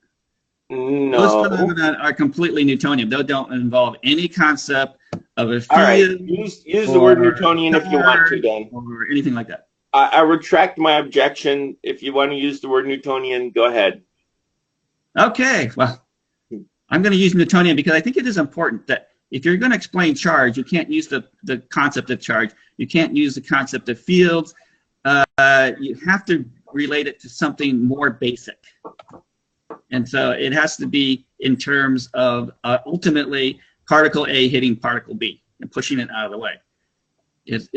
No. Those phenomena are completely Newtonian. They don't involve any concept of a field. All right, use the word Newtonian if you want to, then. Or anything like that. I retract my objection. If you want to use the word Newtonian, go ahead. Okay, well, I'm going to use Newtonian because I think it is important that if you're going to explain charge, you can't use the concept of charge. You can't use the concept of fields. You have to relate it to something more basic. And so it has to be in terms of ultimately particle A hitting particle B and pushing it out of the way is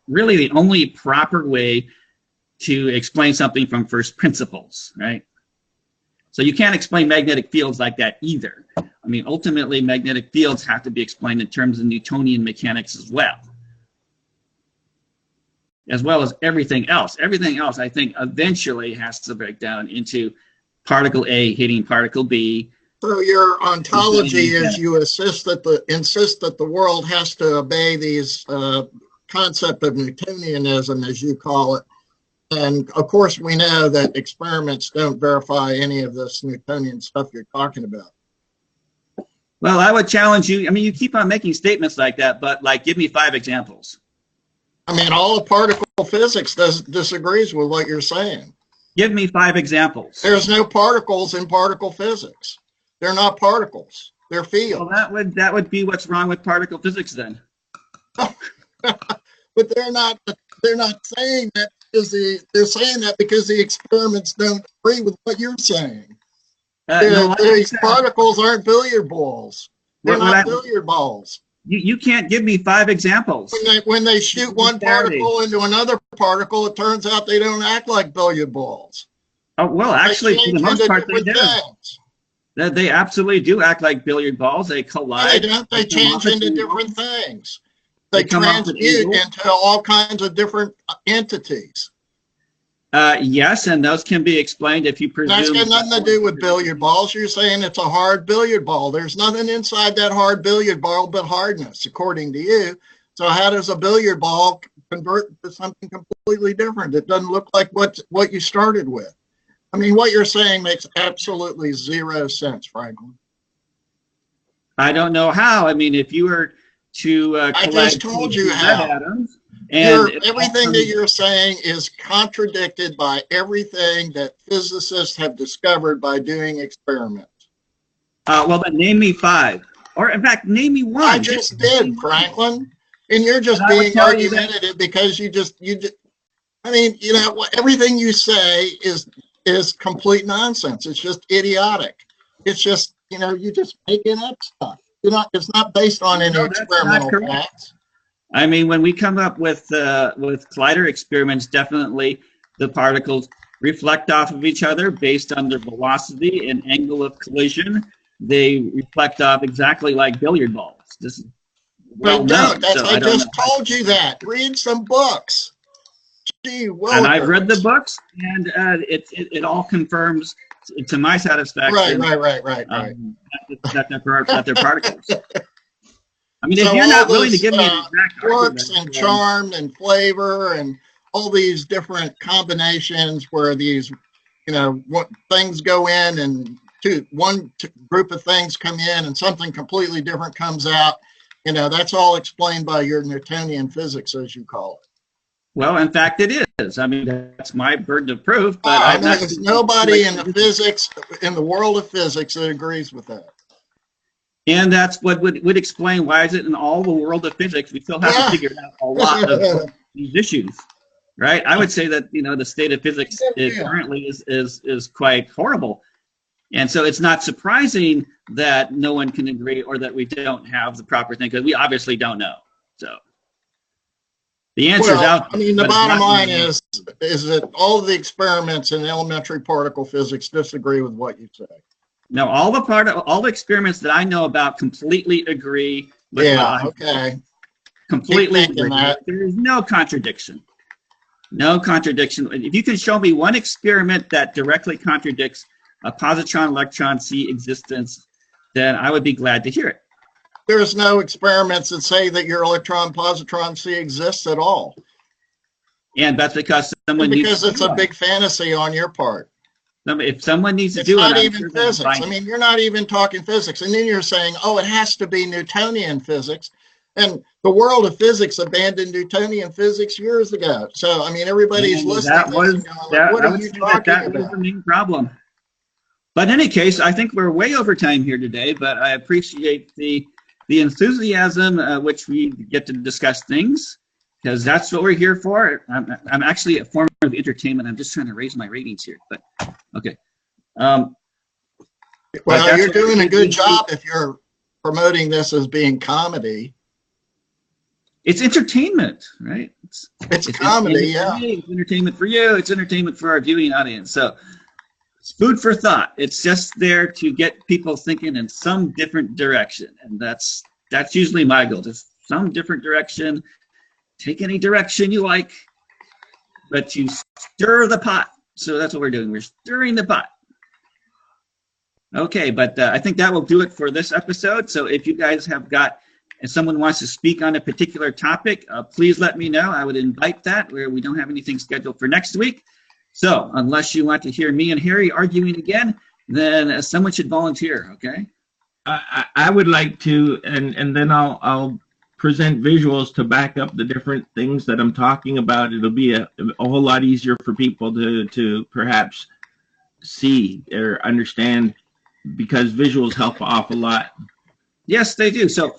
really the only proper way to explain something from first principles, right? So you can't explain magnetic fields like that either. I mean, ultimately, magnetic fields have to be explained in terms of Newtonian mechanics as well as everything else. Everything else, I think, eventually has to break down into particle A hitting particle B. So your ontology is you insist that the world has to obey these concept of Newtonianism, as you call it. And of course, we know that experiments don't verify any of this Newtonian stuff you're talking about. Well, I would challenge you. I mean, you keep on making statements like that, but like, give me 5 examples. I mean, all of particle physics disagrees with what you're saying. Give me 5 examples. There's no particles in particle physics. They're not particles. They're fields. Well, that would be what's wrong with particle physics then. But they're not saying that. They're saying that because the experiments don't agree with what you're saying. These particles aren't billiard balls. They're not billiard balls. You can't give me 5 examples. When they shoot one particle into another particle, it turns out they don't act like billiard balls. Oh, well, actually, for the most part, they do. They absolutely do act like billiard balls. They collide. They don't. They change into different things. They transmute into all kinds of different entities. Yes, and those can be explained if you presume. That's got nothing to do with billiard balls. You're saying it's a hard billiard ball. There's nothing inside that hard billiard ball but hardness, according to you. So how does a billiard ball convert to something completely different? It doesn't look like what you started with. I mean, what you're saying makes absolutely 0 sense, Franklin. I don't know how. I mean, if you were to I just told you how. Atoms, and everything that you're saying is contradicted by everything that physicists have discovered by doing experiments. Well, then name me 5. Or, in fact, name me 1. I just did, Franklin. And you're just being argumentative because you just, I mean, you know, everything you say is complete nonsense. It's just idiotic. It's just, you know, you're just making up stuff. It's not based on any experimental facts. I mean, when we come up with collider experiments, definitely the particles reflect off of each other based on their velocity and angle of collision. They reflect off exactly like billiard balls. This is well known. I just told you that. Read some books. Gee, and I've read the books, and it all confirms to my satisfaction. Right. That they're particles. I mean, if So you're all not willing to this give me an exact quirks argument, and charm and flavor and all these different combinations where these, what things go in and one group of things come in and something completely different comes out. That's all explained by your Newtonian physics, as you call it. well, in fact, it is. I mean, that's my burden of proof, but I I'm know not. there's nobody in the world of physics that agrees with that. And that's what would explain why is it in all the world of physics we still have to figure out a lot of these issues, right? I would say that the state of physics currently is quite horrible, and so it's not surprising that no one can agree or that we don't have the proper thing because we obviously don't know. So the answer is out. I mean, the bottom line is that all of the experiments in elementary particle physics disagree with what you say. No, all the experiments that I know about completely agree with completely agree. There is no contradiction. No contradiction. If you can show me one experiment that directly contradicts a positron-electron C existence, then I would be glad to hear it. There's no experiments that say that your electron-positron C exists at all. And that's because someone needs to do it. Because it's a big fantasy on your part. If someone needs to do it, it's not even physics. I mean, you're not even talking physics. And then you're saying, oh, it has to be Newtonian physics. And the world of physics abandoned Newtonian physics years ago. So, I mean, everybody's listening. That was the main problem. But in any case, I think we're way over time here today, but I appreciate the enthusiasm which we get to discuss things, because that's what we're here for. I'm actually a form of entertainment. I'm just trying to raise my ratings here, but okay. Well, you're doing a good job if you're promoting this as being comedy. It's entertainment, right? It's comedy, yeah. It's entertainment for you. It's entertainment for our viewing audience. So it's food for thought. It's just there to get people thinking in some different direction, and that's usually my goal. Just some different direction. Take any direction you like, but you stir the pot. So that's what we're doing. We're stirring the pot. Okay, but I think that will do it for this episode. So if you guys if someone wants to speak on a particular topic, please let me know. I would invite that where we don't have anything scheduled for next week. So unless you want to hear me and Harry arguing again, then someone should volunteer, okay? I would like to, and then I'll present visuals to back up the different things that I'm talking about. It'll be a whole lot easier for people to perhaps see or understand, because visuals help off a lot. Yes, they do. So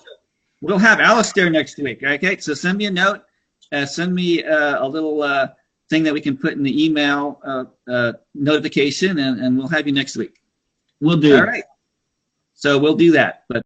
we'll have Alistair next week, okay? So send me a note, send me a little thing that we can put in the email notification, and we'll have you next week. We'll do. All right. So we'll do that. But